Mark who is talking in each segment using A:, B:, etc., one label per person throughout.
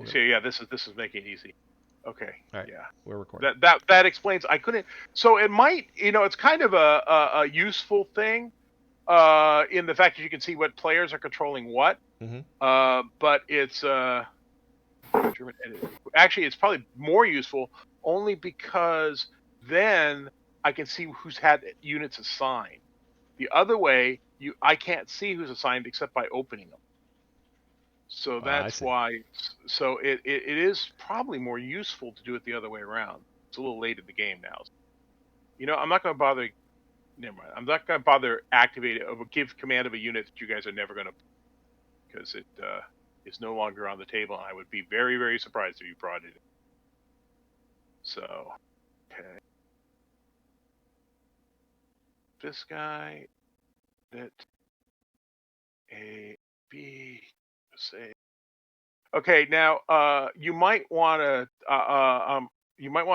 A: So yeah, this is making it easy. Okay,
B: All right,
A: yeah.
B: we're recording.
A: That explains. I couldn't. So it might, it's kind of a useful thing, in the fact that you can see what players are controlling what.
B: Mm-hmm.
A: But it's German edit. Actually, it's probably more useful only because then I can see who's had units assigned. The other way, I can't see who's assigned except by opening them. So
B: I
A: that's
B: see.
A: why. So it is probably more useful to do it the other way around. It's a little late in the game now. I'm not going to bother. Never mind. I'm not going to bother activate it or give command of a unit that you guys are never going to, because it is no longer on the table. And I would be very, very surprised if you brought it in. So, okay. This guy, that A, B, say. Okay, now you might want to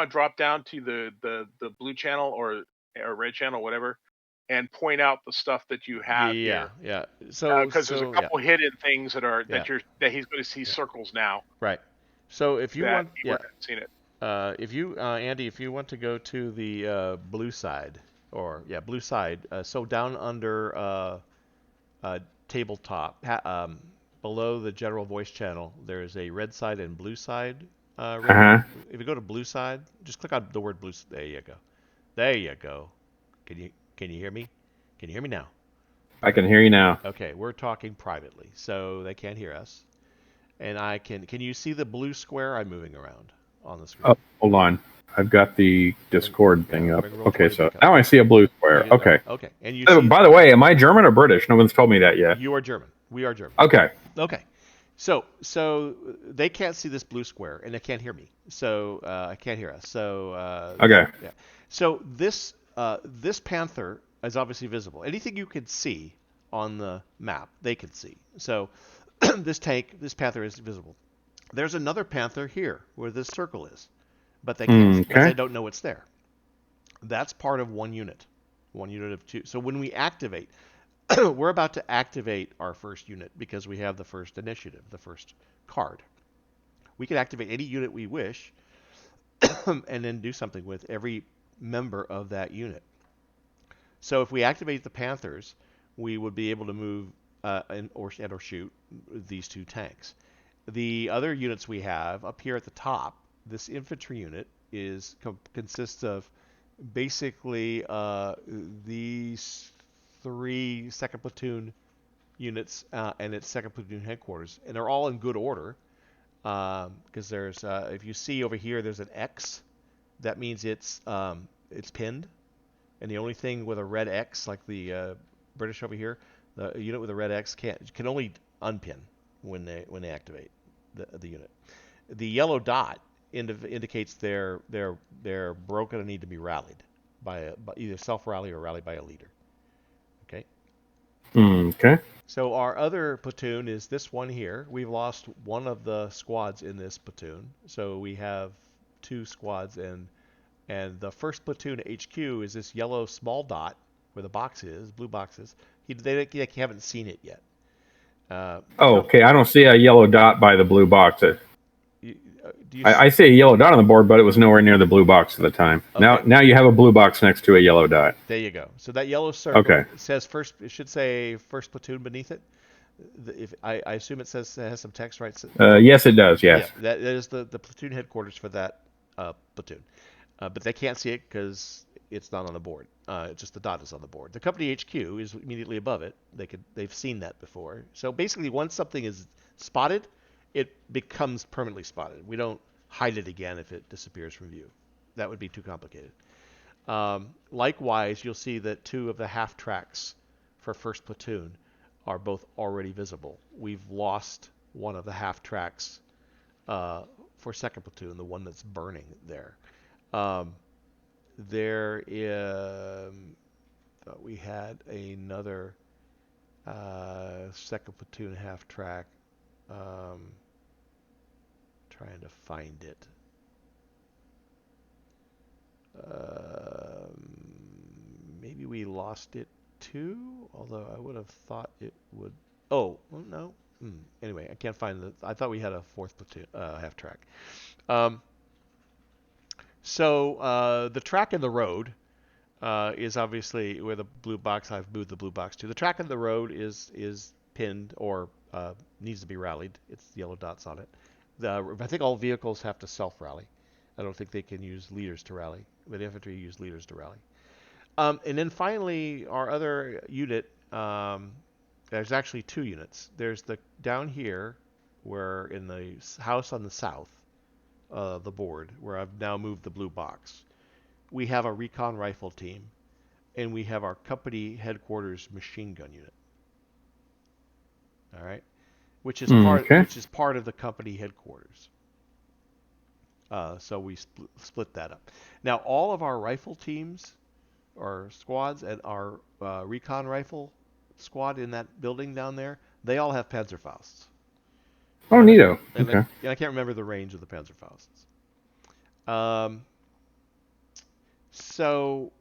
A: drop down to the blue channel or red channel, whatever, and point out the stuff that you have
B: Yeah,
A: here,
B: yeah.
A: because there's a
B: Yeah,
A: couple hidden things
B: yeah,
A: that he's going to see
B: yeah.
A: circles now
B: Right. So if you
A: that
B: want,
A: you
B: yeah,
A: weren't seeing it.
B: if you, Andy, if you want to go to the blue side, or yeah, blue side. So down under uh, tabletop, below the general voice channel, there's a red side and blue side ribbon.
C: Uh-huh.
B: If you go to blue side, just click on the word blue. There you go. There you go. Can you hear me? Can you hear me now?
C: I can hear you now.
B: Okay, we're talking privately, so they can't hear us. And I can you see the blue square I'm moving around on the screen?
C: Oh, hold on. I've got the Discord
B: Yeah,
C: thing up.
B: we're gonna roll
C: Okay,
B: 20
C: so
B: back up.
C: now I see a blue
B: There
C: square.
B: you go.
C: Okay.
B: Okay, and you
C: Oh,
B: see
C: by the way, am I German or British? No one's told me that yet.
B: you are German. We are German.
C: Okay.
B: Okay. So they can't see this blue square and they can't hear me. So I can't hear us. So
C: Okay.
B: yeah. So this panther is obviously visible. Anything you can see on the map, they can see. So this panther is visible. There's another panther here where this circle is, but they can't, but
C: Okay.
B: they don't know it's there. That's part of one unit of two. So when we activate, we're about to activate our first unit because we have the first initiative, the first card. We can activate any unit we wish and then do something with every member of that unit. So if we activate the Panthers, we would be able to move or shoot these two tanks. The other units we have up here at the top, this infantry unit consists of basically these three second platoon units and its second platoon headquarters, and they're all in good order. Because there's, if you see over here, there's an X. That means it's pinned, and the only thing with a red X, like the British over here, the unit with a red X can only unpin when they activate the unit. The yellow dot indicates they're broken and need to be rallied by either self rally or rallied by a leader. Okay.
C: Okay.
B: So our other platoon is this one here. We've lost one of the squads in this platoon, so we have two squads, and the first platoon HQ is this yellow small dot where the box is, blue boxes. They haven't seen it yet. The
C: Oh,
B: comp,
C: okay. I don't see a yellow dot by the blue box.
B: do you
C: I see a yellow dot on the board, but it was nowhere near the blue box at the time. Now,
B: okay?
C: now you have a blue box next to a yellow dot.
B: There you go. So that yellow
C: Okay.
B: circle says first. It should say first platoon beneath it. If I assume it has some text, right? So,
C: Yes, it does.
B: yeah,
C: Yes.
B: that is the platoon headquarters for that platoon. But they can't see it because it's not on the board. It's just the dot is on the board. The company HQ is immediately above it. They've seen that before. So basically, once something is spotted, it becomes permanently spotted. We don't hide it again if it disappears from view. That would be too complicated. Likewise, you'll see that two of the half tracks for first platoon are both already visible. We've lost one of the half tracks for second platoon, the one that's burning there. Um, there is, thought we had another second platoon half track. Um, trying to find it. Maybe we lost it too, although I would have thought it would. Oh, well, no. Anyway, I can't find the. I thought we had a fourth platoon, half track. Um, so the track and the road is obviously where the blue box. I've moved the blue box to. The track and the road is pinned or needs to be rallied. It's yellow dots on it. I think all vehicles have to self-rally. I don't think they can use leaders to rally, but infantry use leaders to rally. And then finally, our other unit. There's actually two units. There's the down here, where in the house on the south, the board, where I've now moved the blue box. We have a recon rifle team, and we have our company headquarters machine gun unit. All right,
C: Okay.
B: which is part of the company headquarters. So we split that up. Now all of our rifle teams, or squads, and our recon rifle squad in that building down there, they all have Panzerfausts.
C: Oh,
B: And,
C: neato.
B: and
C: Okay.
B: I can't remember the range of the Panzerfausts. Um, so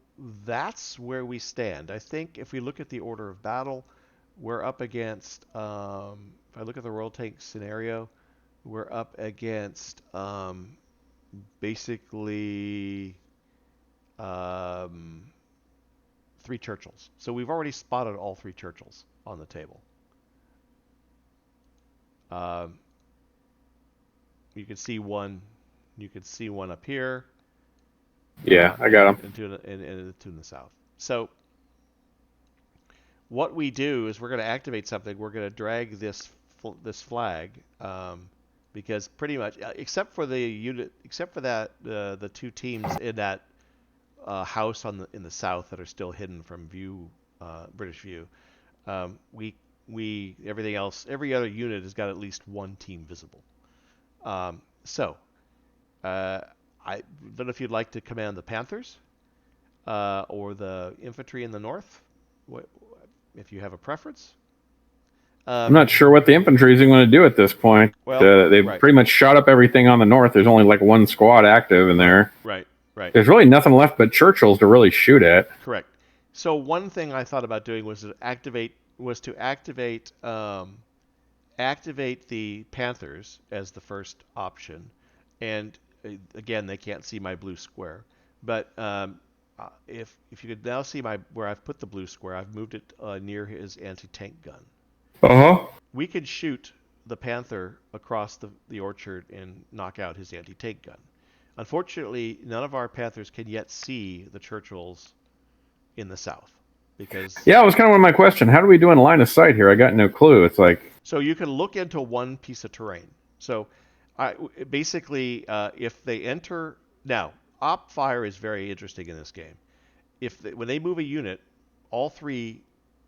B: that's where we stand. I think if we look at the order of battle, we're up against. If I look at the Royal Tank scenario, we're up against basically um, three Churchills. So we've already spotted all three Churchills on the table. Um, you can see one. You can see one up here.
C: Yeah, I got him.
B: And two in the south. So what we do is we're going to activate something. We're going to drag this flag because pretty much, except for the unit, except for that the two teams in that house in the south that are still hidden from view, British view. We everything else, every other unit has got at least one team visible. So I don't know if you'd like to command the Panthers or the infantry in the north. What, if you have a preference?
C: I'm not sure what the infantry is going to do at this point.
B: Well,
C: They've
B: right,
C: pretty much shot up everything on the north. There's only like one squad active in there.
B: right.
C: There's really nothing left but Churchills to really shoot at.
B: Correct. So one thing I thought about doing was to activate the Panthers as the first option, and again they can't see my blue square. But if you could now see where I've put the blue square, I've moved it near his anti-tank gun.
C: Uh-huh.
B: We could shoot the Panther across the orchard and knock out his anti-tank gun. Unfortunately, none of our Panthers can yet see the Churchills in the south because
C: Yeah, it was kind of one of my questions. How do we do in line of sight here? I got no clue. It's like
B: so you can look into one piece of terrain. So basically, if they enter now, op fire is very interesting in this game. When they move a unit, all three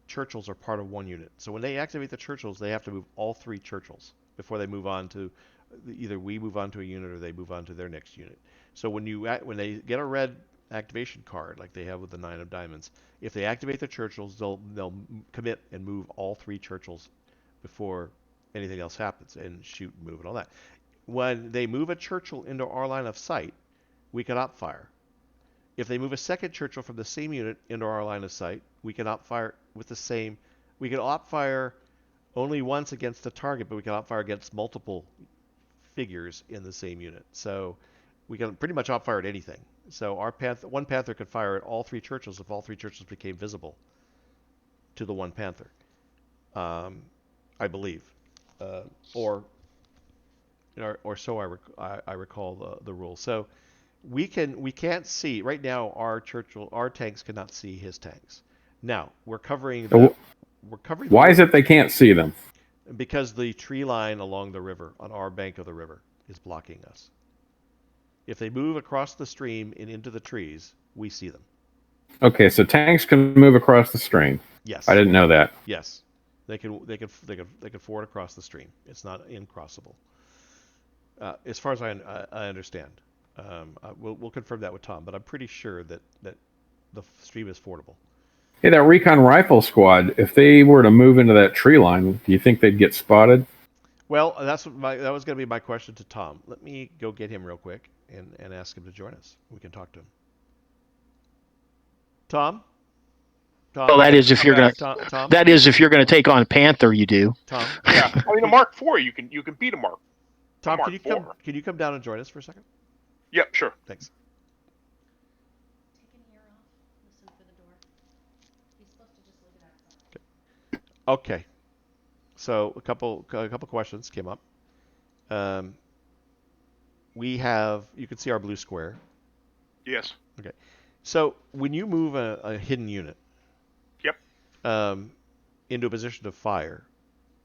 B: Churchills are part of one unit. So when they activate the Churchills, they have to move all three Churchills before they move on to either we move on to a unit or they move on to their next unit. So when they get a red activation card like they have with the 9 of diamonds, if they activate the Churchills, they'll commit and move all three Churchills before anything else happens and shoot, move, and all that. When they move a Churchill into our line of sight, we can op fire. If they move a second Churchill from the same unit into our line of sight, we can op fire with the same. We can op fire only once against the target, but we can op fire against multiple figures in the same unit. So we can pretty much op fire at anything. So one Panther could fire at all three Churchills if all three Churchills became visible to the one Panther. I believe, or so I recall the rule. So we can't see right now. Our tanks cannot see his tanks. Now we're covering
C: why is it they can't see them?
B: Because the tree line along the river on our bank of the river is blocking us. If they move across the stream and into the trees, we see them.
C: Okay, so tanks can move across the stream.
B: Yes.
C: I didn't know that.
B: Yes, they can ford across the stream. It's not incrossable, as far as I understand. We'll confirm that with Tom, but I'm pretty sure that the stream is fordable.
C: Hey, that recon rifle squad, if they were to move into that tree line, do you think they'd get spotted?
B: Well, that was going to be my question to Tom. Let me go get him real quick and ask him to join us. We can talk to him. Tom? Tom,
D: Well, that is if you're gonna.
B: Tom,
D: That is if you're gonna take on Panther. You do.
B: Tom,
A: Yeah, I mean a Mark IV, you can beat a Mark.
B: Tom,
A: Mark IV.
B: Can you come down and join us for a second?
A: Yep, sure.
B: Thanks.
E: Take an ear off. Listen for the door. He's supposed to just leave it outside.
B: Okay. So a couple questions came up. You can see our blue square.
A: Yes.
B: Okay. So when you move a hidden unit,
A: Yep.
B: Into a position of fire,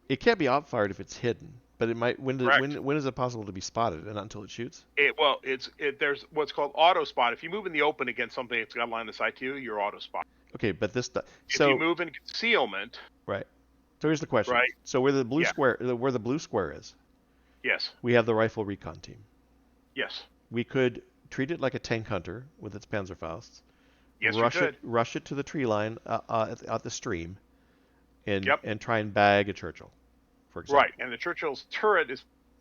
B: it can't be outfired if it's hidden. But it might. When is it possible to be spotted? And not until it shoots.
A: There's what's called auto spot. If you move in the open against something that's got line of sight to you, you're auto spot.
B: Okay, but this.
A: If you move in concealment.
B: Right. So here's the question.
A: Right.
B: So where the blue square is.
A: Yes.
B: We have the rifle recon team.
A: Yes.
B: We could treat it like a tank hunter with its Panzerfausts.
A: Yes,
B: Rush it to the tree line at the stream, and
A: Yep.
B: and try and bag a Churchill, for example.
A: Right, and the Churchill's turret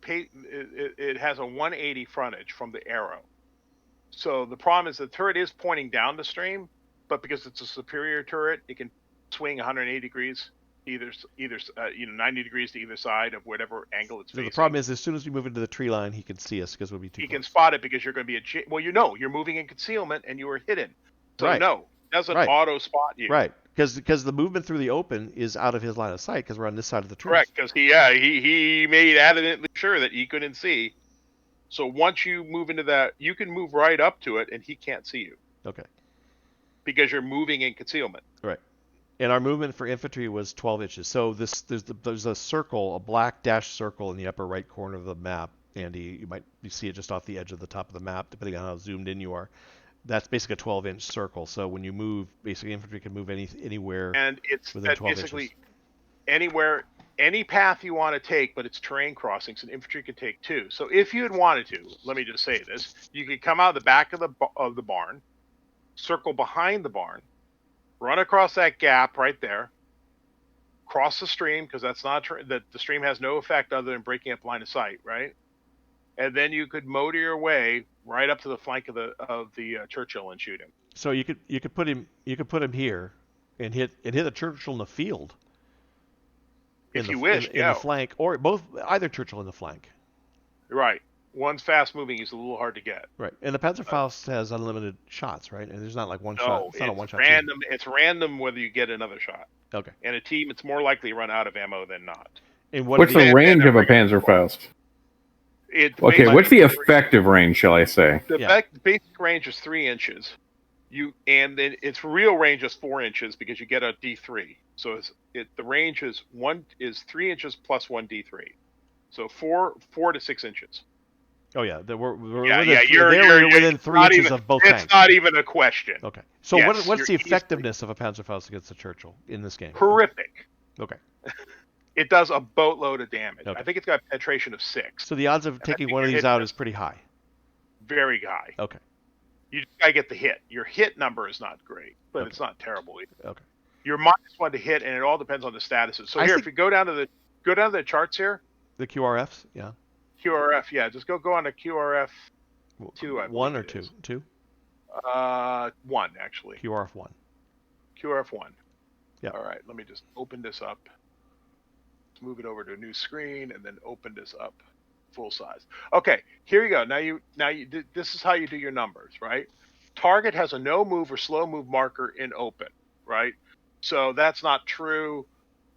A: it has a 180 frontage from the arrow. So the problem is the turret is pointing down the stream, but because it's a superior turret, it can swing 180 degrees, either 90 degrees to either side of whatever angle it's facing.
B: The problem is, as soon as we move into the tree line, he can see us because we'll be too close.
A: He can spot it because you're going to be you're moving in concealment and you are hidden. So
B: right.
A: no, it doesn't auto spot you.
B: Right, because the movement through the open is out of his line of sight because we're on this side of the tree.
A: Correct, because he made adamantly sure that he couldn't see. So once you move into that, you can move right up to it and he can't see you.
B: Okay.
A: Because you're moving in concealment.
B: Right. And our movement for infantry was 12 inches. So there's a circle, a black dashed circle in the upper right corner of the map. Andy, you see it just off the edge of the top of the map, depending on how zoomed in you are. That's basically a 12-inch circle. So when you move, basically infantry can move anywhere.
A: And it's
B: within 12
A: basically
B: inches.
A: Anywhere, any path you want to take, but it's terrain crossings, and infantry can take too. So if you had wanted to, let me just say this: you could come out of the back of the barn, circle behind the barn, run across that gap right there, cross the stream because that's not the stream has no effect other than breaking up line of sight, right? And then you could motor your way right up to the flank of the Churchill and shoot him.
B: So you could put him here and hit the Churchill in the field.
A: If you wish,
B: in the flank, or either Churchill in the flank.
A: Right. One's fast moving, he's a little hard to get.
B: Right. And the Panzerfaust has unlimited shots, right? And there's not like one shot. It's not a one shot.
A: Random. It's random whether you get another shot.
B: Okay.
A: And a team, it's more likely to run out of ammo than not.
B: And
C: what's the range of a Panzerfaust? What's the effective range, shall I say?
A: The basic range is 3 inches. And then its real range is 4 inches because you get a D3. So the range is 3 inches plus 1 D3. So 4 to 6 inches.
B: Oh yeah, we're
A: you're
B: within 3 inches of both tanks.
A: It's not even a question.
B: Okay. So what's the effectiveness of a Panzerfaust against a Churchill in this game?
A: Horrific.
B: Okay.
A: It does a boatload of damage.
B: Okay.
A: I think it's got penetration of 6.
B: So the odds of taking one of these out is pretty high.
A: Very high.
B: Okay.
A: You just gotta get the hit. Your hit number is not great, but it's not terrible either.
B: Okay.
A: You're -1 to hit, and it all depends on the statuses. So if you go down to the charts here,
B: the QRFs, yeah.
A: QRF, yeah. Just go on to QRF 2.
B: 1 or 2? 2.
A: 1 actually.
B: QRF 1.
A: QRF 1.
B: Yeah.
A: All right. Let me just open this up. Let's move it over to a new screen, and then open this up full size. Okay. Here you go. Now this is how you do your numbers, right? Target has a no move or slow move marker in open, right? So that's not true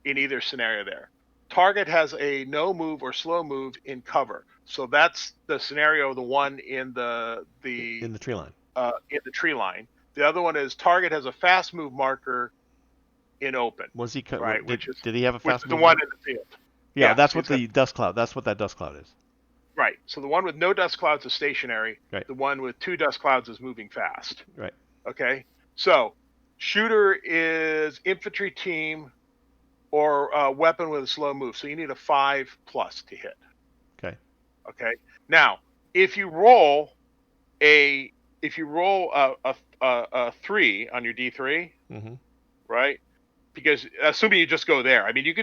A: in either scenario there. Target has a no move or slow move in cover. So that's the scenario, the one in the
B: tree line.
A: In the tree line. The other one is target has a fast move marker in open.
B: Was he
A: right?
B: Did he have a fast move?
A: The one in the field.
B: Yeah, that's what the dust cloud. That's what that dust cloud is.
A: Right. So the one with no dust clouds is stationary.
B: Right.
A: The one with 2 dust clouds is moving fast.
B: Right.
A: Okay. So shooter is infantry team or a weapon with a slow move. So you need a 5+ to hit.
B: Okay.
A: Okay. Now, if you roll a 3 on your D3, right? Because assuming you just go there, I mean,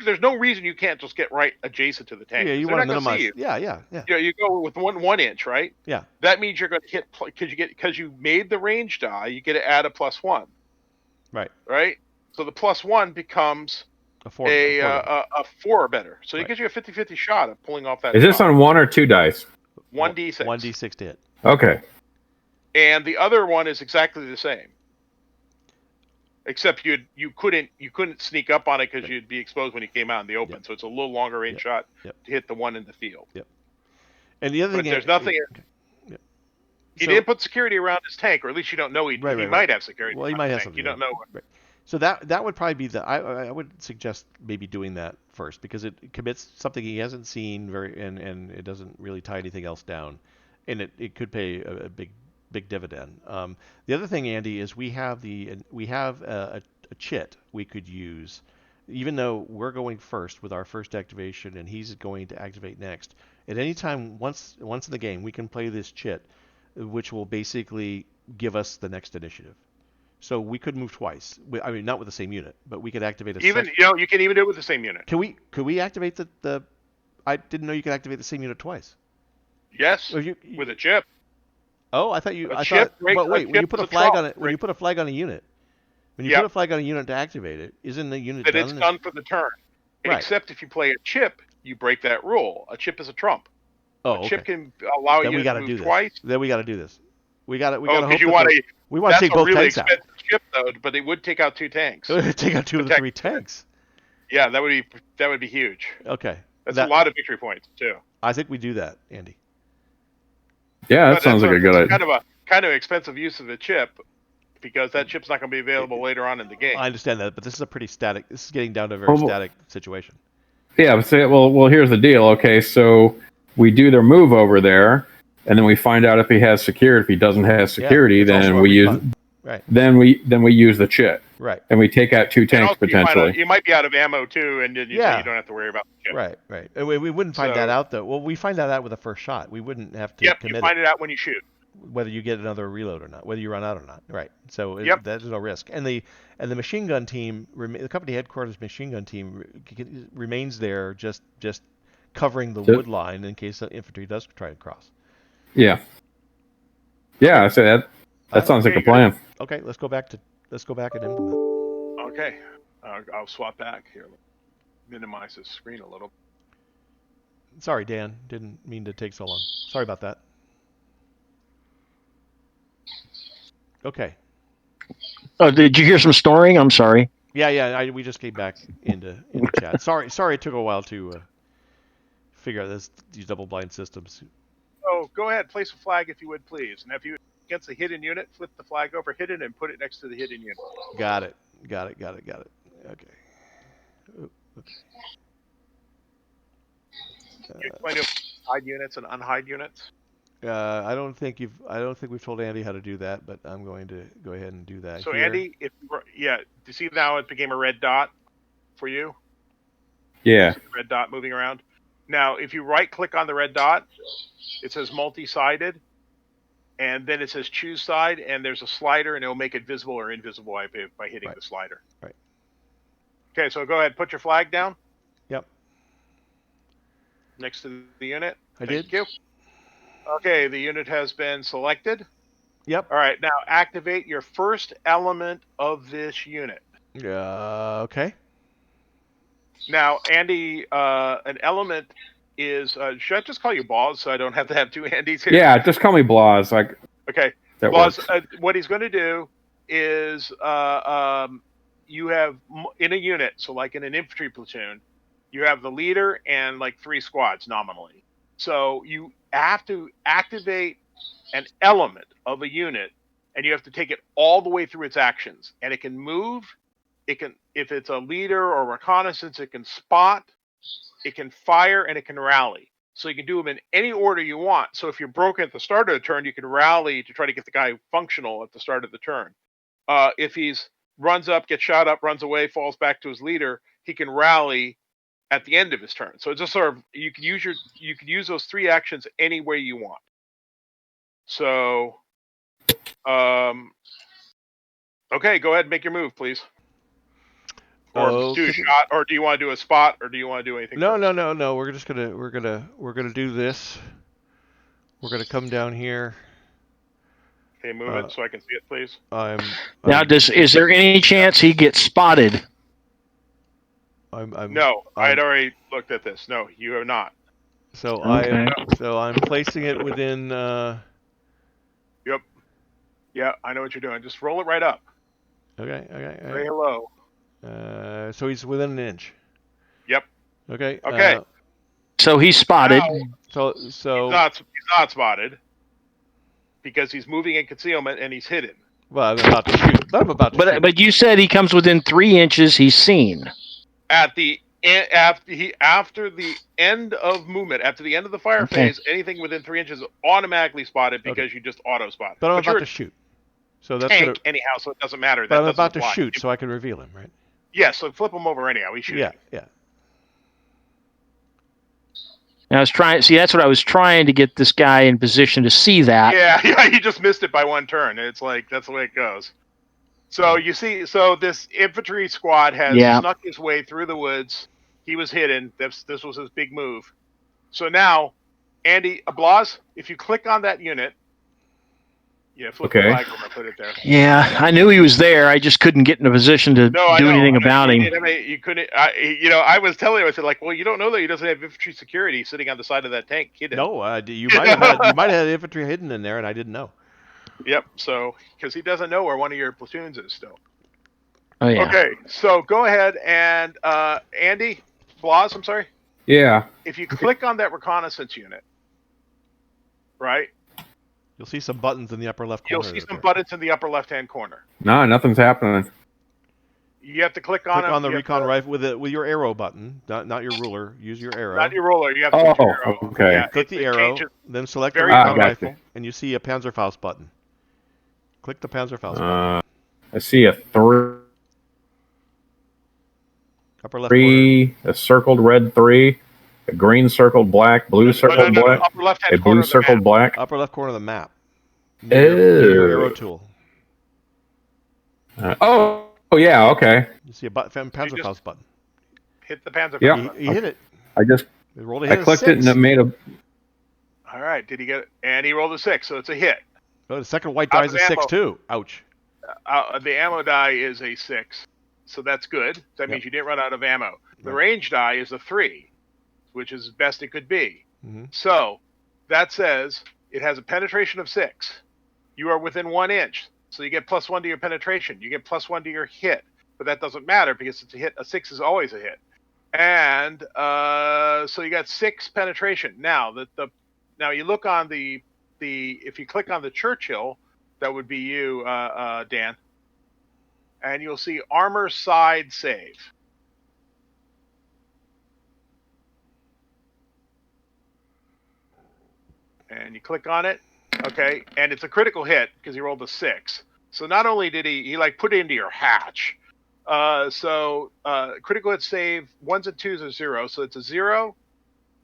A: there's no reason you can't just get right adjacent to the tank.
B: Yeah, you want to minimize. Yeah.
A: You go with 1 inch, right?
B: Yeah.
A: That means you're going to hit because you made the range die. You get to add a +1.
B: Right.
A: Right. So the +1 becomes
B: A 4.
A: a 4 or better. So it
B: Right.
A: gives you a 50-50 shot of pulling off that
C: Is this
A: shot.
C: on 1 or 2 dice?
A: 1d6.
B: 1d6 to hit.
C: Okay.
A: And the other one is exactly the same. Except you couldn't sneak up on it because you'd be exposed when you came out in the open.
B: Yep.
A: So it's a little longer range
B: Yep.
A: shot
B: Yep.
A: to hit the one in the field.
B: Yep. And the other
A: But
B: thing,
A: there's nothing.
B: Okay. Yep.
A: He
B: So-
A: didn't put security around his tank, or at least you don't know he
B: Right.
A: might have security.
B: Well, he
A: around
B: might
A: his
B: have
A: tank.
B: something.
A: You don't know.
B: Right. So that would probably be I would suggest maybe doing that first because it commits something he hasn't seen and it doesn't really tie anything else down, and it could pay a big dividend. The other thing, Andy, is we have a chit we could use, even though we're going first with our first activation and he's going to activate next. At any time, once in the game, we can play this chit, which will basically give us the next initiative. So we could move twice. I mean, not with the same unit, but we could activate a
A: Even
B: second.
A: you can even do it with the same unit.
B: Could we activate the? I didn't know you could activate the same unit twice.
A: Yes,
B: Or
A: with a chip.
B: Oh, I thought you.
A: A
B: I
A: chip
B: thought.
A: breaks-
B: But wait,
A: a
B: when you
A: chip
B: put
A: is
B: a
A: a
B: flag
A: trump,
B: on it, when you
A: right?
B: put a flag on a unit, when you
A: Yep.
B: put a flag on a unit to activate it, isn't the unit
A: That
B: done?
A: it's done for the turn.
B: Right.
A: Except if you play a chip, you break that rule. A chip is a trump.
B: Oh,
A: A
B: okay.
A: chip can allow
B: Then
A: you
B: we
A: to
B: got to do
A: move
B: this.
A: twice.
B: Then we got to do this. We got to
A: Oh,
B: hope
A: because you
B: that
A: want to.
B: we want to
A: That's
B: take
A: a
B: both
A: really
B: tanks out.
A: expensive chip, though. But it would take out 2 tanks.
B: Take out 2 of the 3 tanks.
A: Yeah, that would be huge.
B: Okay.
A: That's a lot of victory points too.
B: I think we do that, Andy.
C: Yeah, that
A: But
C: sounds like a good idea.
A: Kind of expensive use of the chip, because that chip's not going to be available later on in the game.
B: I understand that, but this is a pretty static. This is getting down to a very static situation.
C: Yeah, but say, well, here's the deal. Okay, so we do their move over there, and then we find out if he has security. If he doesn't have security,
B: it's also
C: then
B: a
C: we use
B: refund. Right.
C: then we use the chit,
B: Right.
C: and we take out 2
A: And
C: tanks
A: also,
C: potentially.
A: you might be out of ammo too, and then you say you don't have to worry about the chip.
B: Right. And we wouldn't find that out though. Well, we find that out with the first shot. We wouldn't have to
A: Yep,
B: commit
A: you find it out when you shoot.
B: whether you get another reload or not, whether you run out or not. Right. So there's no risk. And the machine gun team, the company headquarters machine gun team remains there, just covering the wood line in case the infantry does try to cross.
C: Yeah. Yeah, I say that sounds like a plan.
B: Okay, let's go back and implement.
A: Okay, I'll swap back here. Minimize this screen a little.
B: Sorry, Dan. Didn't mean to take so long. Sorry about that. Okay.
D: Oh, did you hear some snoring? I'm sorry.
B: Yeah. We just came back into chat. Sorry. It took a while to figure out these double-blind systems.
A: Oh, go ahead. Place a flag if you would, please. And if you against a hidden unit, flip the flag over hidden and put it next to the hidden unit.
B: Got it. Okay.
A: You explain to hide units and unhide units.
B: I don't think we've told Andy how to do that, but I'm going to go ahead and do that.
A: So
B: here.
A: Andy, do you see now it became a red dot for you?
C: Yeah.
A: Red dot moving around. Now, if you right-click on the red dot, it says multi-sided, and then it says choose side, and there's a slider, and it'll make it visible or invisible by hitting the slider.
B: Right.
A: Okay, so go ahead, put your flag down.
B: Yep.
A: Next to the unit.
B: I
A: Thank
B: did.
A: you. Okay, the unit has been selected.
B: Yep.
A: All right, now activate your first element of this unit.
B: Okay.
A: Now, Andy, an element is. Should I just call you Boz so I don't have to have 2 Andys here?
C: Yeah, just call me Blas.
A: Okay.
C: That
A: Boz,
C: works.
A: what he's going to do is you have in a unit, so like in an infantry platoon, you have the leader and like 3 squads nominally. So you have to activate an element of a unit, and you have to take it all the way through its actions. And it can move. It can, if it's a leader or reconnaissance, it can spot, it can fire, and it can rally. So you can do them in any order you want. So if you're broken at the start of the turn, you can rally to try to get the guy functional at the start of the turn. If he's runs up, gets shot up, runs away, falls back to his leader, he can rally at the end of his turn. So it's just sort of you can use those 3 actions any way you want. So, okay, go ahead and make your move, please. Or do a shot, or do you want to do a spot, or do you want to do anything?
B: No. We're gonna do this. We're gonna come down here.
A: Okay, move it so I can see it, please.
D: Now, is there any chance he gets spotted?
A: No, I had already looked at this. No, you have not.
B: So
D: Okay.
B: I'm placing it within.
A: Yep. Yeah, I know what you're doing. Just roll it right up.
B: Okay.
A: Say hello.
B: So he's within an inch.
A: Yep.
B: Okay.
A: Okay.
D: So he's spotted.
B: So
A: He's not spotted because he's moving in concealment and he's hidden.
B: well, I'm about to shoot.
D: But you said he comes within 3 inches. He's seen.
A: After the end of movement, after the end of the fire phase, anything within 3 inches is automatically spotted because you just auto spot.
B: But I'm
A: you're
B: about to shoot. So that's
A: tank anyhow, so it doesn't matter.
B: But I'm about to shoot, so I can reveal him, right?
A: Yeah, so flip him over anyhow. He's shooting.
B: Yeah.
D: And I was trying. See, that's what I was trying to get this guy in position to see that.
A: Yeah, you just missed it by one turn. It's like that's the way it goes. So you see, this infantry squad has snuck his way through the woods. He was hidden. This was his big move. So now, Andy Blas, if you click on that unit, flip the flag over and put it there.
D: Yeah, I knew he was there. I just couldn't get in a position to do anything about him.
A: You couldn't. I was telling him, I said, like, well, you don't know that he doesn't have infantry security sitting on the side of that tank hidden.
B: No, you might have had infantry hidden in there, and I didn't know.
A: Yep. So because he doesn't know where one of your platoons is still.
D: Oh yeah.
A: Okay, so go ahead and Andy Blas, I'm sorry.
C: Yeah.
A: If you click on that reconnaissance unit, right?
B: You'll see some buttons in the upper left corner.
A: You'll see some buttons in the upper left-hand corner.
C: No, nothing's happening.
A: You have to click on
B: the recon rifle with your arrow button, not your ruler. Use your arrow.
A: Not your ruler. You have to use your arrow.
C: Okay.
A: Yeah,
B: click the arrow, then select the recon rifle, and you see a Panzerfaust button. Click the Panzerfaust button.
C: I see a 3.
B: Upper left corner.
C: A circled red 3, a green circled black, blue circled black,
A: upper left-hand
C: a blue circled black.
B: Upper left corner of the map.
C: Your
B: arrow tool.
C: Oh yeah, okay.
B: You see a Panzerfaust button.
A: Hit the Panzerfaust button.
B: He hit it.
C: I clicked it and it made a.
A: All right, did he get it? And he rolled a 6, so it's a hit.
B: Oh, the second white die is a 6 too. Ouch.
A: The ammo die is a 6. So that's good. That means you didn't run out of ammo. The range die is a 3, which is as best it could be.
B: Mm-hmm.
A: So that says it has a penetration of 6. You are within 1 inch. So you get +1 to your penetration. You get +1 to your hit. But that doesn't matter because it's a hit. A 6 is always a hit. And so you got 6 penetration. Now now you look on the if you click on the Churchill, that would be you, Dan. And you'll see armor side save. And you click on it, okay, and it's a critical hit because he rolled a 6. So not only did he put it into your hatch. Critical hit save 1s and 2s are 0, so it's a 0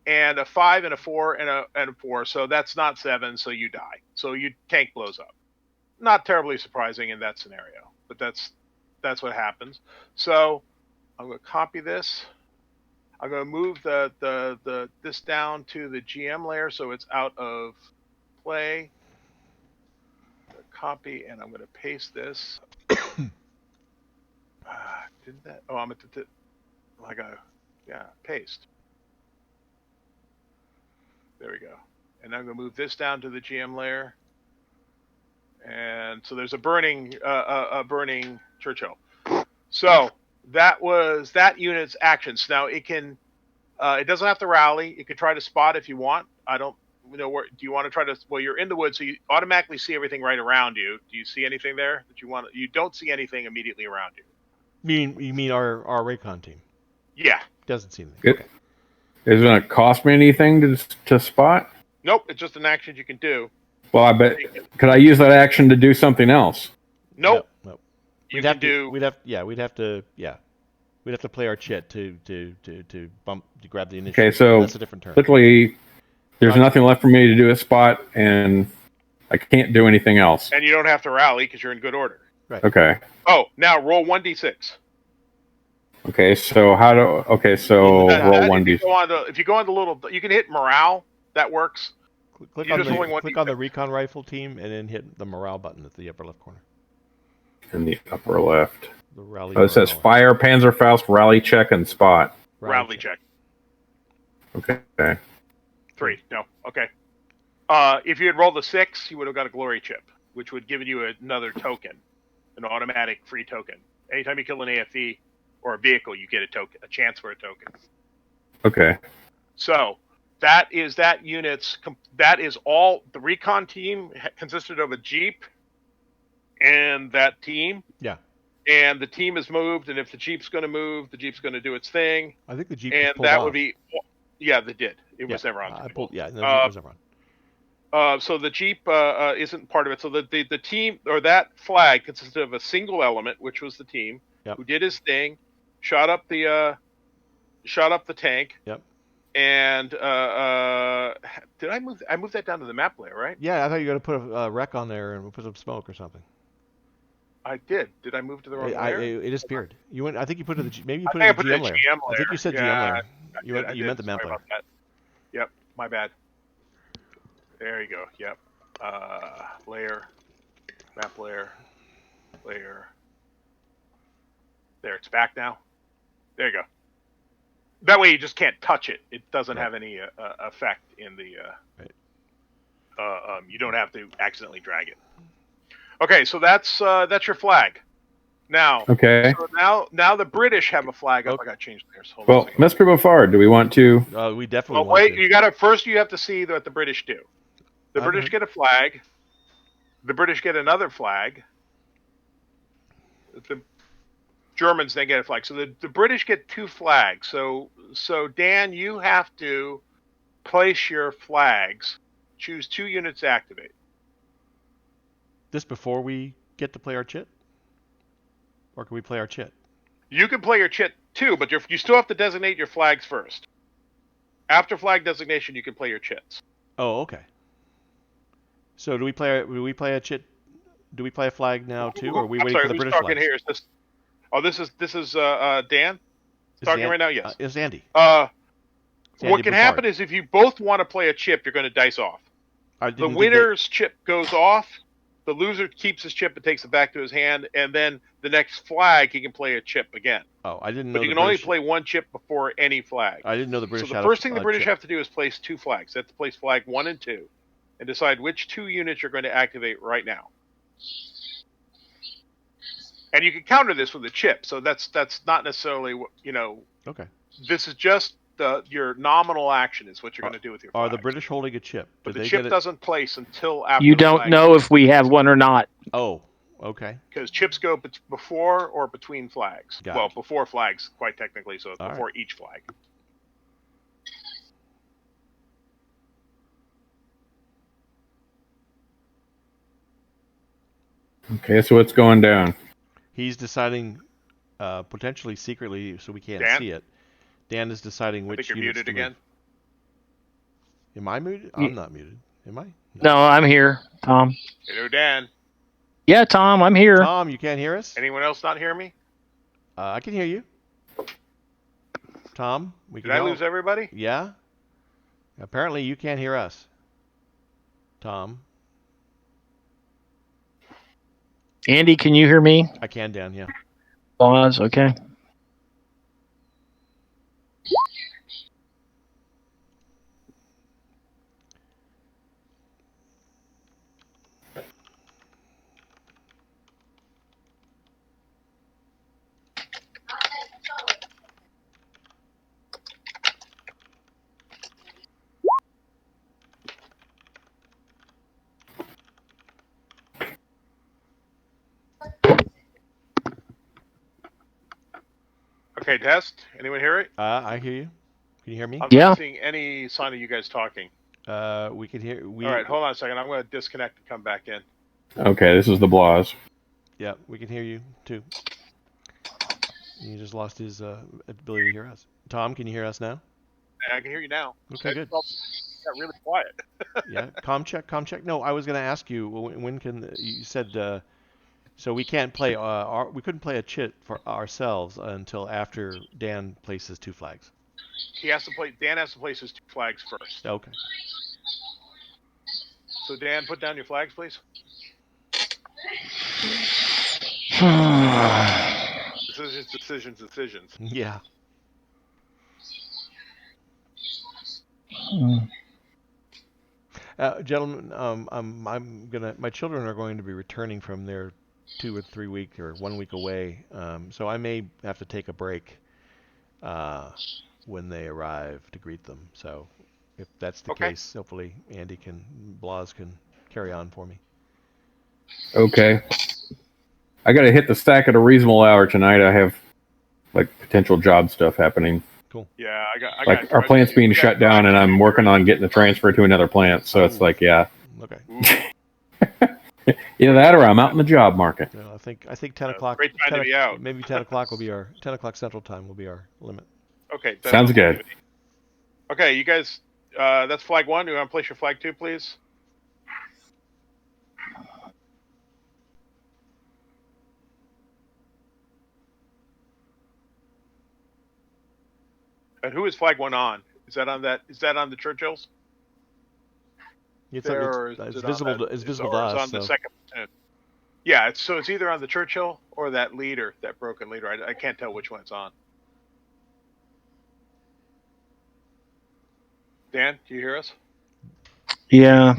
A: and a 5 and a 4 and a 4. So that's not 7, so you die. So your tank blows up. Not terribly surprising in that scenario, but that's what happens. So I'm going to copy this. I'm going to move this down to the GM layer so it's out of play. Copy, and I'm going to paste this. Did that? Oh, I'm at the paste. There we go. And I'm going to move this down to the GM layer. And so there's a burning Churchill. So that was that unit's actions. Now it can, it doesn't have to rally. It can try to spot if you want. I don't know where. Do you want to try to? Well, you're in the woods, so you automatically see everything right around you. Do you see anything there that you want? You don't see anything immediately around you.
B: You mean our Raycon team?
A: Yeah.
B: Doesn't see anything.
C: Okay. Is it going to cost me anything to spot?
A: Nope. It's just an action you can do.
C: Well, I bet. Could I use that action to do something else?
A: Nope.
B: No.
A: We'd have
B: to play our chit to grab the initiative.
C: Okay, so
B: that's a different turn.
C: Literally, there's nothing left for me to do a spot, and I can't do anything else.
A: And you don't have to rally because you're in good order.
B: Right.
C: Okay.
A: Oh, now roll 1d6.
C: Okay, so roll 1d6.
A: If you go on the little, you can hit morale. That works.
B: Click
A: You're
B: on
A: just rolling
B: the
A: one
B: click on the
A: d6.
B: recon rifle team, and then hit the morale button at the upper left corner.
C: In the upper left.
B: The rally.
C: Oh, it says
B: morale.
C: fire, Panzerfaust, rally check, and spot.
A: Rally check.
C: Okay.
A: 3. No. Okay. If you had rolled a 6, you would have got a glory chip, which would give you another token, an automatic free token. Anytime you kill an AFE or a vehicle, you get a chance for a token.
C: Okay.
A: So that is that unit's. That is all. The recon team consisted of a jeep and that team.
B: Yeah.
A: And the team is moved, and if the jeep's going to move, the jeep's going to do its thing.
B: I think the jeep
A: And
B: was pulled
A: that
B: off.
A: would be. Yeah, they did. It was never on.
B: The jeep was never on.
A: So the Jeep isn't part of it. So the team, or that flag, consisted of a single element, which was the team, who did his thing, shot up the tank.
B: Yep.
A: And did I move? I moved that down to the map layer, right?
B: Yeah, I thought you were going to put a wreck on there and put some smoke or something.
A: I did. Did I move to the wrong layer?
B: It disappeared. You went. I think you put it. Maybe you put
A: I
B: it
A: think
B: in
A: I
B: the
A: put
B: GM
A: it in
B: layer.
A: GM layer.
B: I think you said
A: Yeah,
B: GM layer. You meant the map
A: Sorry
B: layer.
A: about that. Yep, my bad. There you go. Yep. Layer, map layer. There, it's back now. There you go. That way you just can't touch it. It doesn't have any effect in the. You don't have to accidentally drag it. Okay, so that's your flag. Now,
C: Okay.
A: so now the British have a flag up. I got to change theirs. Hold
C: Well,
A: on
C: Mr. Buffard, do we want to?
B: We definitely want
A: wait,
B: to.
A: you got to first. You have to see what the British do. The British get a flag. The British get another flag. The Germans then get a flag. So the British get 2 flags. So Dan, you have to place your flags. Choose 2 units to activate.
B: This before we get to play our chit? Or can we play our chit?
A: You can play your chit too, but you still have to designate your flags first. After flag designation, you can play your chits.
B: Oh, okay. So do we play a chit? Do we play a flag now too, or are we waiting for the British flag?
A: Here? Is this? Oh, this is Dan. Talking right now. Yes.
B: It's Andy.
A: What can happen is if you both want to play a chip, you're going to dice off. The winner's chip goes off. The loser keeps his chip and takes it back to his hand, and then the next flag he can play a chip again.
B: Oh, I didn't know.
A: But you can only play one chip before any flag.
B: I didn't know the British.
A: So the first thing the British have to do is place 2 flags. They have to place flag 1 and 2, and decide which 2 units you're going to activate right now. And you can counter this with a chip. So that's not necessarily
B: Okay.
A: This is just your nominal action is what you're going to do with your flag.
B: Are the British holding a chip?
A: But the chip doesn't place until after.
D: You don't know if we have one or not.
B: Oh, okay.
A: Because chips go before or between flags. Before flags, quite technically, so it's before each flag.
C: Okay, so what's going down?
B: He's deciding, potentially secretly, so we can't see it. Dan is deciding which. I think
A: you're muted again.
B: Am I muted? I'm not muted. Am I?
D: No, I'm here, Tom.
A: Hello, Dan.
D: Yeah, Tom, I'm here.
B: Tom, you can't hear us?
A: Anyone else not hear me?
B: I can hear you. Tom, we can.
A: Did I lose everybody?
B: Yeah. Apparently, you can't hear us. Tom.
D: Andy, can you hear me?
B: I can, Dan. Yeah.
D: Pause. Okay.
A: Okay, test. Anyone hear it?
B: I hear you. Can you hear me?
A: I'm not seeing any sign of you guys talking.
B: We can hear.
A: All right, hold on a second. I'm going to disconnect and come back in.
C: Okay, this is the Blas.
B: Yeah, we can hear you too. He just lost his ability to hear us. Tom, can you hear us now?
A: I can hear you now.
B: Okay, good.
A: Got really quiet.
B: Yeah, com check. No, I was going to ask you when can you said so we can't play we couldn't play a chit for ourselves until after Dan places 2 flags.
A: Dan has to place his 2 flags first.
B: Okay.
A: So Dan, put down your flags, please. Decisions.
B: Yeah. Gentlemen, my children are going to be returning from their 2 or 3 week or 1 week away, so I may have to take a break when they arrive to greet them. So if that's the
A: Okay.
B: case, hopefully Blas can carry on for me.
C: Okay. I got to hit the stack at a reasonable hour tonight. I have like potential job stuff happening.
B: Cool.
A: Yeah, I got.
C: Like our plant's being shut down, and I'm working on getting the transfer to another plant. So it's like, yeah.
B: Okay.
C: Either that or I'm out in the job market.
B: I think 10 o'clock.
A: Great time to be out.
B: Maybe 10 o'clock will be our 10 o'clock Central Time will be our limit.
A: Okay.
C: Sounds good.
A: Okay, you guys. That's flag 1. Do you want to place your flag 2, please? And who is flag 1 on? Is that on the Churchills?
B: It's visible to us.
A: On the second platoon? Yeah, it's either on the Churchill or that leader, that broken leader. I can't tell which one it's on. Dan, do you hear us?
D: Yeah.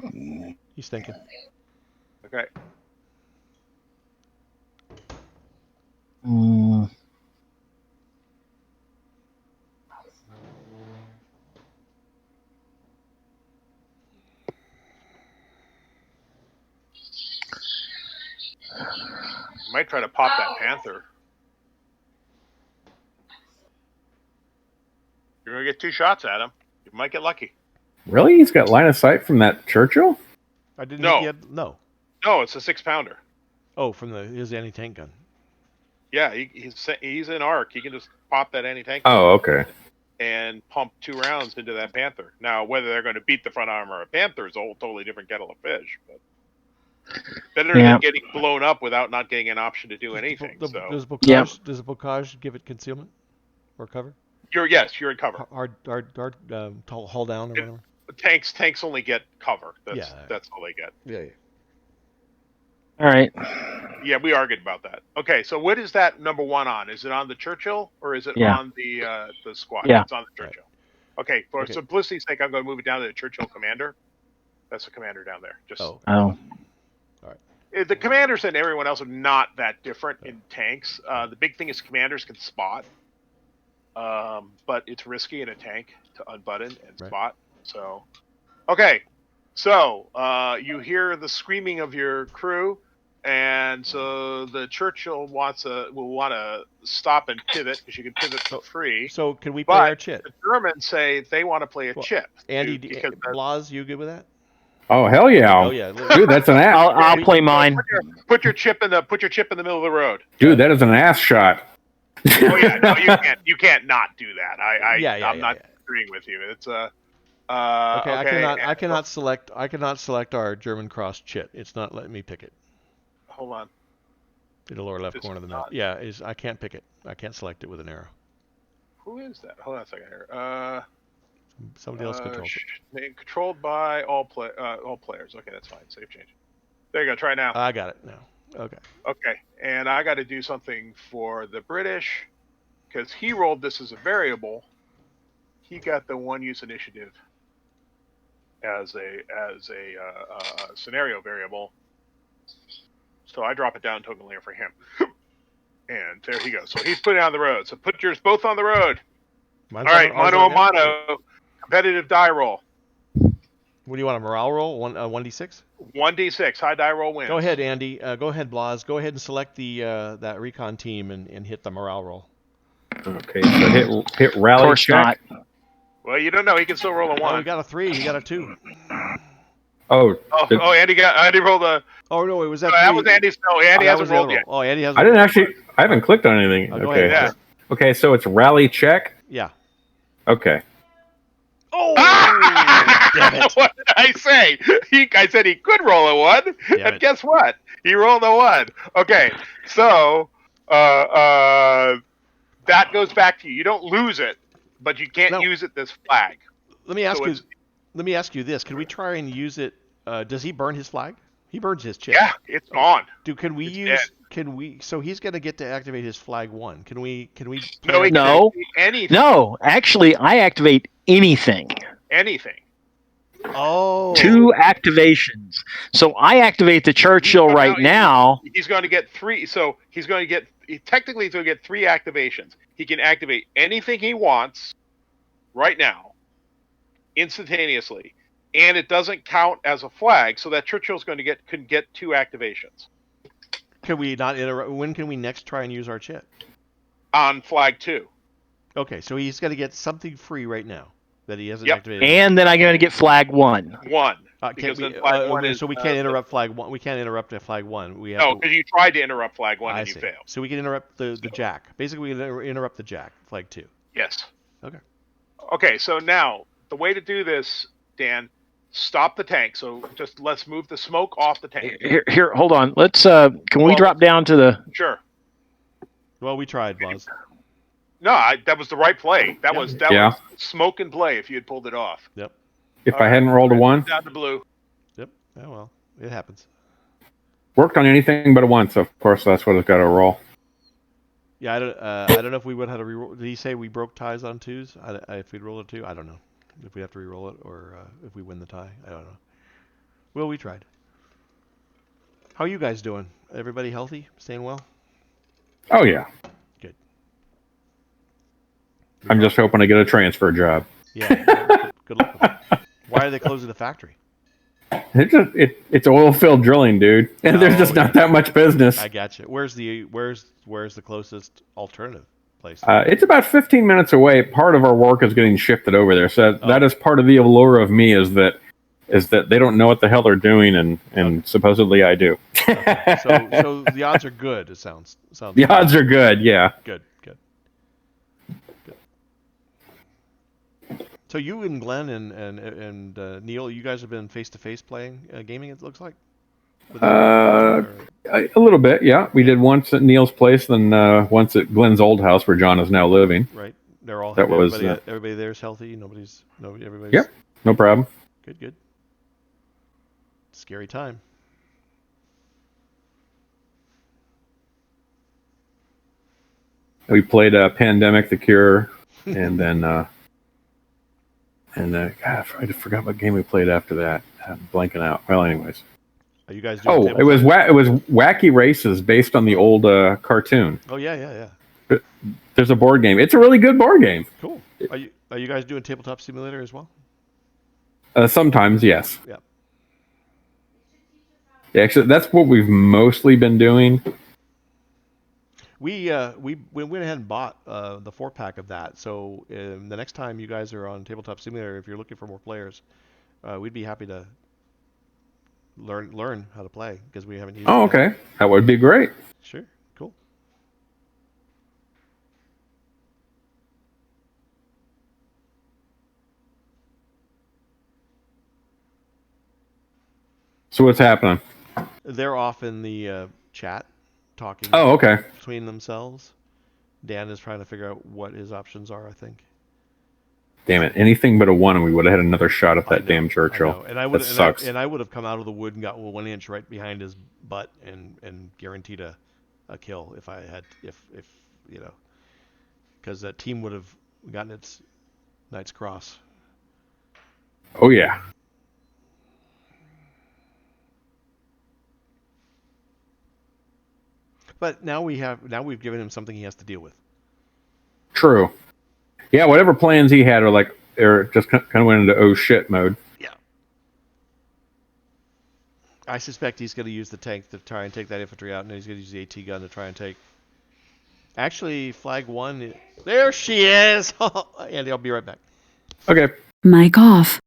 B: He's thinking.
A: Okay. Might try to pop that Panther. You're gonna get 2 shots at him. You might get lucky.
C: Really? He's got line of sight from that Churchill?
B: I didn't
A: No.
B: think he had. No.
A: No, it's a 6-pounder.
B: Oh, from his anti-tank gun.
A: Yeah, he's in arc. He can just pop that anti-tank
C: Oh, okay.
A: and pump 2 rounds into that Panther. Now, whether they're going to beat the front armor of a Panther is a whole totally different kettle of fish. But better than getting blown up without not getting an option to do anything.
B: Does
A: So
B: the bocage give it concealment or cover?
A: you're in cover.
B: Hard hull down or whatever.
A: Tanks only get cover. That's all they get.
B: Yeah.
D: All right.
A: Yeah, we argued about that. Okay, so what is that number 1 on? Is it on the Churchill or is it on the squad?
D: Yeah.
A: It's on the Churchill. Okay, for simplicity's sake, I'm going to move it down to the Churchill commander. That's the commander down there.
D: Oh.
A: The commanders and everyone else are not that different in tanks. The big thing is commanders can spot, but it's risky in a tank to unbutton and spot. So, okay. So you hear the screaming of your crew, and so the Churchill will want to stop and pivot because you can pivot for free.
B: So can we play our chit?
A: The Germans say they want to play a chip.
B: Andy, Blas, you good with that?
C: Oh, hell yeah!
B: Oh yeah,
C: dude, that's an ass.
D: I'll play mine.
A: Put your chip in the middle of the road.
C: Dude, that is an ass shot.
A: Oh yeah, no, you can't not do that. I'm not agreeing with you. It's
B: okay. I cannot select our German cross chit. It's not letting me pick it.
A: Hold on.
B: In the lower left corner of the map. Yeah, I can't pick it. I can't select it with an arrow.
A: Who is that? Hold on a second here.
B: Somebody else controls it.
A: Controlled by all players. Okay, that's fine. Save change. There you go. Try it now.
B: I got it now. Okay.
A: Okay, and I got to do something for the British because he rolled this as a variable. He got the 1 use initiative as a scenario variable. So I drop it down token layer for him. And there he goes. So he's putting it on the road. So put yours both on the road. All right, mano a mano. Competitive die roll.
B: What do you want, a morale roll? 1d6?
A: 1d6. High die roll wins.
B: Go ahead, Andy. Go ahead, Blas. Go ahead and select that recon team and hit the morale roll.
C: Okay, so hit rally.
D: Of course
C: check.
D: not.
A: Well, you don't know. He can still roll a 1.
B: Oh, he got a 3. He got a 2.
A: Andy rolled a...
B: Oh, no, it was that 3.
A: That was Andy's... No, Andy hasn't rolled yet.
B: Oh, Andy hasn't.
C: I haven't clicked on anything.
B: Go
C: okay.
B: ahead.
A: Yeah.
C: Okay, so it's rally check.
B: Yeah.
C: Okay.
B: Oh! Damn it.
A: What did I say? I said he could roll a 1, and guess what? He rolled a 1. Okay, so that goes back to you. You don't lose it, but you can't use it this flag.
B: Let me ask you this: can we try and use it Does he burn his flag? He burns his chip.
A: Yeah, it's gone.
B: Can we
A: It's dead.
B: use? Can we? So he's gonna get to activate his flag 1. Can we? Play
A: No, he
B: that?
A: can
D: No.
A: activate anything.
D: No, actually, I activate anything.
A: Anything.
B: Oh.
D: 2 activations. So I activate the Churchill right now.
A: He's going to get 3. So he's going to get technically he's going to get 3 activations. He can activate anything he wants right now, instantaneously, and it doesn't count as a flag. So that Churchill's going to get 2 activations
B: Can we not interrupt? When can we next try and use our chip?
A: on flag 2.
B: Okay, so he's gonna get something free right now that he hasn't
A: Yep.
B: activated.
D: And then I'm going to get flag 1.
A: 1.
B: Can't
A: Because
B: we,
A: then flag 1 is
B: so we can't interrupt flag 1. We can't interrupt flag 1. We have
A: no,
B: to.
A: because you tried to interrupt flag 1
B: I
A: and you
B: see.
A: failed.
B: So we can interrupt the jack. Basically, we can interrupt the jack, flag 2.
A: Yes.
B: Okay.
A: Okay, so now the way to do this, Dan, stop the tank. So just let's move the smoke off the tank.
D: Here, hold on. Let's. Can we drop down to the?
A: Sure.
B: Well, we tried, Buzz.
A: No, that was the right play. That
B: Yeah.
A: was smoke and play if you had pulled it off.
B: Yep.
C: If I hadn't rolled a 1,
A: Down to blue.
B: Yep. Oh well, it happens.
C: worked on anything but a 1, so of course that's what it's got to roll.
B: Yeah, I don't know if we would have to reroll. Did he say we broke ties on 2s? If we'd roll a 2, I don't know. If we have to re-roll it or if we win the tie, I don't know. Well, we tried. How are you guys doing? Everybody healthy? Staying well?
C: Oh yeah.
B: Good.
C: I'm just hoping to get a transfer job.
B: Yeah. Good luck with it. Why are they closing the factory?
C: It's oil field drilling, dude, and there's just not that much business.
B: I got you. Where's the closest alternative place?
C: It's about 15 minutes away. Part of our work is getting shifted over there, so that is part of the allure of me is that they don't know what the hell they're doing, and supposedly I do.
B: Okay. So the odds are good. It sounds.
C: The odds are good. Yeah.
B: Good. So you and Glenn and Neil, you guys have been face to face playing gaming. It looks like.
C: A little bit, yeah. We did once at Neil's place, then once at Glenn's old house where John is now living.
B: Right. They're all.
C: That was
B: everybody there's healthy. Everybody's.
C: Yep. No problem.
B: Good. Scary time.
C: We played Pandemic: The Cure, and then God, I forgot what game we played after that. I'm blanking out. Well, anyways.
B: Are you guys doing
C: it was Wacky Races based on the old cartoon.
B: Oh yeah.
C: There's a board game. It's a really good board game.
B: Cool. Are you guys doing Tabletop Simulator as well?
C: Sometimes, yes.
B: Yeah.
C: Yeah, actually, that's what we've mostly been doing.
B: We went ahead and bought the 4-pack of that. So the next time you guys are on Tabletop Simulator, if you're looking for more players, we'd be happy to learn how to play because we haven't used it.
C: Oh, okay. That would be great.
B: Sure. Cool.
C: So what's happening?
B: They're off in the chat talking
C: Oh, okay.
B: between themselves. Dan is trying to figure out what his options are, I think.
C: Damn it. Anything but a 1 and we would have had another shot at that damn Churchill.
B: And I would have come out of the wood and got 1 inch right behind his butt and guaranteed a kill if because that team would have gotten its Knight's Cross.
C: Oh, yeah.
B: But now we've given him something he has to deal with.
C: True. Yeah, whatever plans he had are just kind of went into oh shit mode.
B: Yeah. I suspect he's going to use the tank to try and take that infantry out, and then he's going to use the AT gun to try and take. Actually, flag 1. There she is! Andy, I'll be right back.
C: Okay.
F: Mic off.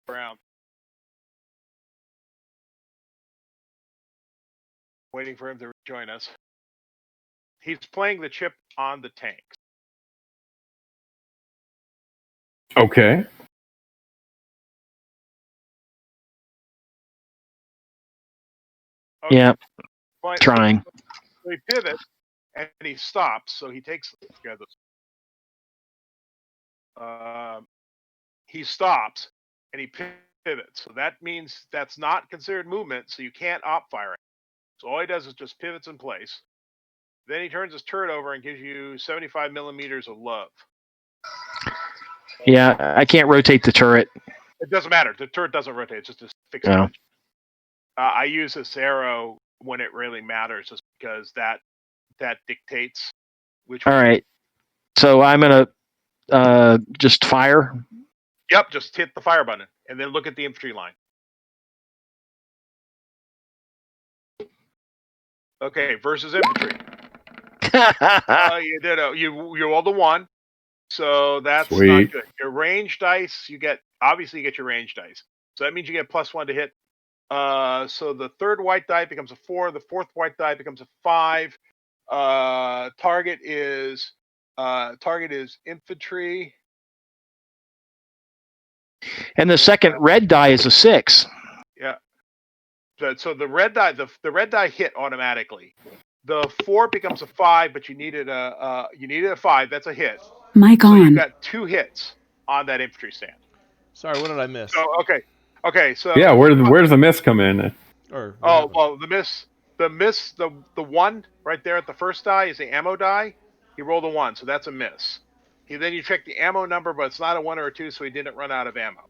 A: Around. Waiting for him to join us. He's playing the chip on the tanks.
C: Okay.
A: Okay,
D: Yeah,
A: fine.
D: trying.
A: So he pivots and he stops. So he takes. He stops and he pivots. So that means that's not considered movement. So you can't op fire it. So all he does is just pivots in place. Then he turns his turret over and gives you 75 millimeters of love.
D: Yeah, I can't rotate the turret.
A: It doesn't matter. The turret doesn't rotate. It's just a fixed
D: No.
A: image. I use this arrow when it really matters, just because that dictates which.
D: All right. So I'm gonna just fire.
A: Yep, just hit the fire button and then look at the infantry line. Okay, versus infantry. You did you rolled a 1, so that's
C: Sweet.
A: not good. Your range dice, you get your range dice. So that means you get +1 to hit. So the third white die becomes a 4. The fourth white die becomes a 5. Target is infantry.
D: And the second red die is a 6.
A: Yeah. So the red die hit automatically. The 4 becomes a 5, but you needed a 5. That's a hit.
F: Mic
A: So you
F: on.
A: got 2 hits on that infantry stand.
B: Sorry, what did I miss?
A: So okay. So
C: Yeah, where's the miss come in?
B: Or what happened?
A: well, the 1 right there at the first die is the ammo die. He rolled a 1, so that's a miss. Then you check the ammo number, but it's not a 1 or a 2, so he didn't run out of ammo.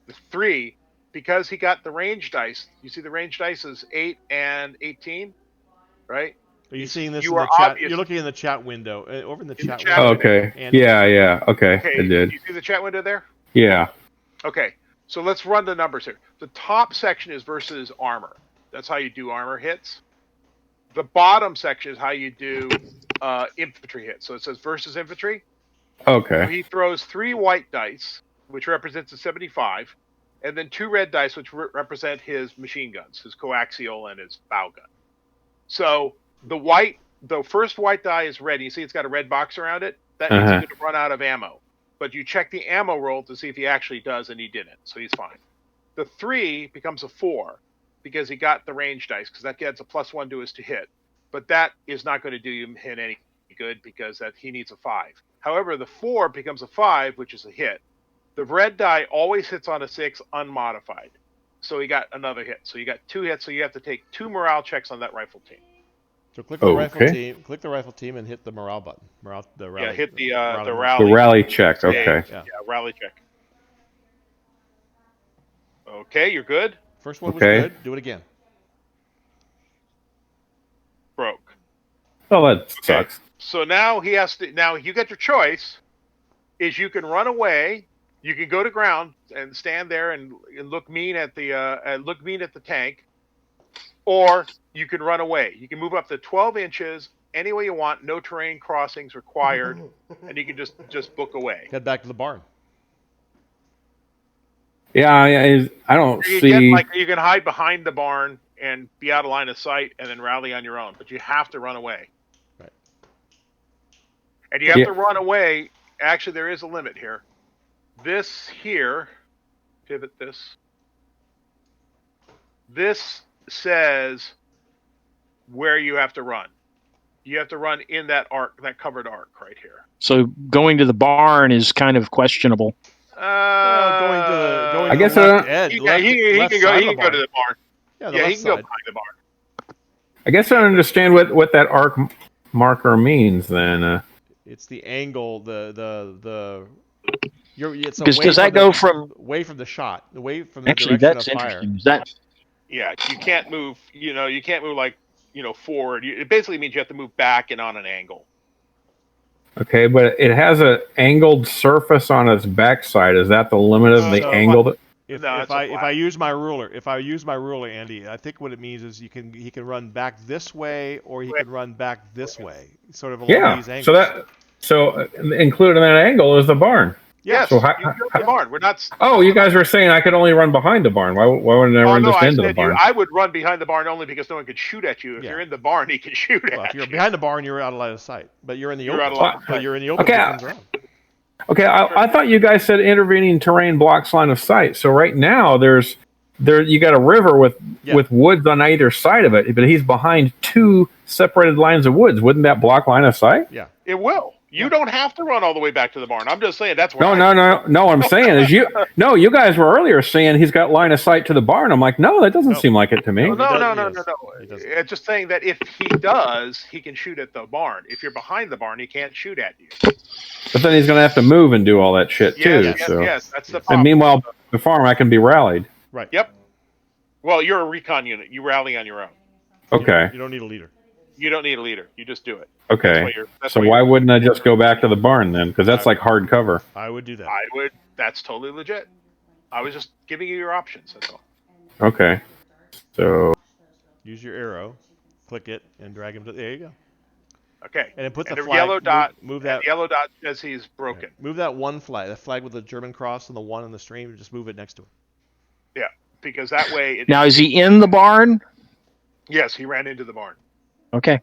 A: The 3, because he got the range dice. You see the range dice is 8 and 18, right?
B: Are you seeing this
A: You
B: in the
A: are
B: chat?
A: obvious-
B: You're looking in the chat window. Over in the chat
A: chat
B: window.
C: Okay.
B: And
C: Yeah. Okay,
A: Okay,
C: I did.
A: you see the chat window there?
C: Yeah.
A: Okay, so let's run the numbers here. The top section is versus armor. That's how you do armor hits. The bottom section is how you do infantry hits. So it says versus infantry. So
C: Okay.
A: he throws 3 white dice, which represents a 75, and then 2 red dice, which represent his machine guns, his coaxial and his bow gun. So the first white die is red. You see it's got a red box around it. That means he's going to run out of ammo. But you check the ammo roll to see if he actually does, and he didn't. So he's fine. The 3 becomes a 4 because he got the range dice, because that gets a +1 to his to hit. But that is not going to do him any good because he needs a 5. However, the 4 becomes a 5, which is a hit. The red die always hits on a 6 unmodified. So he got another hit. So you got 2 hits, so you have to take 2 morale checks on that rifle team.
B: So click the rifle team. Click the rifle team and hit the morale button. Rally,
A: hit the rally.
C: The rally check. Okay.
B: Yeah.
A: Rally check. Okay, you're good.
B: First one was good. Do it again.
A: Broke.
C: Oh, that sucks.
A: So now he has to. Now you get your choice. Is you can run away. You can go to ground and stand there and look mean at the tank, or you can run away. You can move up to 12 inches any way you want. No terrain crossings required, and you can just book away.
B: Head back to the barn.
C: Yeah, I don't see.
A: You can hide behind the barn and be out of line of sight, and then rally on your own. But you have to run away.
B: Right.
A: And you have to run away. Actually, there is a limit here. This here, pivot this. This says where you have to run. You have to run in that arc, that covered arc right here.
D: So going to the barn is kind of questionable.
B: Going to
C: I guess
B: the left
C: I
B: edge.
A: He can go to the barn.
B: Yeah,
A: He can go behind the barn.
C: I guess I don't understand what that arc marker means then.
B: It's the angle. It's
D: Does that go from
B: away from the shot, away from the
D: actually?
B: direction
D: That's
B: of fire.
D: interesting. Is that
A: Yeah, you can't move. You can't move like forward. It basically means you have to move back and on an angle.
C: Okay, but it has an angled surface on its backside. Is that the limit of the angle?
B: If I use my ruler, Andy, I think what it means is he can run back this way or he can run back this way, sort of along these angles.
C: So included in that angle is the barn.
B: Yeah.
A: Yes,
C: So
A: you're in the barn. We're not.
C: oh, you guys were saying I could only run behind the barn. Why wouldn't I
A: Oh
C: run
A: no,
C: just
A: I
C: into the
A: said
C: barn?
A: I would run behind the barn only because no one could shoot at you. If
B: Yeah.
A: you're in the barn, he can shoot
B: Well, if
A: at
B: you're
A: you.
B: behind the barn, you're out of line of sight. But you're in the
A: You're out
B: open.
A: of line of
B: But
A: sight.
B: you're in the open.
C: Okay,
B: He comes around.
C: Okay, I thought you guys said intervening terrain blocks line of sight. So right now you got a river with woods on either side of it, but he's behind two separated lines of woods. Wouldn't that block line of sight?
B: Yeah.
A: It will. You don't have to run all the way back to the barn. I'm just saying that's where
C: No. What I'm saying is you guys were earlier saying he's got line of sight to the barn. I'm like, no, that doesn't seem like it to me.
A: No. It's just saying that if he does, he can shoot at the barn. If you're behind the barn, he can't shoot at you.
C: But then he's going to have to move and do all that shit too.
A: Yes, that's the problem.
C: And meanwhile, the farm I can be rallied.
B: Right.
A: Yep. Well, you're a recon unit. You rally on your own.
C: Okay.
B: You don't need a leader.
A: You don't need a leader. You just do it.
C: Okay. So why wouldn't I just go back to the barn then? Because that's like hard cover.
B: I would do that.
A: I would. That's totally legit. I was just giving you your options. That's all.
C: Okay. So
B: use your arrow, click it, and drag him to. There you go.
A: Okay.
B: And then put the
A: and
B: flag.
A: Yellow dot.
B: Move that.
A: The yellow dot says he's broken.
B: Right. Move that one flag. The flag with the German cross and the one in the stream. Just move it next to it.
A: Yeah, because that way.
D: Now, is he in the barn?
A: Yes, he ran into the barn.
D: Okay.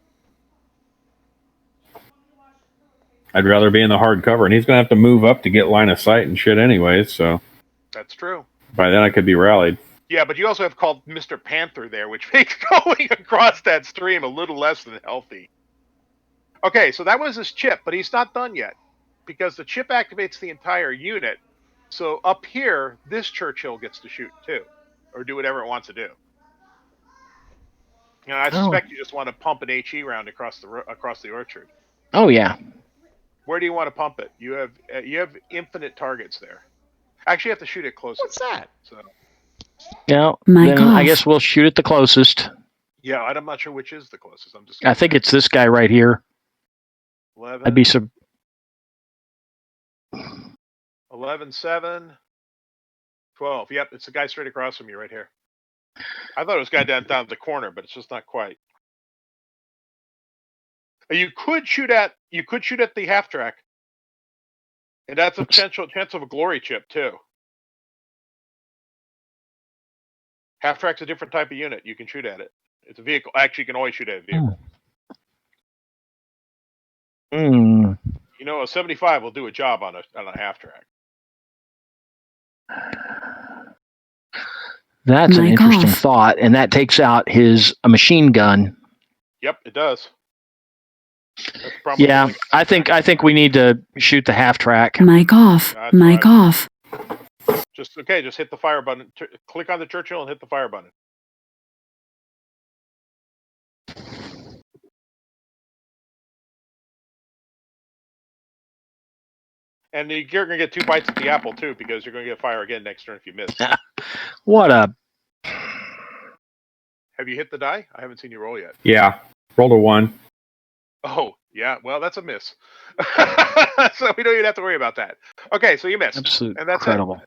C: I'd rather be in the hard cover, and he's going to have to move up to get line of sight and shit anyways. So
A: That's true.
C: by then I could be rallied.
A: Yeah, but you also have called Mr. Panther there, which makes going across that stream a little less than healthy. Okay, so that was his chip, but he's not done yet because the chip activates the entire unit. So up here, this Churchill gets to shoot too, or do whatever it wants to do. You know, I suspect you just want to pump an HE round across the orchard.
D: Oh yeah.
A: Where do you want to pump it? You have infinite targets there. Actually, you have to shoot it closest.
B: What's that?
A: So
D: Yeah. Then I guess we'll shoot at the closest.
A: yeah, I'm not sure which is the closest. I'm just.
D: I think it's this guy right here.
A: 11,
D: I'd be sub.
A: 11, 7, 12. Yep, it's the guy straight across from you right here. I thought it was a guy down the corner, but it's just not quite. You could shoot at the half track, and that's a chance of a glory chip too. Half track's a different type of unit. You can shoot at it. It's a vehicle. Actually, you can always shoot at a vehicle. You know, a 75 will do a job on a half track.
D: That's an interesting thought, and that takes out a machine gun.
A: Yep, it does.
D: Yeah, I think we need to shoot the half track.
F: Mic off. Mic off.
A: Just hit the fire button. Click on the Churchill and hit the fire button. And you're going to get 2 bites at the apple, too, because you're going to get fire again next turn if you miss.
D: What a...
A: Have you hit the die? I haven't seen you roll yet.
C: Yeah. Rolled a 1.
A: Oh, yeah. Well, that's a miss. So we don't even have to worry about that. Okay, so you missed.
D: Absolutely
A: and that's
D: incredible.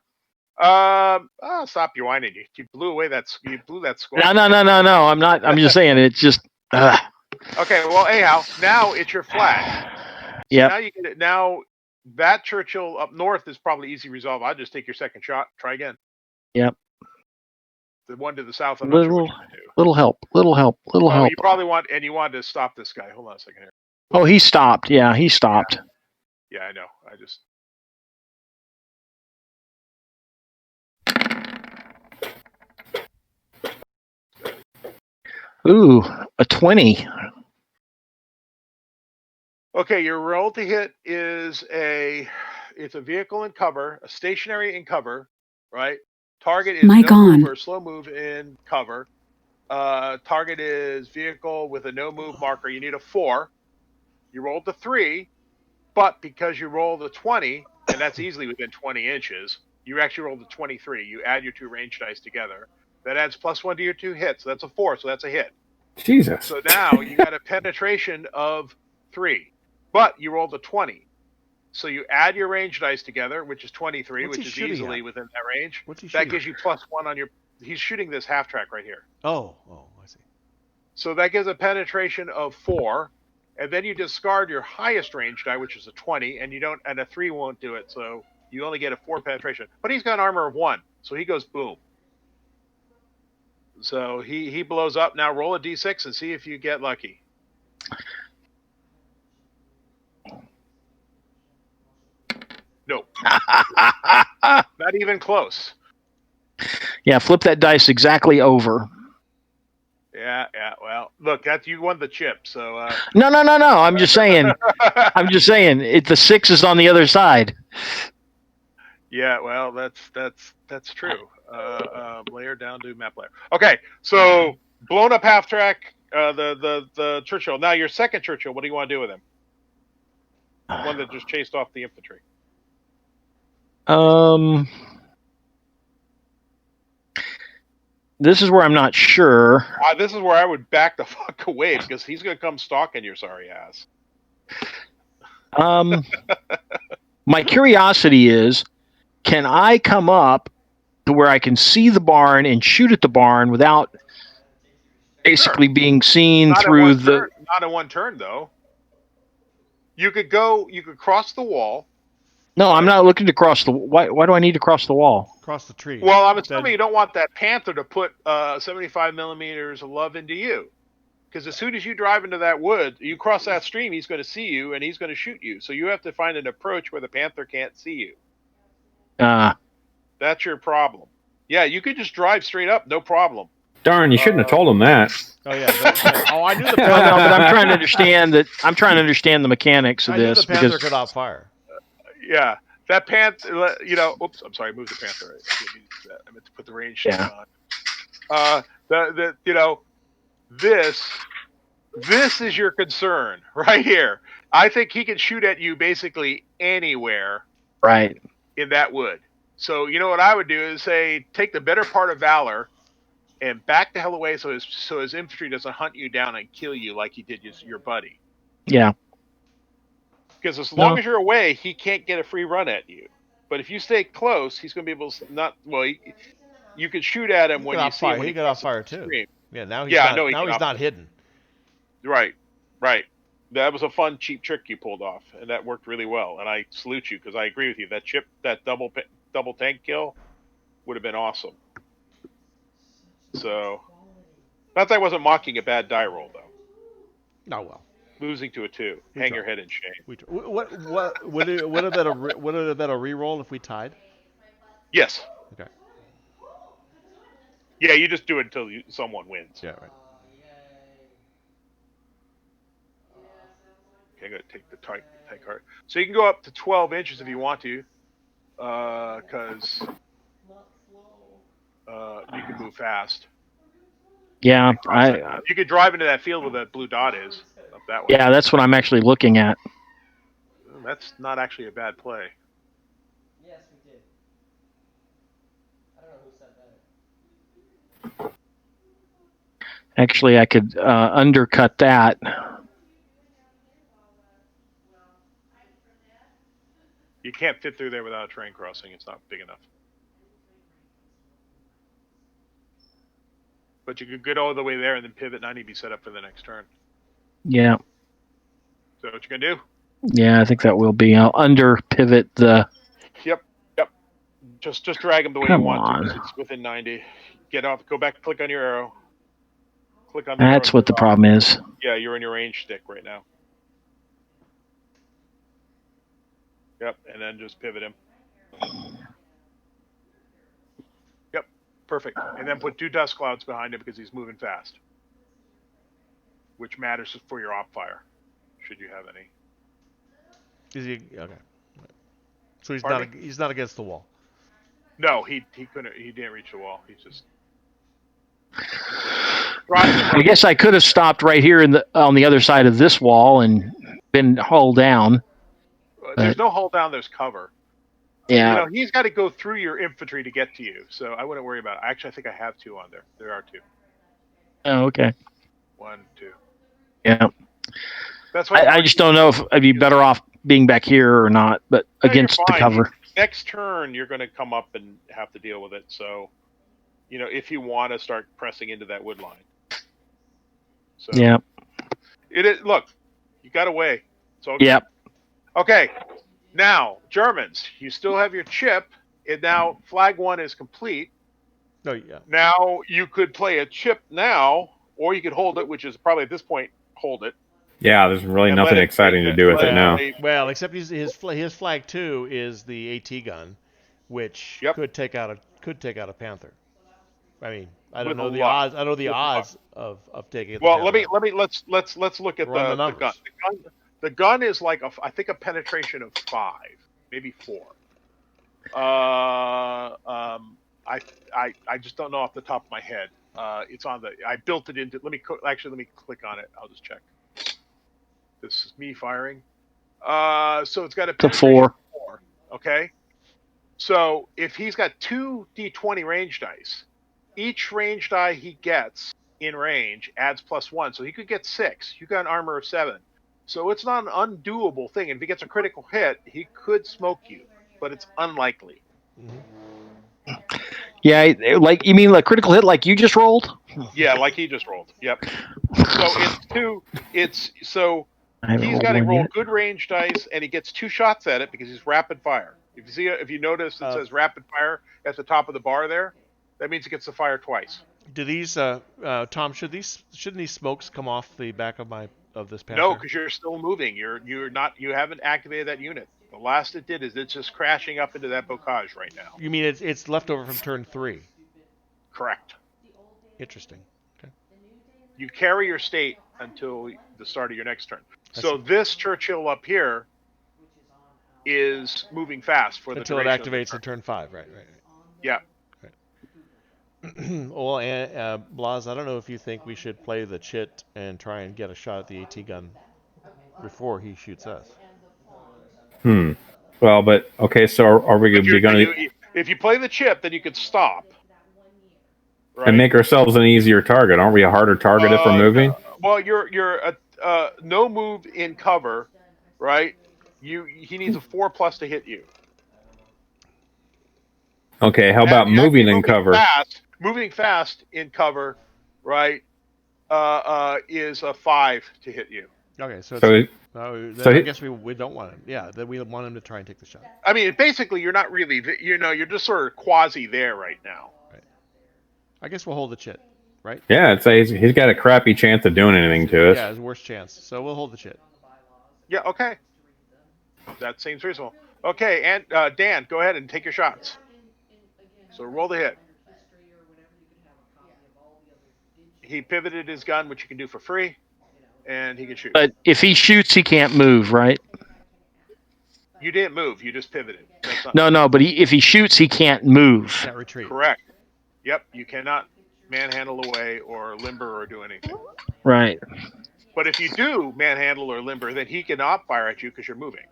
A: Stop your whining. You blew away that score.
D: No. I'm not. I'm just saying it's just...
A: Okay, well, anyhow, now it's your flag.
D: Yeah.
A: Now you get it. Now that Churchill up north is probably easy resolve. I'll just take your second shot. Try again.
D: Yep.
A: The one to the south. I'm not sure what you do.
D: Little help.
A: You probably wanted to stop this guy. Hold on a second here.
D: Oh, he stopped. Yeah, he stopped.
A: Yeah, I know. I just.
D: Ooh, a 20.
A: Okay, your roll to hit is it's a vehicle in cover, a stationary in cover, right? Target is
F: Mic
A: no
F: on.
A: move or slow move in cover. Target is vehicle with a no move marker. You need a 4. You rolled the 3, but because you rolled the 20, and that's easily within 20 inches, you actually rolled the 23. You add your 2 range dice together. That adds +1 to your 2 hits. So that's a 4. So that's a hit.
C: Jesus.
A: So now you got a penetration of 3, but you rolled a 20. So you add your range dice together, which is 23, which is easily within that range. That gives you +1 on your. He's shooting this half track right here.
B: Oh, I see.
A: So that gives a penetration of 4, and then you discard your highest range die, which is a 20, and a 3 won't do it. So you only get a 4 penetration. But he's got an armor of 1, so he goes boom. So he blows up. Now roll a d6 and see if you get lucky. Nope. Not even close.
D: Yeah, flip that dice exactly over.
A: Yeah. Well, look, you won the chip. So.
D: No. I'm just saying. The 6 is on the other side.
A: Yeah. Well, that's true. Layer down to map layer. Okay. So blown up half track. The Churchill. Now your second Churchill. What do you want to do with him? The one that just chased off the infantry.
D: This is where I'm not sure.
A: This is where I would back the fuck away because he's going to come stalking your sorry ass.
D: My curiosity is, can I come up to where I can see the barn and shoot at the barn without basically being seen
A: Not
D: through
A: not in one turn though. You could cross the wall.
D: No, I'm not looking to cross the. Why do I need to cross the wall?
B: Cross the tree.
A: Well, I'm assuming you don't want that panther to put 75 millimeters of love into you, because as soon as you drive into that wood, you cross that stream, he's going to see you and he's going to shoot you. So you have to find an approach where the panther can't see you. That's your problem. Yeah, you could just drive straight up, no problem.
C: Darn, you shouldn't have told him that.
B: Oh yeah. I knew the
D: No,
B: panther.
D: but I'm trying to understand that. I'm trying to understand the mechanics of
B: I knew
D: this
B: the panther
D: because
B: could outfire.
A: Yeah, that panther. Oops, I'm sorry. Move the panther. I meant to put the range on. This is your concern right here. I think he can shoot at you basically anywhere.
D: Right.
A: In that wood. So you know what I would do is say take the better part of valor and back the hell away so his infantry doesn't hunt you down and kill you like he did your buddy.
D: Yeah.
A: Because as long as you're away, he can't get a free run at you. But if you stay close, he's going to be able to not. Well, you can shoot at him when you see him.
B: He got off fire too.
A: Stream.
B: Yeah. Now he's not hidden.
A: Right. That was a fun, cheap trick you pulled off, and that worked really well. And I salute you because I agree with you. That double tank kill would have been awesome. So, not that I wasn't mocking a bad die roll though.
B: No, well.
A: Losing to a 2. Hang your head in shame.
B: What would it have been a reroll if we tied?
A: Yes.
B: Okay.
A: Yeah, you just do it until someone wins.
B: Yeah, right.
A: Okay, I'm going to take the tank card. So you can go up to 12 inches if you want to, because you can move fast.
D: Yeah,
A: you could drive into that field where that blue dot is. Up that way.
D: Yeah, that's what I'm actually looking at.
A: That's not actually a bad play.
G: Yes, we did. I don't know who said that.
D: Actually, I could undercut that.
A: You can't fit through there without a train crossing. It's not big enough. But you could get all the way there and then pivot 90 be set up for the next turn.
D: Yeah.
A: So what you gonna do?
D: Yeah, I think that will be. I'll under pivot the.
A: Yep. Just drag him the way you want to. It's within 90. Get off. Go back. Click on your arrow. Click on.
D: That's what the problem is.
A: Yeah, you're in your range stick right now. Yep, and then just pivot him. Yep, perfect. And then put 2 dust clouds behind him because he's moving fast, which matters for your op fire, should you have any.
B: Is he okay? So he's not against the wall.
A: No, he couldn't. He didn't reach the wall. He's just.
D: I guess I could have stopped right here on the other side of this wall and been hull down.
A: There's no hull down. There's cover.
D: Yeah.
A: He's got to go through your infantry to get to you, so I wouldn't worry about it. Actually, I think I have 2 on there. There are 2.
D: Oh, okay.
A: 1, 2.
D: Yeah.
A: That's why
D: I just don't know if I'd be better off being back here or not, but against the cover.
A: Next turn, you're going to come up and have to deal with it. So, if you want to start pressing into that wood line. So,
D: yeah.
A: It is. Look, you got away. So.
D: Yep.
A: Okay. Now, Germans, you still have your chip. And now flag 1 is complete.
B: No, yeah.
A: Now you could play a chip now, or you could hold it, which is probably at this point hold it.
C: Yeah, there's really
A: And
C: nothing exciting to do with it now.
B: Well, except his flag 2 is the AT gun, which
A: Yep.
B: could take out a Panther. I mean, I don't
A: With
B: know the
A: luck.
B: odds. I know the
A: With
B: odds of taking it.
A: Well, let's look at
B: Run the
A: the gun.
B: numbers.
A: The gun is like I think a penetration of 5, maybe 4. I just don't know off the top of my head. It's on the. I built it into. Let me click on it. I'll just check. This is me firing. So it's got a penetration
D: 4.
A: of 4. Okay. So if he's got 2 D20 range dice, each range die he gets in range adds +1. So he could get 6. You got an armor of 7. So it's not an undoable thing. And if he gets a critical hit, he could smoke you, but it's unlikely.
D: Yeah, like you mean like critical hit like you just rolled?
A: Yeah, like he just rolled. Yep. So it's 2. He's got to roll good range dice, and he gets 2 shots at it because he's rapid fire. If you notice, it says rapid fire at the top of the bar there. That means he gets to fire twice.
B: Do these, Tom? Shouldn't these smokes come off the back of this Panther?
A: No, because you're still moving. You haven't activated that unit. The last it did is it's just crashing up into that bocage right now.
B: You mean it's left over from turn 3?
A: Correct.
B: Interesting. Okay.
A: You carry your state until the start of your next turn. So this Churchill up here is moving fast for the
B: until it activates in turn 5, right?
A: Yeah.
B: Well, Blas, I don't know if you think we should play the chit and try and get a shot at the AT gun before he shoots us.
C: Well, but okay. So are we going to?
A: If you play the chip, then you could stop.
C: Right? And make ourselves an easier target. Aren't we a harder target if we're moving?
A: Well, you're no move in cover, right? He needs a 4+ to hit you.
C: Okay, how about moving in cover?
A: Moving fast in cover, right? Is a 5 to hit you.
B: Okay, so I guess we don't want him. Yeah, then we want him to try and take the shot.
A: I mean, basically, you're not really. You're just sort of quasi there right now.
B: Right. I guess we'll hold the chit, right?
C: Yeah, I'd say he's got a crappy chance of doing anything to us.
B: Yeah, his worst chance. So we'll hold the chit.
A: Yeah. Okay. That seems reasonable. Okay, and Dan, go ahead and take your shots. So roll the hit. He pivoted his gun, which you can do for free, and he can shoot.
D: But if he shoots, he can't move, right?
A: You didn't move. You just pivoted.
D: No. But if he shoots, he can't move.
B: Can't retreat.
A: Correct. Yep. You cannot manhandle away or limber or do anything.
D: Right.
A: But if you do manhandle or limber, then he cannot fire at you because you're moving.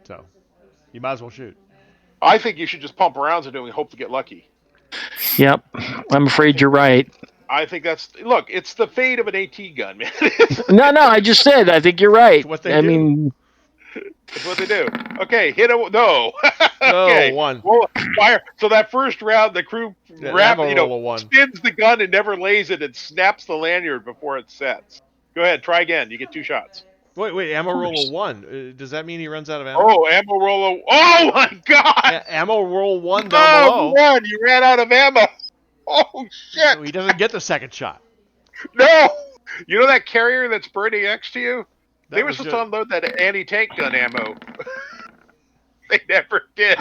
B: So you might as well shoot.
A: I think you should just pump rounds into him and hope to get lucky.
D: Yep. I'm afraid you're right.
A: I think it's the fate of an AT gun, man.
D: No, I just said I think you're right.
B: It's what they do.
A: That's what they do. Okay, hit a no.
B: Okay. No, 1.
A: Well, fire. So that first round, the crew spins the gun and never lays it and snaps the lanyard before it sets. Go ahead, try again. You get 2 shots.
B: Wait, ammo roll a 1. Does that mean he runs out of ammo?
A: Oh, ammo roll a... Oh, my God!
B: Yeah, ammo roll 1 down below.
A: 1, you ran out of ammo. Oh, shit.
B: So he doesn't get the second shot.
A: No! You know that carrier that's burning next to you? They were supposed to unload that anti-tank gun ammo. They never did.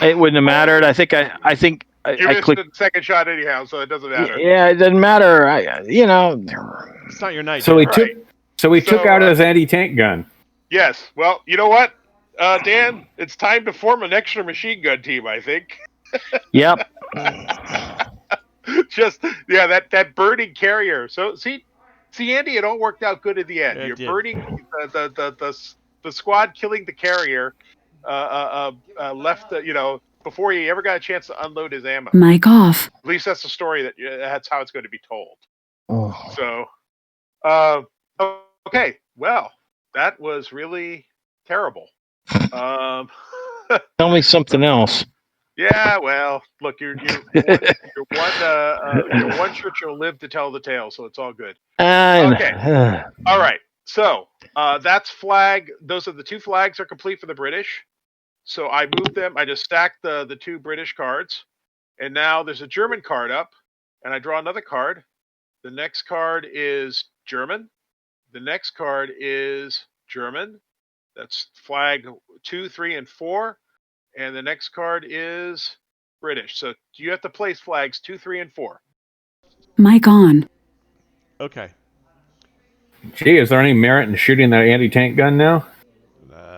D: It wouldn't have mattered. I think
A: you missed the second shot anyhow, so it doesn't matter.
D: Yeah, it doesn't matter.
B: It's not your night.
C: So we took out his anti-tank gun.
A: Yes. Well, you know what, Dan? It's time to form an extra machine gun team, I think.
D: Yep.
A: That burning carrier. So see, Andy, it all worked out good at the end. You're burning the squad, killing the carrier. Left before he ever got a chance to unload his ammo.
F: Mic off.
A: At least that's the story that's how it's going to be told.
D: Oh.
A: So, okay, well, that was really terrible.
D: Tell me something else.
A: Yeah, well, look, you're one Churchill lived to tell the tale, so it's all good.
D: Okay.
A: All right. So that's flag. Those are the 2 flags are complete for the British. So I moved them. I just stacked the 2 British cards, and now there's a German card up, and I draw another card. The next card is German. The next card is German. That's flag 2, 3, and 4. And the next card is British. So you have to place flags 2, 3, and 4.
F: Mic on.
B: Okay.
C: Gee, is there any merit in shooting that anti-tank gun now?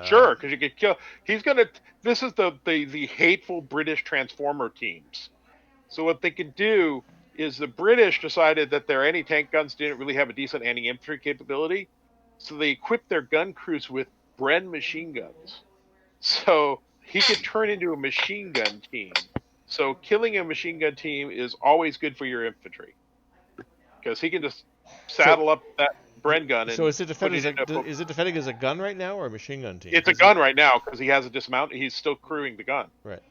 A: Sure, because you could kill. He's gonna. This is the hateful British transformer teams. So what they could do is the British decided that their anti-tank guns didn't really have a decent anti-infantry capability, so they equipped their gun crews with Bren machine guns. So he could turn into a machine gun team. So killing a machine gun team is always good for your infantry because he can just
B: So,
A: saddle up that Bren gun
B: so
A: and
B: is it
A: put
B: defending
A: it into.
B: is it defending as a gun right now or a machine gun team?
A: It's a gun right now because he has a dismount. He's still crewing the gun,
B: Right.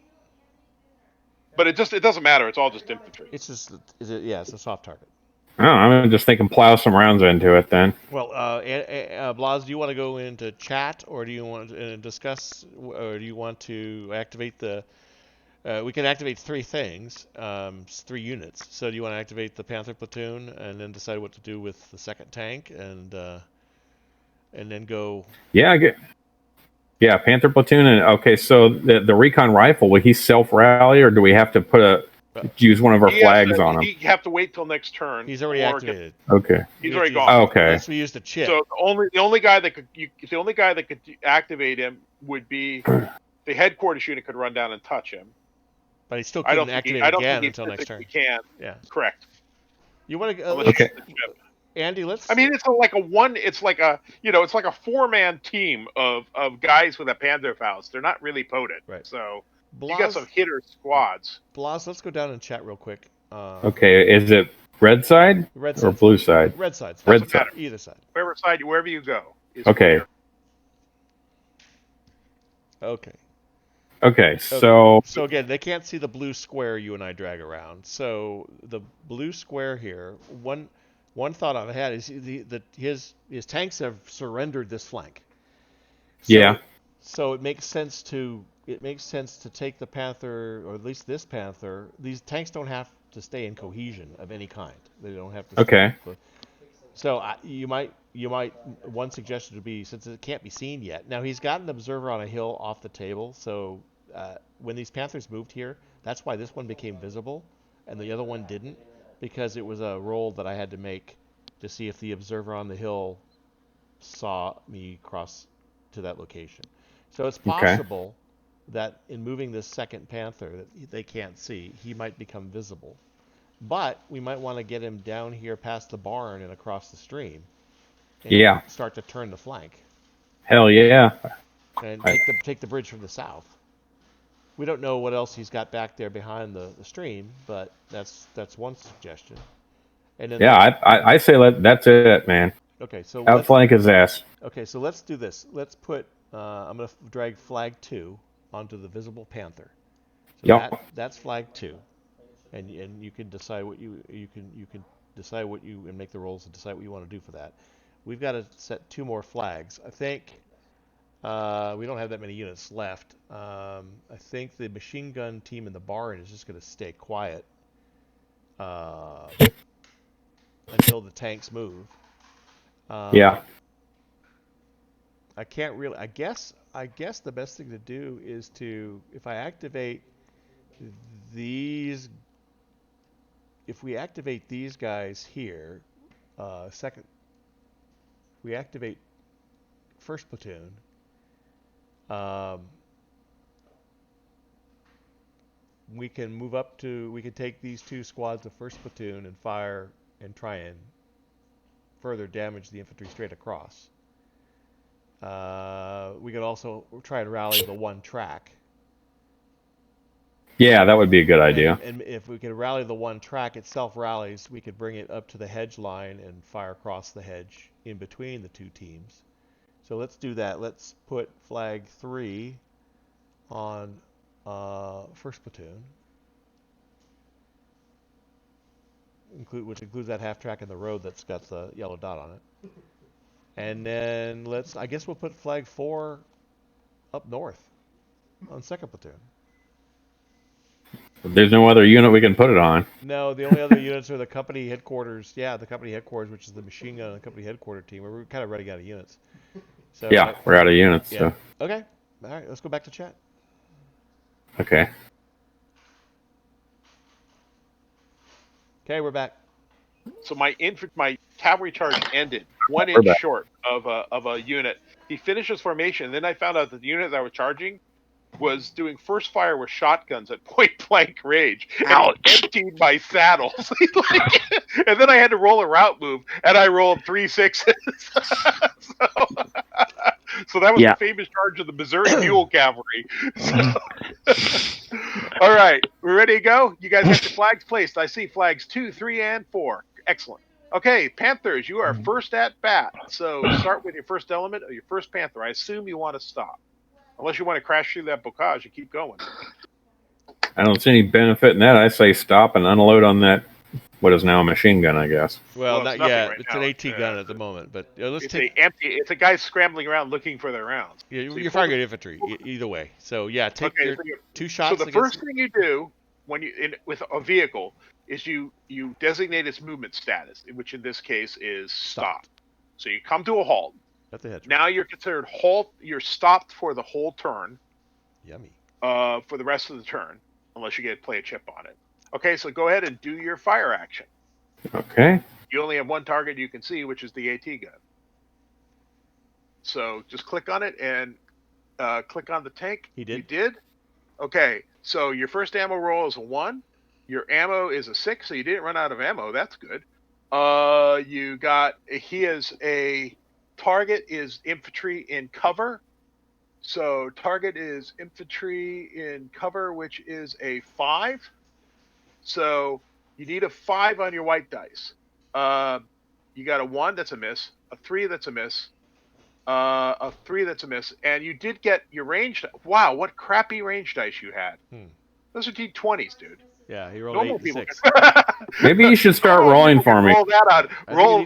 A: but it doesn't matter. It's all just infantry.
B: It's just it's a soft target.
C: Oh, I'm just thinking plow some rounds into it then.
B: Well, Blas, do you want to go into chat, or do you want to discuss, or do you want to activate the? We can activate 3 things, 3 units. So do you want to activate the Panther platoon and then decide what to do with the second tank, and then go?
C: Yeah, I get. Yeah, Panther platoon, and okay. So the recon rifle, will he self rally, or do we have to use one of our flags on him?
A: He have to wait till next turn.
B: He's already activated.
C: Okay.
A: He's already gone.
C: Oh, okay.
B: Unless we use the chip.
A: So the only guy that could activate him would be the headquarters unit could run down and touch him.
B: But he still couldn't activate again until next turn.
A: Can.
B: Yeah.
A: Correct.
B: You want to?
C: Okay.
B: Andy, let's.
A: I mean, it's like a 4-man team of guys with a Panzerfaust. They're not really potent.
B: Right.
A: So
B: Blas,
A: you got some hitter squads.
B: Blas, let's go down and chat real quick.
C: Okay, is it red side
B: red
C: or blue side?
B: Red side.
C: Red side.
B: Either side.
A: Wherever you go.
C: Okay.
B: Okay.
C: Okay, so
B: again, they can't see the blue square you and I drag around. So the blue square here, one thought I've had is his tanks have surrendered this flank. So,
C: yeah.
B: So it makes sense to take the Panther, or at least this Panther. These tanks don't have to stay in cohesion of any kind. They don't have to.
C: Okay.
B: So you might one suggestion would be, since it can't be seen yet. Now he's got an observer on a hill off the table, so when these Panthers moved here, that's why this one became visible and the other one didn't, because it was a roll that I had to make to see if the observer on the hill saw me cross to that location. So it's possible that in moving this second Panther that they can't see, he might become visible. But we might want to get him down here past the barn and across the stream. And start to turn the flank.
C: Hell yeah.
B: And take the bridge from the south. We don't know what else he's got back there behind the stream, but that's one suggestion. And then
C: I say that's it, man.
B: Okay, so
C: outflank his ass.
B: Okay, so let's do this. Let's put I'm going to drag flag 2 onto the visible Panther. So that's flag 2. And you can decide what you can decide what you and make the rolls and decide what you want to do for that. We've got to set 2 more flags. I think we don't have that many units left. I think the machine gun team in the barn is just going to stay quiet until the tanks move. I can't really. I guess the best thing to do is to, if I activate these. If we activate these guys here, we activate first platoon. We can move up to. We can take these 2 squads of first platoon and fire and try and further damage the infantry straight across. We could also try and rally the 1 track.
C: Yeah, that would be a good idea.
B: And if we could rally the 1 track, it self-rallies, we could bring it up to the hedge line and fire across the hedge in between the 2 teams. So let's do that. Let's put flag 3 on first platoon, which includes that half track in the road that's got the yellow dot on it. And then I guess we'll put flag 4 up north on second platoon.
C: There's no other unit we can put it on.
B: No, the only other units are the company headquarters. Yeah, the company headquarters, which is the machine gun and the company headquarters team. We're kind of running out of units. So
C: Yeah, we're out of units.
B: yeah.
C: So.
B: Okay. All right, let's go back to chat.
C: Okay.
B: Okay, we're back.
A: So my cavalry charge ended 1
C: We're
A: inch
C: back.
A: short of a unit. He finished his formation, and then I found out that the unit that I was charging was doing first fire with shotguns at point blank range.
D: Ouch.
A: And he emptied my saddles. And then I had to roll a route move, and I rolled 3 6s. So that was
D: Yeah.
A: the famous charge of the Missouri Mule Cavalry. All right, we ready to go? You guys got your flags placed. I see flags 2, 3, and 4. Excellent. Okay, Panthers, you are first at bat. So start with your first element of your first Panther. I assume you want to stop. Unless you want to crash through that bocage and keep going.
C: I don't see any benefit in that. I say stop and unload on that. What is now a machine gun, I guess.
B: Well,
A: Well,
B: not
A: it's nothing
B: yet.
A: right
B: It's
A: now.
B: an AT gun at the moment, but let's
A: It's
B: take.
A: It's a guy scrambling around looking for their rounds.
B: Yeah,
A: So you
B: you're
A: pull
B: firing infantry either way. So yeah, take
A: Okay,
B: your
A: so
B: 2 shots.
A: So the
B: against-
A: first thing you do when with a vehicle is you designate its movement status, which in this case is stop. So you come to a halt.
B: At the hedge.
A: Now you're considered halt. You're stopped for the whole turn.
B: Yummy.
A: For the rest of the turn, unless you get to play a chip on it. Okay, so go ahead and do your fire action.
C: Okay.
A: You only have one target you can see, which is the AT gun. So just click on it and click on the tank.
B: He did.
A: You did? Okay, so your first ammo roll is a 1. Your ammo is a 6, so you didn't run out of ammo. That's good. Target is infantry in cover. So target is infantry in cover, which is a 5. So you need a 5 on your white dice. You got a 1, that's a miss. A 3, that's a miss. A 3, that's a miss. And you did get your range. Wow, what crappy range dice you had. Those are D20s, dude.
B: Yeah, he rolled
A: Normal
B: 8 and
A: people
B: 6.
C: Maybe you should start rolling for me.
A: Roll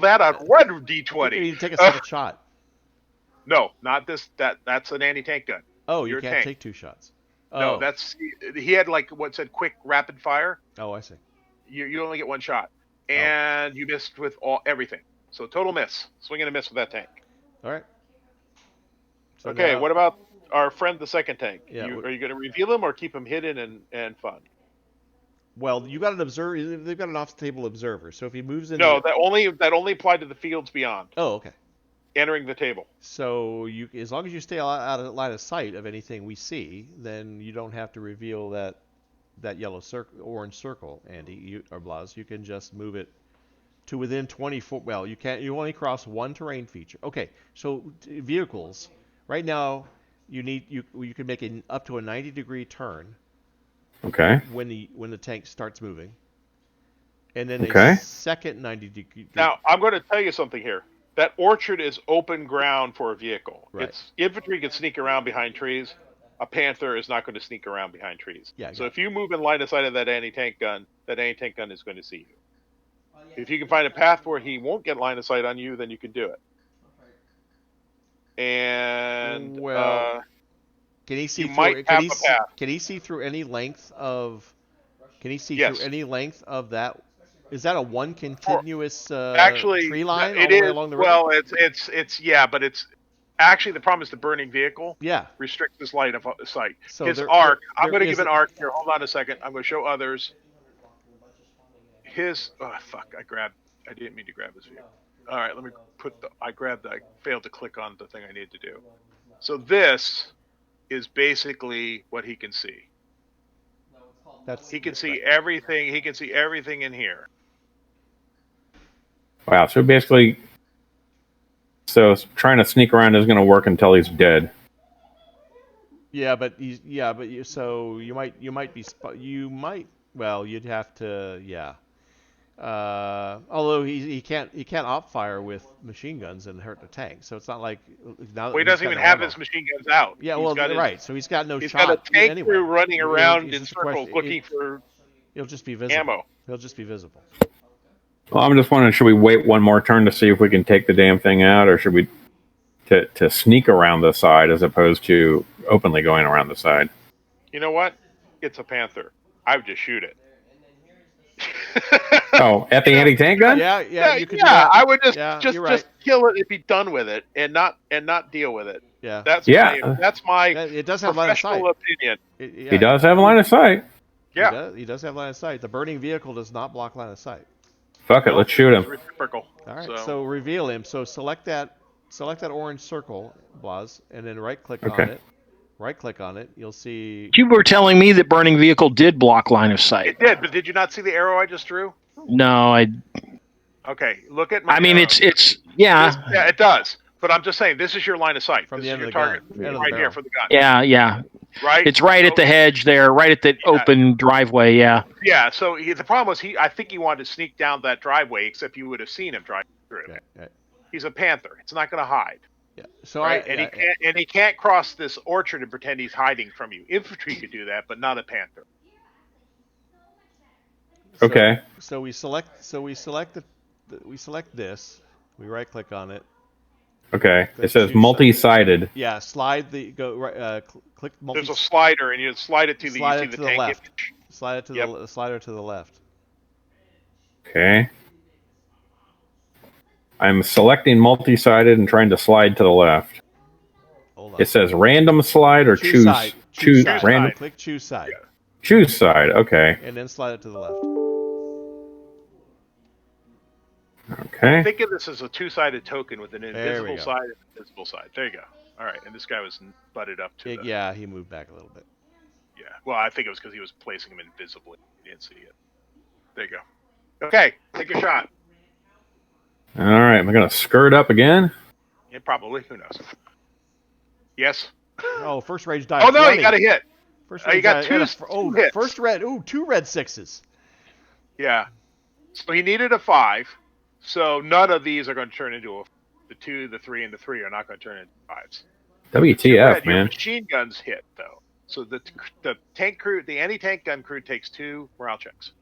A: that on one
B: I think you
A: D20.
B: need to take a second shot.
A: No, not this. That's an anti-tank gun.
B: Oh, you
A: You're a
B: can't
A: tank.
B: take 2 shots.
A: No,
B: Oh.
A: he had like what said quick rapid fire.
B: Oh, I see.
A: You only get 1 shot, and you missed with everything. So total miss. Swing and a miss with that tank.
B: All right. So
A: Okay,
B: now-
A: what about our friend the second tank?
B: Yeah,
A: Are you going to reveal him or keep him hidden and fun?
B: Well, you got an observer. They've got an off-the-table observer. So if he moves in.
A: No, that only applied to the fields beyond.
B: Oh, okay.
A: Entering the table.
B: So as long as you stay out of line of sight of anything we see, then you don't have to reveal that yellow circle, orange circle, Andy or Blas. You can just move it to within 24. Well, you can't. You only cross 1 terrain feature. Okay. So vehicles. Right now, you can make up to a 90-degree turn.
C: Okay.
B: When the tank starts moving, and then
C: Okay.
B: a second 90-degree.
A: Now, I'm going to tell you something here. That orchard is open ground for a vehicle.
B: Right.
A: Infantry can sneak around behind trees. A Panther is not going to sneak around behind trees.
B: Yeah,
A: So if you move in line of sight of that anti-tank gun is going to see you. If you can find a path where he won't get line of sight on you, then you can do it. And
B: can he see
A: you
B: through?
A: might have a path.
B: Can he see through any length of? Can he see
A: Yes.
B: through any length of that? Is that a one continuous
A: actually
B: tree line
A: it
B: all the
A: is
B: way along the river?
A: well. It's yeah, but it's actually the problem is the burning vehicle.
B: Yeah.
A: Restricts his line of sight.
B: So
A: His
B: there-
A: arc.
B: there
A: I'm going to
B: is
A: give an
B: a-
A: arc here. Hold on a second. I'm going to show others. I didn't mean to grab his view. All right, let me I failed to click on the thing I needed to do. So this is basically what he can see. He can see everything. He can see everything in here.
C: Wow. So basically, trying to sneak around isn't going to work until he's dead.
B: Yeah, but you'd have to, yeah. Although he can't op fire with machine guns and hurt the tank, so it's not like now.
A: Well, he doesn't even have his machine guns out.
B: Yeah,
A: He's
B: well,
A: got
B: right. So he's got no
A: He's
B: shot.
A: got a tank
B: anyway.
A: crew running around
B: It's
A: in
B: just a question-
A: circles looking for
B: He'll just be visible.
A: ammo.
B: He'll just be visible.
C: Well, I'm just wondering, should we wait one more turn to see if we can take the damn thing out, or should we to sneak around the side as opposed to openly going around the side.
A: You know what? It's a Panther. I would just shoot it.
C: Oh, at the anti-tank gun?
B: Yeah, you could do that.
A: I would just
B: Yeah,
A: just
B: you're right.
A: just kill it and be done with it, and not deal with it.
B: Yeah.
A: That's
C: Yeah.
A: my
B: It does have line of sight.
A: professional opinion.
C: He does have a line of sight.
A: Yeah,
B: He does have line of sight. The burning vehicle does not block line of sight.
C: Fuck it, let's shoot
A: It's
C: him.
A: reciprocal.
B: All right, so reveal him. So select that orange circle, Blas, and then right-click on
C: Okay.
B: it. Right-click on it. You'll see.
D: You were telling me that burning vehicle did block line of sight.
A: It did, but did you not see the arrow I just drew?
D: No,
A: Okay, look at my.
D: I mean,
A: arrow.
D: yeah,
A: It does. But I'm just saying, this is your line of sight.
B: From
A: This
B: the
A: is
B: end
A: your
B: of the
A: target
B: gun, end of the
A: right here
B: barrel.
A: for the gun.
D: yeah.
A: Right.
D: It's right at the hedge there, right at the open driveway. Yeah.
A: Yeah. So the problem was I think he wanted to sneak down that driveway, except you would have seen him drive through.
B: Yeah.
A: He's a panther. It's not going to hide.
B: Yeah. So
A: Right. He can't cross this orchard and pretend he's hiding from you. Infantry could do that, but not a panther.
C: Okay.
B: So we select this. We right-click on it.
C: Okay.
B: Click
C: It says
B: choose
C: multi-sided.
B: Yeah. Slide the go right. Click multi.
A: There's a slider, and you slide it to the
B: Slide
A: you
B: it
A: see
B: to
A: the
B: the
A: tank
B: left.
A: image.
B: Slide it to the slider to the left.
C: Okay. I'm selecting multi-sided and trying to slide to the left.
B: Hold on.
C: It says random slide or choose
B: side.
C: choose
B: side.
C: random
B: Click choose side,
C: choose side. Okay.
B: and then slide it to the left.
C: Okay.
A: Think of this as a two-sided token with an
B: There we
A: invisible
B: go.
A: side and an invisible side. There you go. All right, and this guy was butted up to the.
B: Yeah, he moved back a little bit.
A: Yeah. Well, I think it was because he was placing him invisibly. You didn't see it. There you go. Okay, take your shot.
C: All right. Am I gonna skirt up again?
A: Yeah, probably. Who knows? Yes.
B: Oh, first range die.
A: Oh no,
B: 20.
A: you got a hit.
B: First
A: you
B: range
A: got
B: die-
A: two hits.
B: First red. Ooh, 2 red 6s.
A: Yeah. So he needed a 5. So none of these are going to turn into the 2, the 3, and the 3 are not going to turn into 5s.
C: WTF,
A: Red, your
C: man.
A: machine guns hit though. So the tank crew, the anti-tank gun crew takes 2 morale checks.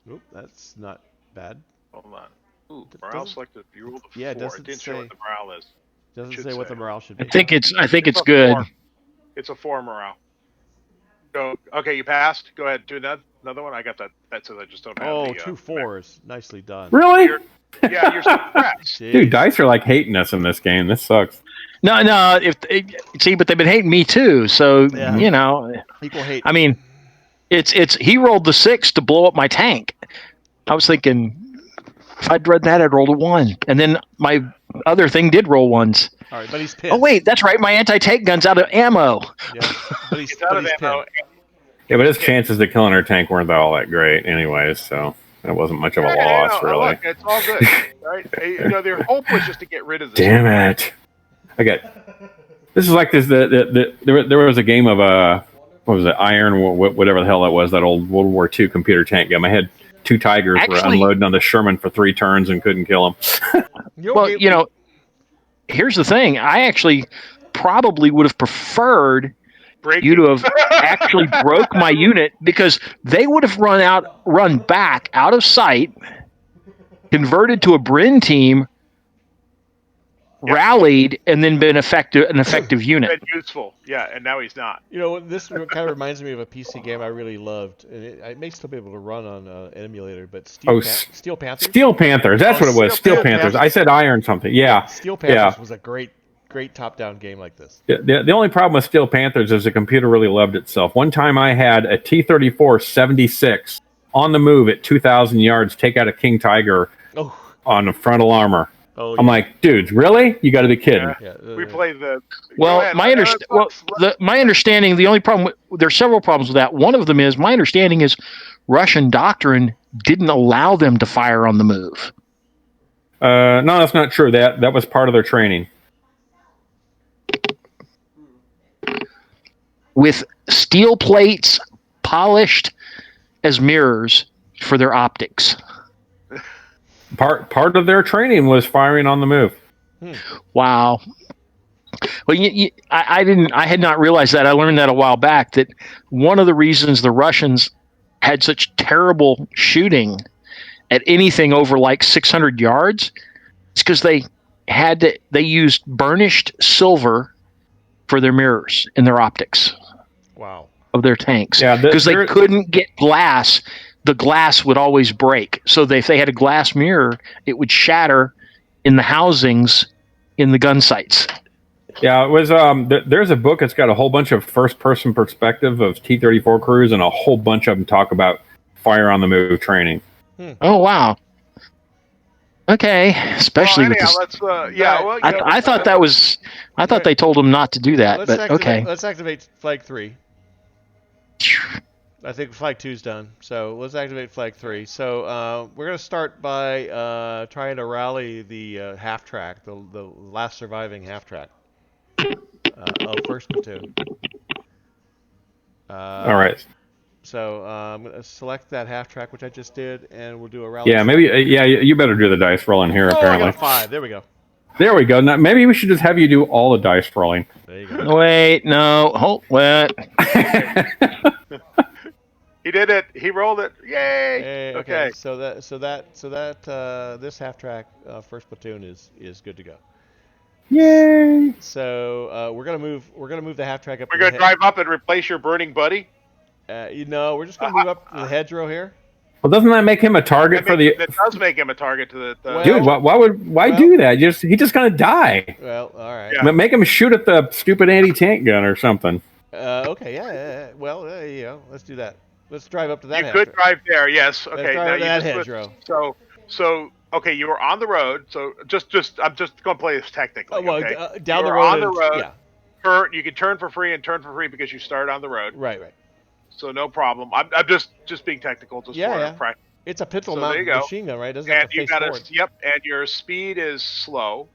B: Oop, that's not bad.
A: Hold on. Ooh,
B: It
A: morale
B: doesn't-
A: selected. You rolled a 4.
B: Yeah, it
A: It
B: doesn't
A: didn't show
B: say-
A: what the morale is.
B: Doesn't
A: Should
B: say what
A: say.
B: the morale should
D: I
B: be.
D: think it's
A: a
D: good.
A: 4. It's a 4 morale. So okay, you passed. Go ahead, do another one. I got that. That says I just don't have
B: Oh,
A: the.
B: 2 4s. Nicely done.
C: Really?
A: Yeah, you're suppressed.
C: Dude,
B: Jeez.
C: dice are like hating us in this game. This sucks.
D: No. See, but they've been hating me too. So
B: Yeah.
D: you know,
B: Equal hate.
D: I mean, it's he rolled the 6 to blow up my tank. I was thinking, if I'd read that, I'd rolled a 1, and then my other thing did roll 1s.
B: All right, but he's pissed.
D: Oh wait, that's right. My anti-tank gun's out of ammo.
B: Yeah, but he's,
A: It's out
B: but
A: of
B: he's
A: ammo.
B: pinned.
C: Yeah, but his chances of killing our tank weren't all that great, anyways. So it wasn't much of a loss, really.
A: Look, it's all good, right? You know, their hope was just to get rid of this.
C: Damn it! I got. This is like this. There was a game of what was it? Iron, whatever the hell that was. That old World War II computer tank game. I had 2 tigers were
D: Actually-
C: unloading on the Sherman for 3 turns and couldn't kill them.
D: Well, you know, here's the thing. I actually probably would have preferred
A: Breaking.
D: you to have actually broke my unit, because they would have run back out of sight, converted to a Bryn team, rallied, and then been an effective unit.
A: Been useful, yeah, and now he's not.
B: You know, this kind of reminds me of a PC game I really loved, and it may still be able to run on an emulator. But Steel Panthers.
C: Steel Panthers. That's what it was.
A: Steel
C: Steel Panthers.
B: Panthers.
C: I said Iron something. Yeah.
B: Steel Panthers was a great top-down game like this.
C: The only problem with Steel Panthers is the computer really loved itself. One time I had a T-34 76 on the move at 2,000 yards take out a King Tiger
B: Oh,
C: on the frontal armor.
B: oh.
C: I'm like, dudes, really? You got to be kidding.
A: Yeah.
B: yeah,
A: We played the.
D: Well,
A: Go ahead,
D: my understanding, the only problem, there's several problems with that. One of them is, my understanding is Russian doctrine didn't allow them to fire on the move.
C: No, that's not true. That was part of their training.
D: With steel plates polished as mirrors for their optics.
C: Part of their training was firing on the move.
D: Wow. Well, I had not realized that. I learned that a while back, that one of the reasons the Russians had such terrible shooting at anything over like 600 yards, it's because they used burnished silver for their mirrors and their optics
B: Wow.
D: of their tanks.
C: Yeah,
D: Because they couldn't get glass. The glass would always break. So if they had a glass mirror, it would shatter in the housings in the gun sights.
C: Yeah, it was. There's a book that's got a whole bunch of first-person perspective of T-34 crews, and a whole bunch of them talk about fire on the move training.
D: Oh wow. Okay, especially with
A: anyhow,
D: this.
A: let's well,
D: I thought that was. I thought they told them not to do that, but okay.
B: Let's activate Flag 3. I think Flag 2's done, so let's activate Flag 3. So we're going to start by trying to rally the half track, the last surviving half track of First Platoon.
C: All right.
B: So I'm going to select that half track, which I just did, and we'll do a rally.
C: Yeah, maybe. You better do the dice rolling here.
B: Oh,
C: Apparently,
B: I got a 5. There we go.
C: There we go. Now, maybe we should just have you do all the dice rolling.
B: There you go.
D: Wait, no, hold what?
A: He did it. He rolled it. Yay!
B: Hey, okay. So that this half track First Platoon is good to go.
C: Yay!
B: So we're gonna move the half track up.
A: We're gonna drive up and replace your burning buddy.
B: We're just gonna move up to the hedgerow here.
C: Well, doesn't that make him a target for the?
A: That does make him a target to the.
C: Dude, why do that? He's just gonna die.
B: Well, all right.
A: Yeah.
C: Make him shoot at the stupid anti-tank gun or something.
B: Okay, yeah. Well, let's do that. Let's drive up to that.
A: You could drive there, yes. Okay,
B: let's drive
A: now
B: to that hedgerow.
A: So okay, you were on the road. So I'm just gonna play this technically. Okay?
B: Down
A: you
B: the
A: were
B: road.
A: on the road.
B: Yeah.
A: You can turn for free because you started on the road.
B: Right.
A: So no problem. I'm just being technical. Just for practice.
B: It's a pintle
A: So
B: mounted
A: there you go.
B: machine gun, right? Doesn't
A: And
B: have to
A: you
B: face
A: got
B: forward.
A: and your speed is slow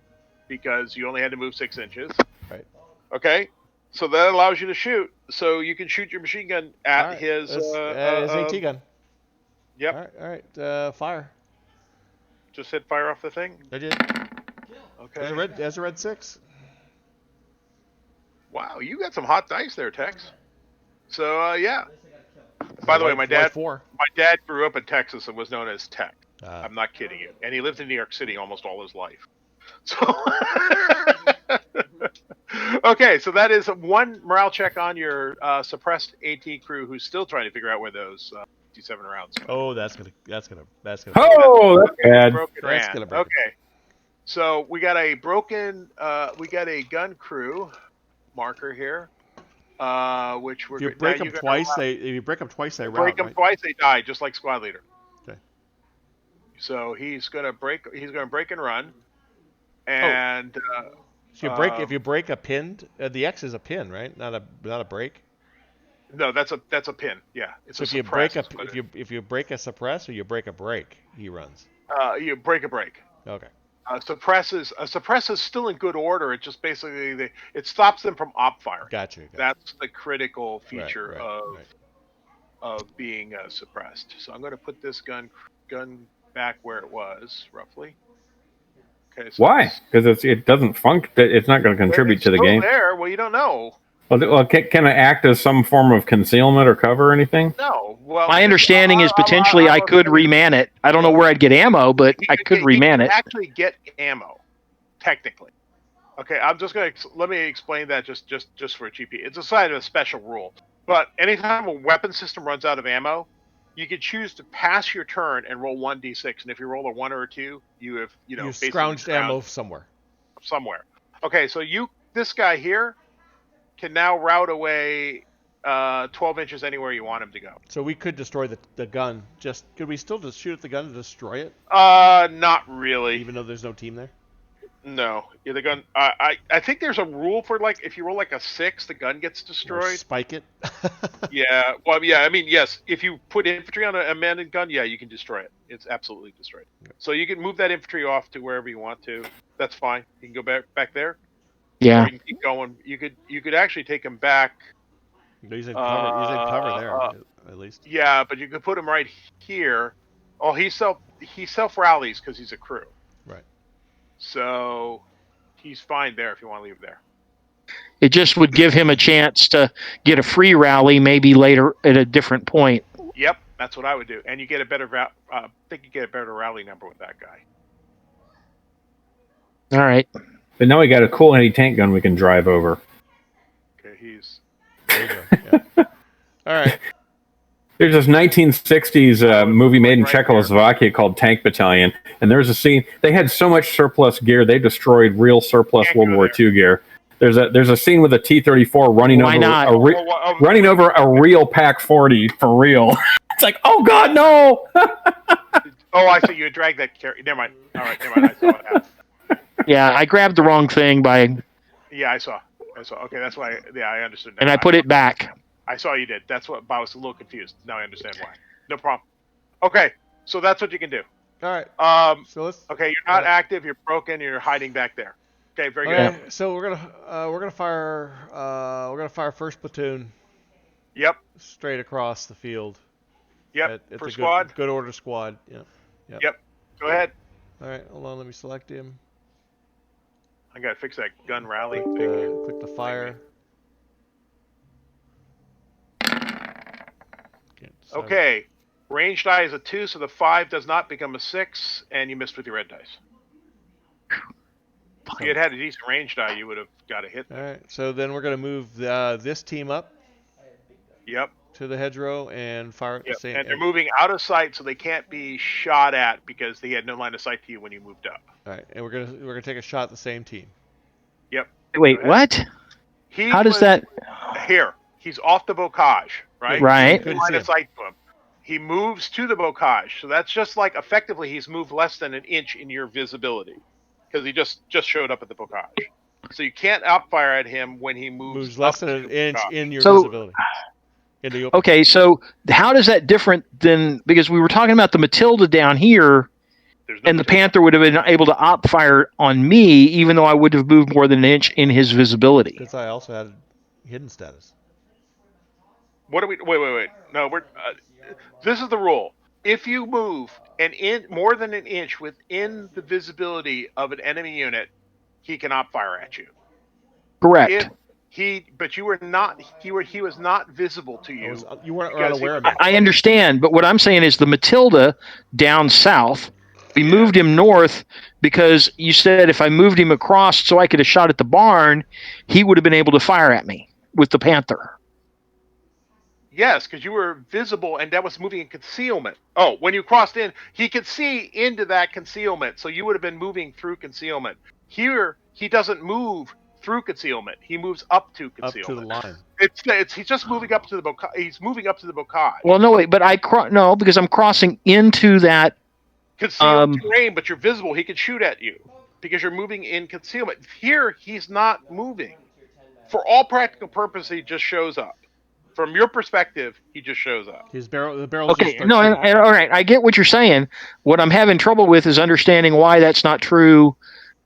A: because you only had to move 6 inches.
B: Right.
A: Okay. So that allows you to shoot. So you can shoot your machine gun at his
B: his AT gun.
A: Yep.
B: All right. Fire.
A: Just hit fire off the thing.
B: I did.
A: Okay.
B: There's a red 6.
A: Wow, you got some hot dice there, Tex. So yeah. By the way, my dad grew up in Texas and was known as Tech. I'm not kidding you. And he lived in New York City almost all his life. So okay, so that is one morale check on your suppressed AT crew who's still trying to figure out where those 57 rounds are.
B: Oh, that's gonna.
C: Oh, that's bad.
A: That's gonna break. Okay. So we got a gun crew marker here. Which we're
B: if you break them twice, they
A: break them twice, they die, just like squad leader.
B: Okay.
A: So he's gonna break and run, and
B: so if you break a pinned, the X is a pin, right? Not a break.
A: No, that's a pin. Yeah, it's
B: so if you break a suppress or you break a break, he runs.
A: You break a break.
B: Okay.
A: Suppress is still in good order. It just basically it stops them from op fire.
B: Gotcha.
A: That's the critical feature
B: of
A: being suppressed. So I'm going to put this gun back where it was roughly. Okay. So
C: why? Because it doesn't function. It's not going to contribute to the game.
A: There. Well, you don't know.
C: Well, can it act as some form of concealment or cover or anything?
A: No. Well,
D: my understanding is potentially I could reman it. I don't know where I'd get ammo, but I could reman it.
A: Actually, get ammo, technically. Okay, I'm just gonna let me explain that just for GP. It's a side of a special rule. But anytime a weapon system runs out of ammo, you can choose to pass your turn and roll 1d6, and if you roll a 1 or a 2, you have
B: you scrounged ammo somewhere.
A: Okay, so this guy here can now route away 12 inches anywhere you want him to go.
B: So we could destroy the gun. Could we still just shoot at the gun and destroy it?
A: Not really.
B: Even though there's no team there?
A: No. Yeah, the gun. I think there's a rule for if you roll like a 6, the gun gets destroyed.
B: Or spike it.
A: Yeah. Well, yeah. I mean, yes. If you put infantry on a manned gun, yeah, you can destroy it. It's absolutely destroyed. Okay. So you can move that infantry off to wherever you want to. That's fine. You can go back there.
D: Yeah.
A: Or you can keep going. You could actually take him back.
B: He's in cover there, at least.
A: Yeah, but you could put him right here. Oh, he self rallies because he's a crew.
B: Right.
A: So he's fine there if you want to leave there.
D: It just would give him a chance to get a free rally maybe later at a different point.
A: Yep. That's what I would do, and you get a better. I think you get a better rally number with that guy.
D: All right.
C: But now we got a cool anti-tank gun we can drive over.
A: Okay, he's.
B: There you go. Yeah. All right.
C: There's this 1960s movie made in Czechoslovakia called Tank Battalion, and there's a scene. They had so much surplus gear, they destroyed real surplus World War II gear. There's a scene with a T-34 running running over a real Pac 40 for real. It's like, oh God, no!
A: Oh, I see. You dragged that carry. Never mind. All right, never mind. I saw it happen.
D: Yeah, I grabbed the wrong thing
A: Yeah, I saw. Okay, that's why. Yeah, I understood.
D: and I put it back.
A: I saw you did. That's what. I was a little confused. Now I understand why. No problem. Okay, so that's what you can do.
B: All right. So let's.
A: Okay, you're not active. You're broken. You're hiding back there. Okay, very good.
B: So we're gonna fire first platoon.
A: Yep.
B: Straight across the field.
A: Yep.
B: It's
A: For
B: a
A: squad.
B: Good order squad.
A: Yep. Go ahead.
B: All right. Hold on. Let me select him.
A: I gotta fix that gun rally thing.
B: Click the fire.
A: Okay. Range die is a 2, so the 5 does not become a 6, and you missed with your red dice. If you had a decent range die, you would have got a hit.
B: All right. So then we're gonna move this team up.
A: Yep.
B: To the hedgerow and fire at the same.
A: And they're moving out of sight, so they can't be shot at because they had no line of sight to you when you moved up.
B: All right, and we're gonna take a shot at the same team.
A: Yep.
D: Wait, what? How does that?
A: Here, he's off the bocage, right?
D: Right.
A: No line of sight to him. He moves to the bocage, so that's just like effectively he's moved less than an inch in your visibility because he just showed up at the bocage. So you can't outfire at him when he moves
B: less than an inch in your visibility.
D: Okay, so how does that different than, because we were talking about the Matilda down here, and the Panther would have been able to op fire on me, even though I would have moved more than an inch in his visibility.
B: Because I also had hidden status.
A: What are we? Wait. No, we're. This is the rule. If you move more than an inch within the visibility of an enemy unit, he can op fire at you.
D: Correct.
A: But you were not. He was not visible to you.
B: You weren't unaware of it.
D: I understand, but what I'm saying is the Matilda down south. We moved him north because you said if I moved him across so I could have shot at the barn, he would have been able to fire at me with the Panther.
A: Yes, because you were visible, and that was moving in concealment. Oh, when you crossed in, he could see into that concealment, so you would have been moving through concealment. Here, he doesn't move through concealment. He moves up to concealment.
B: Up to the line.
A: He's just moving up to the bocage. He's moving up to the bocage.
D: Well, no, wait, but no, because I'm crossing into that
A: concealed terrain, but you're visible. He could shoot at you because you're moving in concealment. Here, he's not moving. For all practical purposes, he just shows up. From your perspective, he just shows up.
B: The barrel.
D: Okay, no, all right. I get what you're saying. What I'm having trouble with is understanding why that's not true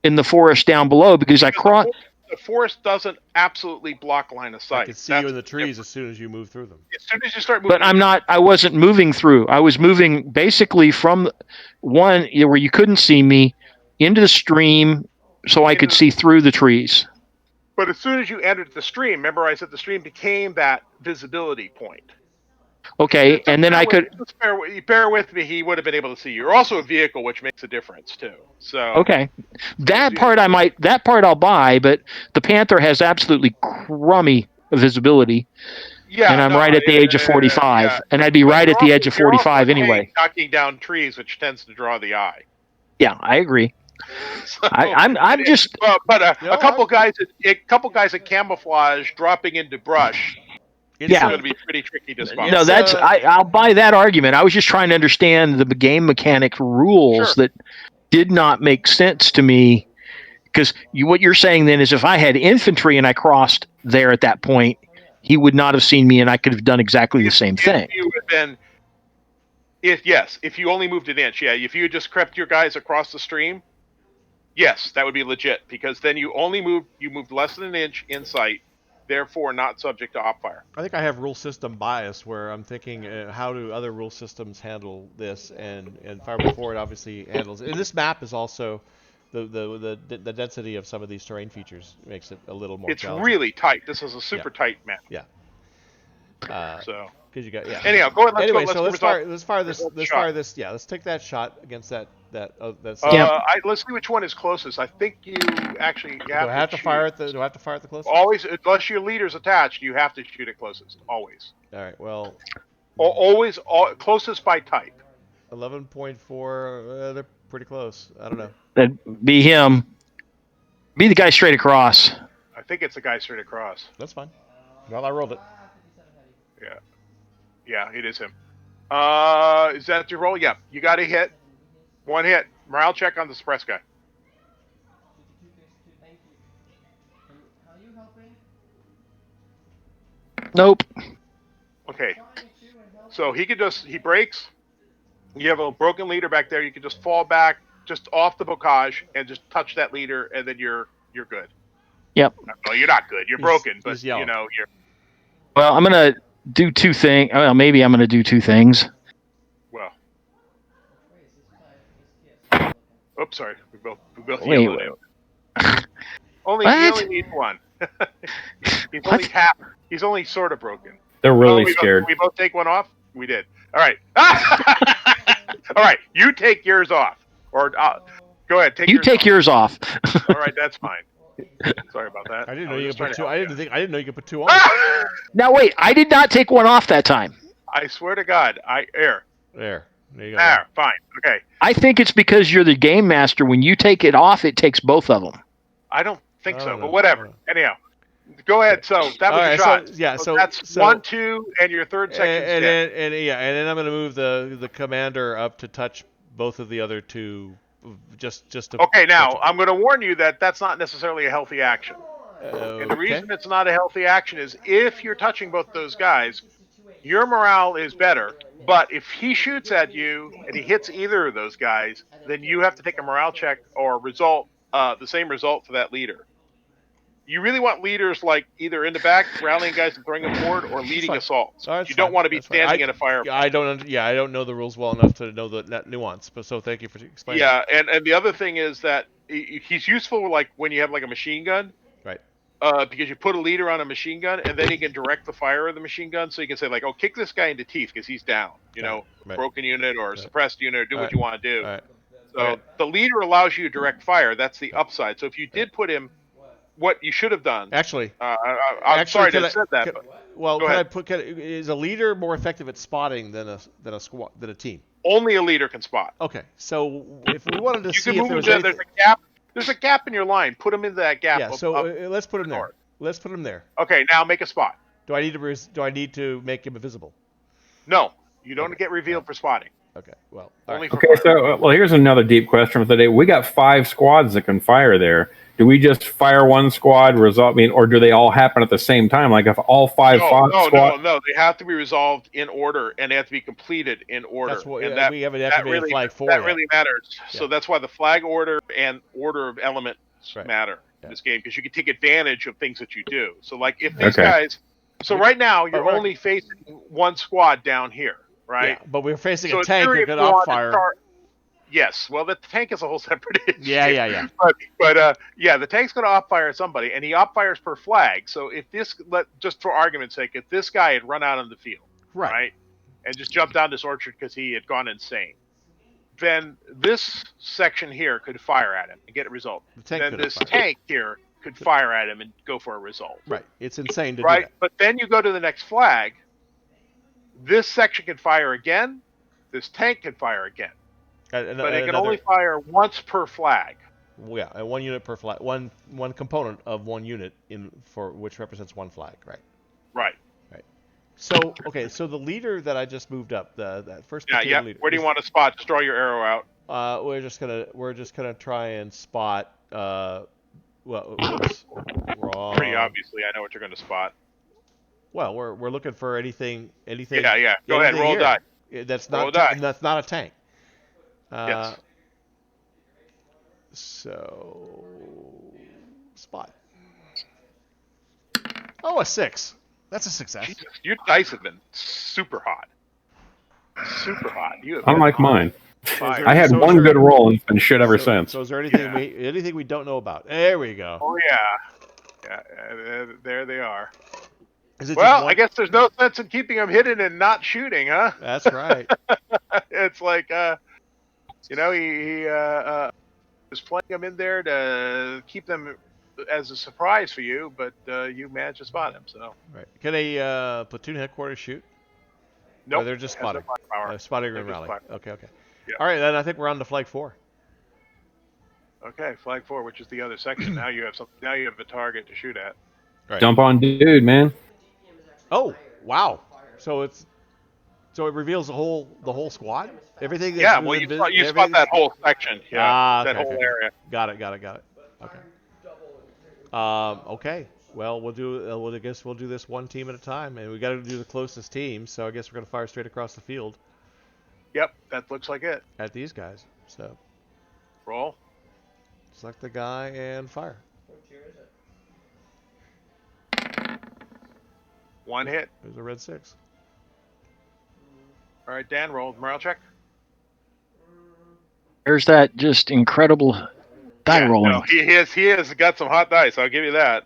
D: in the forest down below. Because
A: the forest doesn't absolutely block line of sight.
B: I can see you in the trees as soon as you move through them.
A: As soon as you start moving.
D: But I wasn't moving through. I was moving basically from one where you couldn't see me into the stream, so I could see through the trees.
A: But as soon as you entered the stream, remember I said the stream became that visibility point.
D: Okay, and then I could...
A: Bear with me, he would have been able to see you. You're also a vehicle, which makes a difference, too. So
D: okay. That part I'll buy, but the Panther has absolutely crummy visibility. Yeah, and I'm right at the age of 45, and I'd be right at the edge of 45 anyway.
A: Knocking down trees, which tends to draw the eye.
D: Yeah, I agree. So, I'm just.
A: But a couple guys at camouflage dropping into brush. It's going to be pretty tricky to spot.
D: No, I'll buy that argument. I was just trying to understand the game mechanic rules that did not make sense to me. Because what you're saying then is if I had infantry and I crossed there at that point, he would not have seen me, and I could have done exactly the same thing.
A: If you only moved an inch, if you had just crept your guys across the stream. Yes, that would be legit because then you moved less than an inch in sight, therefore not subject to op fire.
B: I think I have rule system bias where I'm thinking how do other rule systems handle this, and Fire Before It obviously handles it. And this map is also the density of some of these terrain features makes it a little more challenging.
A: It's really tight. This is a super tight map.
B: Yeah. Because you got
A: Anyhow, go ahead.
B: Anyway,
A: let's
B: so
A: go
B: let's fire this.
A: result
B: Let's
A: shot.
B: fire this. Yeah, let's take that shot against that.
D: Yeah.
A: Let's see which one is closest. I think you actually
B: Do I have to
A: shoot.
B: fire at the? Do I have to fire at the closest?
A: Always, unless your leader's attached, you have to shoot it closest. Always.
B: All right. Well,
A: Always closest by type.
B: 11.4. They're pretty close. I don't know.
D: That'd be him. Be the guy straight across.
A: I think it's the guy straight across.
B: That's fine. Well, I rolled it.
A: Yeah, it is him. Is that your roll? Yeah, you got a hit. One hit. Morale check on the suppress guy.
G: Thank you. How are you helping?
D: Nope.
A: Okay. So he breaks. You have a broken leader back there. You can just fall back just off the bocage and just touch that leader, and then you're good.
D: Yep.
A: Well, you're not good. You're broken, but
B: he's yellow.
A: you're.
D: Well, I'm gonna do two things. Well, maybe I'm gonna do two things.
A: Well.
G: Wait,
A: Oops, sorry. We both
D: Wait,
A: yelled at him. He
D: What?
A: only needs one. He's only half. He's only sort of broken.
C: They're really
A: we
C: scared.
A: We both take one off. We did. All right. All right. You take yours off, or go ahead.
D: You take yours off.
A: All right. That's fine. Sorry about that.
B: I didn't know
A: was
B: you
A: just
B: could put two.
A: trying to
B: I
A: help
B: didn't know you could put two on.
D: Now wait, I did not take one off that time.
A: I swear to God,
B: There you go.
A: Fine. Okay.
D: I think it's because you're the game master. When you take it off, it takes both of them.
A: I don't think
B: I
A: so,
B: don't know.
A: but whatever. Anyhow, go ahead. So that was
B: All
A: a
B: right,
A: shot.
B: so
A: that's 1, 2, and your third section.
B: and then I'm going to move the commander up to touch both of the other two. Just to.
A: Okay, now I'm going to warn you that that's not necessarily a healthy action.
B: Okay.
A: And the reason it's not a healthy action is if you're touching both those guys, your morale is better. But if he shoots at you and he hits either of those guys, then you have to take a morale check or result, the same result for that leader. You really want leaders like either in the back, rallying guys and throwing them forward, or leading assaults.
B: Oh,
A: You don't want to be standing in a fire.
B: I don't know the rules well enough to know that nuance. But so thank you for explaining.
A: Yeah, and the other thing is that he's useful like when you have like a machine gun.
B: Right.
A: Because you put a leader on a machine gun, and then he can direct the fire of the machine gun. So you can say like, "Oh, kick this guy in the teeth because he's down."
B: Right.
A: Broken unit or suppressed unit, or do what you want to do.
B: All right.
A: So the leader allows you to direct fire. That's the upside. So if you did put him, what you should have done.
B: Actually,
A: I'm sorry to have said that.
B: Is a leader more effective at spotting than a squad than a team?
A: Only a leader can spot.
B: Okay, so if we wanted to
A: You
B: see
A: can
B: if
A: move
B: there was
A: him. There's a gap. There's a gap in your line. Put him into that gap.
B: yeah, so let's put him there. Let's put him there.
A: Okay, now make a spot.
B: Do I need to make him invisible?
A: No, you don't get revealed for spotting.
B: Okay, well,
A: Only
B: right.
A: for
C: Okay,
A: fire.
C: so here's another deep question for the day. We got 5 squads that can fire there. Do we just fire one squad, or do they all happen at the same time? Like if all 5 squads...
A: No. They have to be resolved in order, and they have to be completed in order.
B: That's what
A: and
B: we haven't
A: that
B: activated
A: really,
B: flag 4
A: That
B: yet.
A: really matters.
B: Yeah.
A: So that's why the flag order and order of elements matter in this game, because you can take advantage of things that you do. So like if these guys... So right now, you're only facing one squad down here, right?
B: Yeah, but we're facing
A: So
B: a
A: in
B: tank
A: theory,
B: that
A: if
B: could
A: you want
B: op
A: to
B: fire.
A: Yes, well, the tank is a whole separate issue.
B: Yeah.
A: But the tank's going to op fire somebody, and he op fires per flag. So if just for argument's sake, if this guy had run out on the field, right, and just jumped down this orchard because he had gone insane, then this section here could fire at him and get a result. Then this tank here could fire at him and go for a result.
B: Right, it's insane to do
A: right,
B: that.
A: but then you go to the next flag. This section can fire again. This tank can fire again. But it can only fire once per flag.
B: Yeah, and 1 unit per flag. One component of 1 unit which represents 1 flag. Right. So so the leader that I just moved up, that first leader.
A: Where do you want to spot? Just draw your arrow out.
B: We're just gonna try and spot. Whoops, wrong.
A: Pretty obviously, I know what you're going to spot.
B: Well, we're looking for anything.
A: Yeah. Go ahead, roll a die.
B: That's not a tank.
A: Yes.
B: So spot. Oh, a 6. That's a success.
A: Jesus, your dice have been super hot. Super hot. You have
C: Unlike mine.
A: fire.
C: I had one good roll and it's been shit ever since.
B: So is there anything we don't know about? There we go.
A: Oh yeah. Yeah. There they are.
B: Is it
A: Well,
B: just one?
A: I guess there's no sense in keeping him hidden and not shooting, huh?
B: That's right.
A: It's like, he is playing them in there to keep them as a surprise for you, but you managed to spot him. So
B: Right. Can a platoon headquarters shoot? Or
A: nope,
B: they're just
A: has no
B: spotting?
A: firepower.
B: Spotting
A: They're
B: and
A: just
B: rally.
A: firepower.
B: Okay, okay.
A: Yeah.
B: All right, then I think we're on to flag 4.
A: Okay, flag 4, which is the other section. Now you have something. Now you have a target to shoot at.
B: Right.
C: Jump on dude, man.
B: Oh, wow. So it reveals the whole squad? Everything that's
A: Yeah, well, you spot that whole section. Yeah, that
B: okay,
A: whole
B: okay.
A: area.
B: Got it. Okay. Okay. Well, we'll do. I guess we'll do this one team at a time, and we got to do the closest team. So I guess we're gonna fire straight across the field
A: Yep, that looks like it.
B: at these guys. So
A: Roll.
B: select the guy and fire.
A: One hit.
B: There's a red 6.
A: All right, Dan, roll morale check.
D: There's that just incredible die rolling.
A: No, he has got some hot dice. I'll give you that.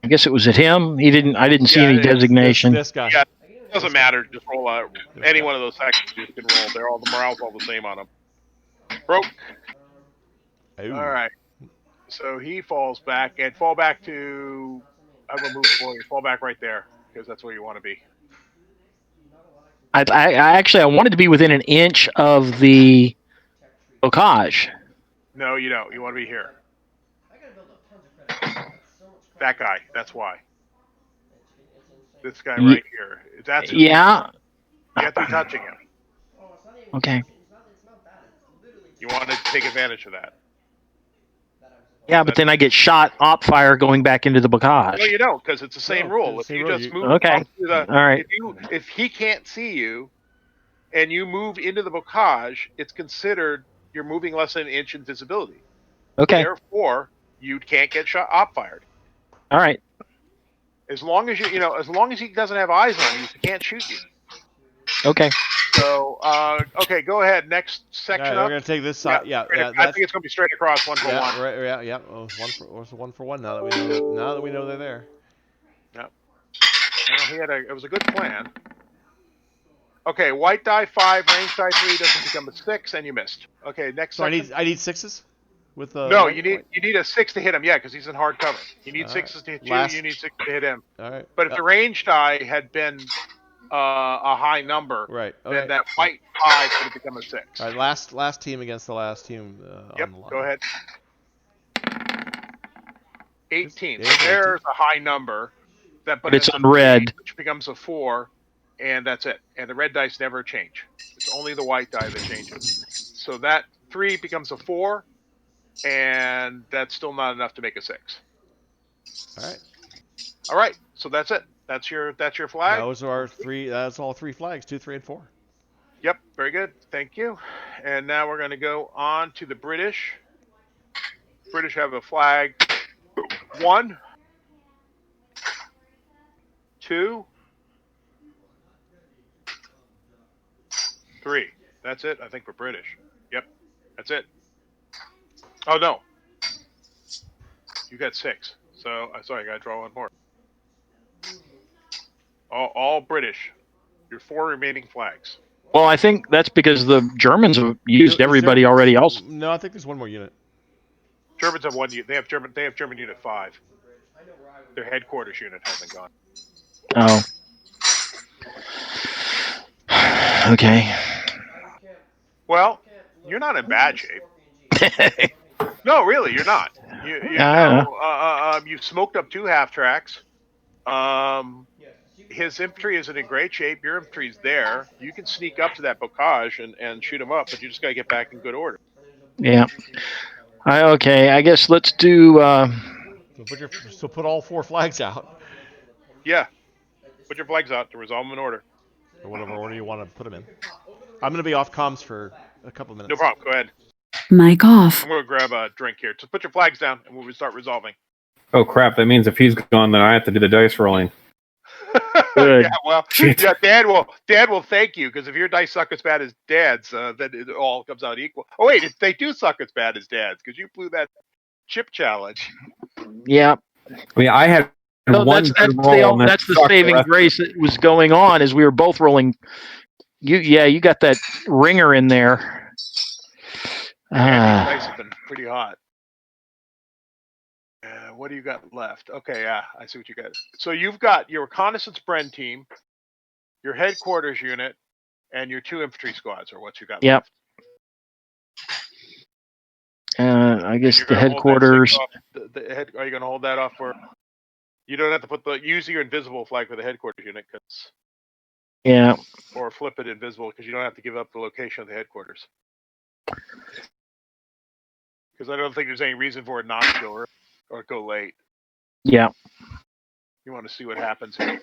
D: I guess it was at him. I didn't see any
A: it's
D: designation.
B: This guy.
A: Yeah, it doesn't matter. Just roll out any one of those sections. You can roll. They're all the morale's all the same on them. Broke.
B: Ooh.
A: All right. So he falls back and fall back to. I'm gonna move the boy. Fall back right there because that's where you want to be.
D: I actually wanted to be within an inch of the bocage.
A: No, you don't. You want to be here. That guy. That's why. This guy right here. That's his
D: Yeah.
A: You have to be touching him.
D: Okay.
A: You want to take advantage of that.
D: Yeah, but then I get shot op fire going back into the bocage.
A: No, you don't, because it's the same
B: No,
A: rule.
B: it's
A: If
B: the
A: you
B: same
A: just
B: rule.
A: move
D: Okay.
A: up to the,
D: All right.
A: if he can't see you, and you move into the bocage, it's considered you're moving less than an inch in visibility.
D: Okay.
A: Therefore, you can't get shot op fired.
D: All right.
A: As long as as long as he doesn't have eyes on you, he can't shoot you.
D: Okay.
A: So, okay, go ahead. Next section
B: We're
A: up.
B: gonna take this side. Yeah,
A: I think it's gonna be straight across, one for
B: yeah,
A: one.
B: right, yeah. Oh, one for one. Now that we know they're there.
A: Yep. Well, it was a good plan. Okay, white die 5, range die 3 doesn't become a 6, and you missed. Okay, next
B: So
A: section.
B: I need 6s with the.
A: No, you need a 6 to hit him. Yeah, because he's in hard cover. You need
B: All
A: 6s
B: right.
A: to hit you. You need 6 to hit him.
B: All right.
A: But if the range die had been a high number,
B: Right.
A: then that white 5 would have become a 6.
B: All right. Last team against the last team.
A: Yep.
B: On the line.
A: Go ahead. 18.
B: There's
A: So there's a high number.
D: But it's on red.
A: Which becomes a 4, and that's it. And the red dice never change. It's only the white die that changes. So that 3 becomes a 4, and that's still not enough to make a 6.
B: All right.
A: All right. So that's it. That's your flag.
B: Those are our 3. That's all 3 flags. 2, 3, and 4.
A: Yep. Very good. Thank you. And now we're going to go on to the British. British have a flag. 1, 2, 3. That's it, I think, for British. Yep, that's it. Oh, no. You got 6. So, sorry, I got to draw one more. All British. Your 4 remaining flags.
D: Well, I think that's because the Germans have used everybody already else.
B: No, I think there's one more unit.
A: Germans have 1 unit. They have German unit 5. Their headquarters unit hasn't gone.
D: Oh. Okay.
A: Well, you're not in bad shape. No, really, you're not. You've smoked up 2 half tracks. His infantry isn't in great shape. Your infantry's there. You can sneak up to that bocage and shoot him up, but you just got to get back in good order.
D: Yeah. Okay, I guess let's do.
B: So put all 4 flags out.
A: Yeah. Put your flags out to resolve them in order.
B: Or whatever order you want to put them in. I'm going to be off comms for a couple minutes.
A: No problem. Go ahead.
F: Mic off.
A: I'm going to grab a drink here. So put your flags down, and we'll start resolving.
C: Oh crap! That means if he's gone, then I have to do the dice rolling.
D: Good.
A: Yeah, well,
C: Shit.
A: yeah, Dad will thank you, because if your dice suck as bad as Dad's, then it all comes out equal. Oh wait, they do suck as bad as Dad's, because you blew that chip challenge.
D: Yeah.
C: I mean, I had And
D: No,
C: one good roll, and then
D: that's the
C: suck
D: saving
C: rest.
D: grace that was going on as we were both rolling. You got that ringer in there.
A: Andy's dice have been pretty hot. What do you got left? Okay, yeah, I see what you got. So you've got your reconnaissance Bren team, your headquarters unit, and your 2 infantry squads are what you got
D: Yep.
A: left.
D: I guess
A: You're
D: the
A: gonna hold that
D: headquarters.
A: 6 off are you going to hold that off for? You don't have to use your invisible flag for the headquarters unit,
D: Yeah.
A: or flip it invisible because you don't have to give up the location of the headquarters. Because I don't think there's any reason for it not to go early or go late.
D: Yeah.
A: You want to see what happens here.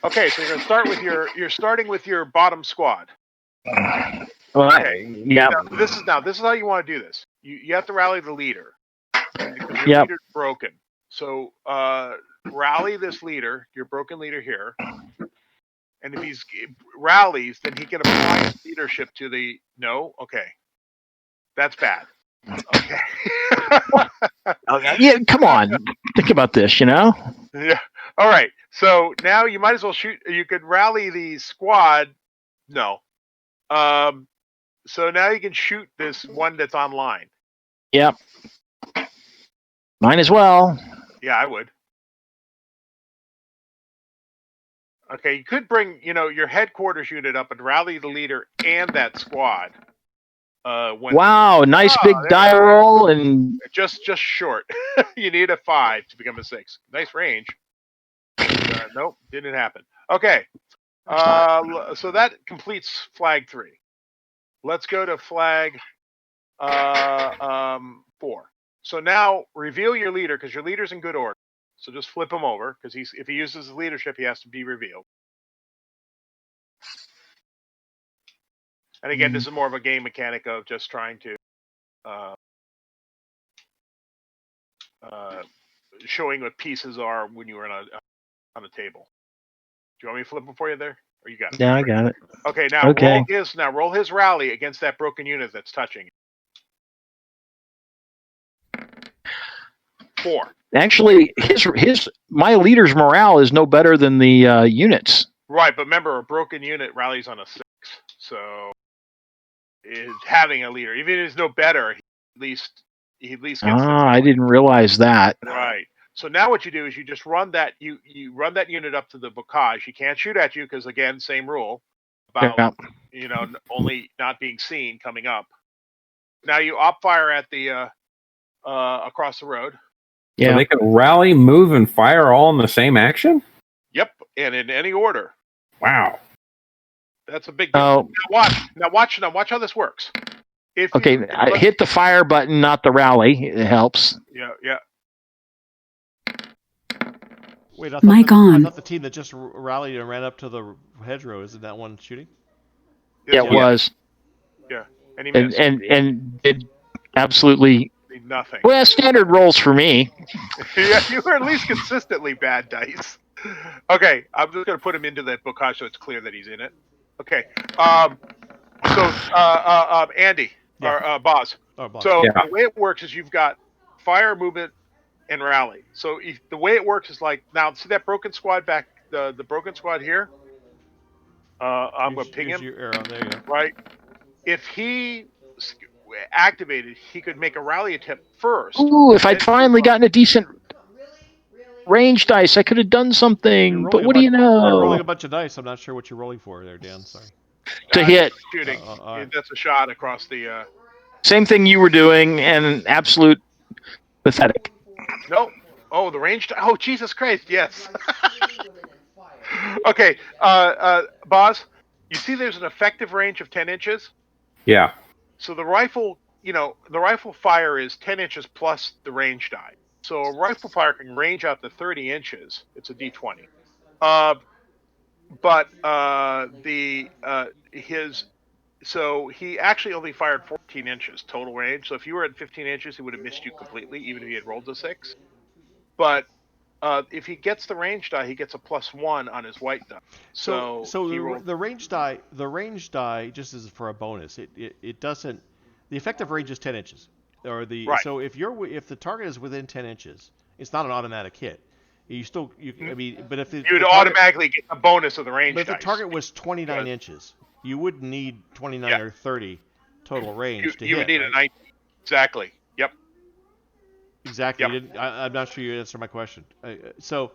A: Okay, so you're going to start with you're starting with your bottom squad.
D: Well,
A: Okay.
D: yeah.
A: This is how you want to do this. You have to rally the leader because your
D: Yep.
A: leader's broken. So rally this leader, your broken leader here, and if he rallies, then he can apply his leadership to the Okay, that's bad. Okay.
D: Yeah. Come on. Think about this.
A: Yeah. All right. So now you might as well shoot. You could rally the squad. No. So now you can shoot this one that's online.
D: Yep. Mine as well.
A: Yeah, I would. Okay, you could bring, your headquarters unit up and rally the leader and that squad.
D: Wow, nice big die roll and
A: just short. You need a 5 to become a 6. Nice range. Nope, didn't happen. Okay. So that completes flag 3. Let's go to flag 4. So now reveal your leader because your leader's in good order. So just flip him over because if he uses his leadership, he has to be revealed. And again, this is more of a game mechanic of just trying to showing what pieces are when you are on a table. Do you want me to flip them for you there? Or you got it?
D: Yeah, I got it.
A: Okay, now
D: Okay.
A: roll his rally against that broken unit that's touching it. 4.
D: Actually, my leader's morale is no better than the units.
A: Right, but remember, a broken unit rallies on a 6, so is having a leader, even if it's no better, he at least gets.
D: I didn't realize that.
A: Right. So now what you do is you just run that you run that unit up to the bocage. He can't shoot at you because again, same rule about only not being seen coming up. Now you op fire at the across the road.
D: Yeah.
C: So they can rally, move, and fire all in the same action?
A: Yep, and in any order.
C: Wow.
A: That's a big deal. Now watch how this works.
D: I hit the fire button, not the rally. It helps.
A: Yeah.
B: Wait, I thought the team that just rallied and ran up to the hedgerow, isn't that one shooting?
D: Yeah, it was.
A: Yeah, and he missed.
D: And did absolutely
A: nothing.
D: Well, standard rolls for me.
A: Yeah, you were at least consistently bad dice. Okay, I'm just going to put him into that bocage so it's clear that he's in it. Okay. Andy, or Boz.
B: Boz.
A: So the way it works is you've got fire, movement, and rally. So the way it works is like, now see that broken squad back, the broken squad here? I'm going to ping him.
B: Your arrow. There you go.
A: Right? If he activated, he could make a rally attempt first.
D: Ooh, if I'd finally gotten a decent range dice, I could have done something. But what do you know?
B: You're rolling a bunch of dice. I'm not sure what you're rolling for there, Dan. Sorry.
D: To hit.
A: Shooting. That's a shot across the...
D: Same thing you were doing, and absolute pathetic.
A: No. Oh, the range... Oh, Jesus Christ, yes. Okay, Boz, you see there's an effective range of 10 inches?
C: Yeah.
A: So the rifle, the rifle fire is 10 inches plus the range die. So a rifle fire can range out to 30 inches. It's a D20. So he actually only fired 14 inches total range. So if you were at 15 inches, he would have missed you completely, even if he had rolled a 6. But if he gets the range die, he gets a +1 on his white die. So
B: the range die just is for a bonus. It doesn't. The effective range is 10 inches. So if the target is within 10 inches, it's not an automatic hit. You still, I mean, but if
A: You'd automatically get the bonus of the range
B: but if
A: dice.
B: the target was 29 inches, you wouldn't need 29 or 30 total range to
A: you
B: hit.
A: would need
B: right?
A: a 19. Exactly. Yep.
B: Exactly.
A: Yep.
B: You didn't, I'm not sure you answered my question. So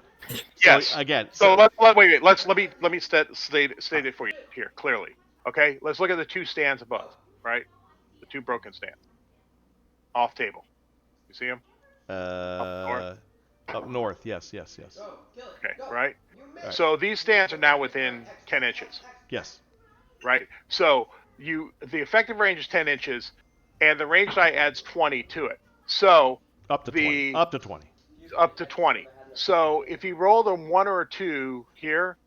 A: Yes.
B: again,
A: So wait. Let me state it for you here clearly. Okay. Let's look at the 2 stands above. Right. The 2 broken stands. Off table. You see them?
B: up north. Yes.
A: Okay. Right. So these stands are now within 10 inches.
B: Yes.
A: Right. So the effective range is 10 inches, and the range die adds 20 to it. So
B: Up to 20. Up to 20.
A: Up to 20. So if he rolled a 1 or a 2 here,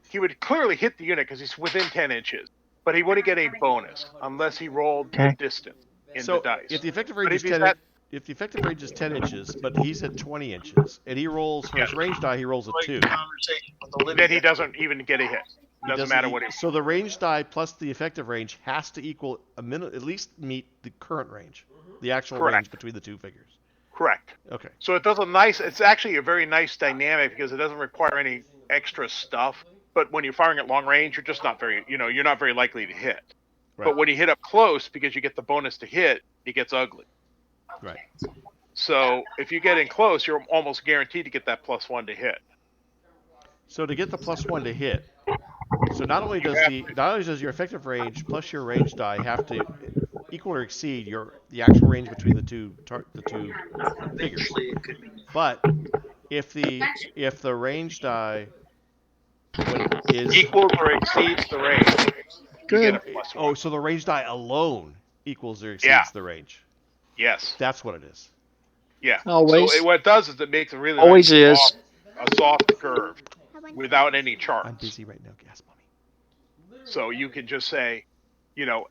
A: he would clearly hit the unit because he's within 10 inches. But he wouldn't get a bonus unless he rolled the distance in the dice.
B: If the effective
A: But
B: range
A: if
B: is
A: he's
B: 10, if the effective range is 10 inches, but he's at 20 inches, and he rolls for his range die, he rolls a 2.
A: then he doesn't even get a hit. Doesn't matter what he.
B: So the range die plus the effective range has to equal at least meet the current range, the actual range between the 2 figures.
A: Correct.
B: Okay.
A: So it does a nice. It's actually a very nice dynamic because it doesn't require any extra stuff. But when you're firing at long range, you're just not very. You're not very likely to hit. Right. But when you hit up close, because you get the bonus to hit, it gets ugly.
B: Right.
A: So if you get in close, you're almost guaranteed to get that +1 to hit.
B: So to get the +1 to hit, so not only does your effective range plus your range die have to equal or exceed the actual range between the two figures, but if the range die is
A: equals or exceeds the range, you get a +1.
B: Oh, so the range die alone equals or exceeds the range.
A: Yes.
B: That's what it is.
A: Yeah.
D: Always.
A: So what it does is it makes a really
D: Always
A: nice
D: is.
A: a soft curve without any charts.
B: I'm busy right now, gas mommy.
A: So you can just say,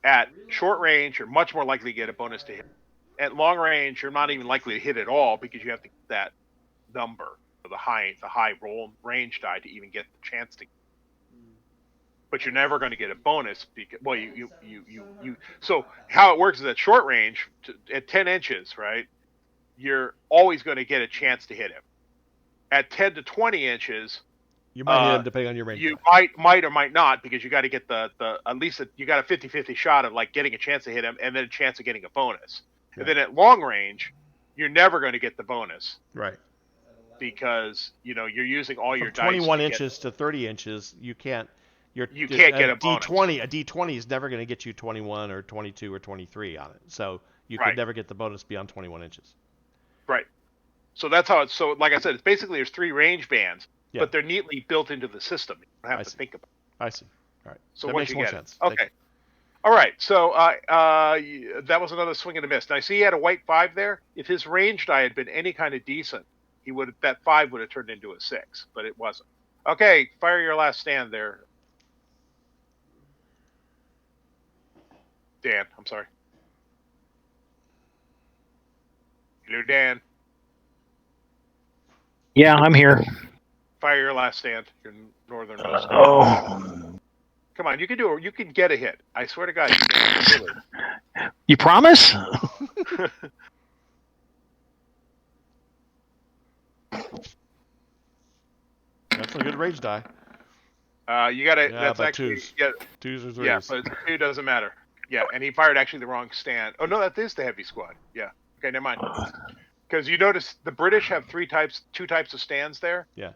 A: at short range, you're much more likely to get a bonus to hit. At long range, you're not even likely to hit at all because you have to get that number, the high roll range die to even get the chance to. But you're never going to get a bonus because So how it works is at short range, at 10 inches, right? You're always going to get a chance to hit him. At 10 to 20 inches,
B: you might hit him depending on your range.
A: You might or might not because you got to get the at least you got a 50-50 shot of like getting a chance to hit him and then a chance of getting a bonus. Yeah. And then at long range, you're never going to get the bonus.
B: Right.
A: Because you're using all your dice.
B: 21 inches to 30 inches, you can't.
A: You can't get a bonus.
B: A D20 is never going to get you 21 or 22 or 23 on it. So you could never get the bonus beyond 21 inches.
A: Right. So that's how it's. So like I said, it's basically there's 3 range bands, but they're neatly built into the system. You don't have to think about it.
B: I see. All right.
A: So
B: that makes more sense.
A: Okay. All right. So that was another swing and a miss. Now I see he had a white 5 there. If his range die had been any kind of decent, that 5 would have turned into a 6, but it wasn't. Okay, fire your last stand there. Dan, I'm sorry. Hello, Dan.
D: Yeah, I'm here.
A: Fire your last stand. Your northernmost. Come on, you can do it. You can get a hit. I swear to God.
D: You promise?
B: That's a good range die.
A: You got to.
B: Yeah,
A: that's actually
B: twos.
A: Yeah,
B: 2s or 3s.
A: Yeah, but 2 doesn't matter. Yeah, and he fired actually the wrong stand. Oh no, that is the heavy squad. Yeah. Okay, never mind. Because you notice the British have 2 types of stands there.
B: Yeah.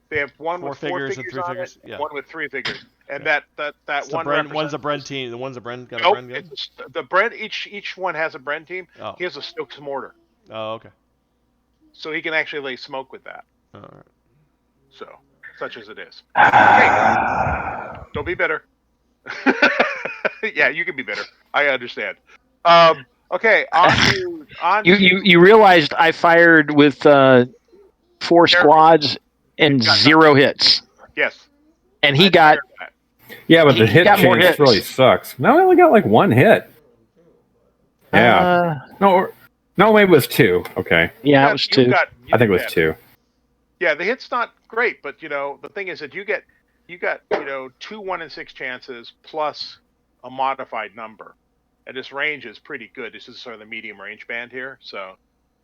A: They have one
B: 4
A: with 4
B: figures
A: figures
B: and 3
A: on
B: figures.
A: it,
B: Yeah.
A: one with 3 figures, and
B: Yeah.
A: that one.
B: One's a Bren team. The one's a Bren got a
A: Nope,
B: Bren gun.
A: the Bren. Each one has a Bren team.
B: Oh.
A: He has a Stokes mortar.
B: Oh, okay.
A: So he can actually lay smoke with that.
B: All right.
A: So, such as it is. Hey, don't be bitter. Yeah, you can be bitter. I understand. Okay, on
D: You realized I fired with 4 squads and 0 hits.
A: Yes.
D: And he got.
C: Yeah, but the hit
D: got more
C: chance
D: hits.
C: really sucks. No, I only got like 1 hit. Yeah. No, maybe it was 2. Okay.
D: Yeah, it was 2.
C: I think it was 2.
A: Yeah, the hit's not great, but the thing is that you got 2 1 in 6 chances plus a modified number, and this range is pretty good. This is sort of the medium range band here. So,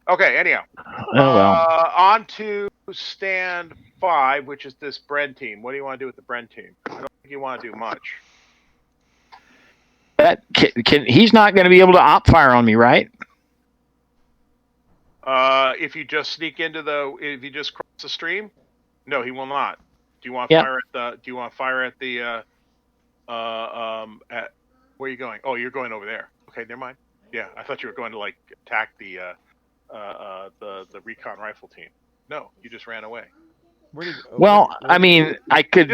A: okay. Anyhow,
D: Oh well.
A: On to stand 5, which is this Bren team. What do you want to do with the Bren team? I don't think you want to do much.
D: That he's not going to be able to op fire on me, right?
A: If you just sneak into if you just cross the stream, no, he will not. Do you want to
D: Yeah.
A: fire at the? Do you want to fire at the? At where are you going? Oh, you're going over there. Okay, never mind. Yeah, I thought you were going to like attack the recon rifle team. No, you just ran away.
D: Well, I mean, I could.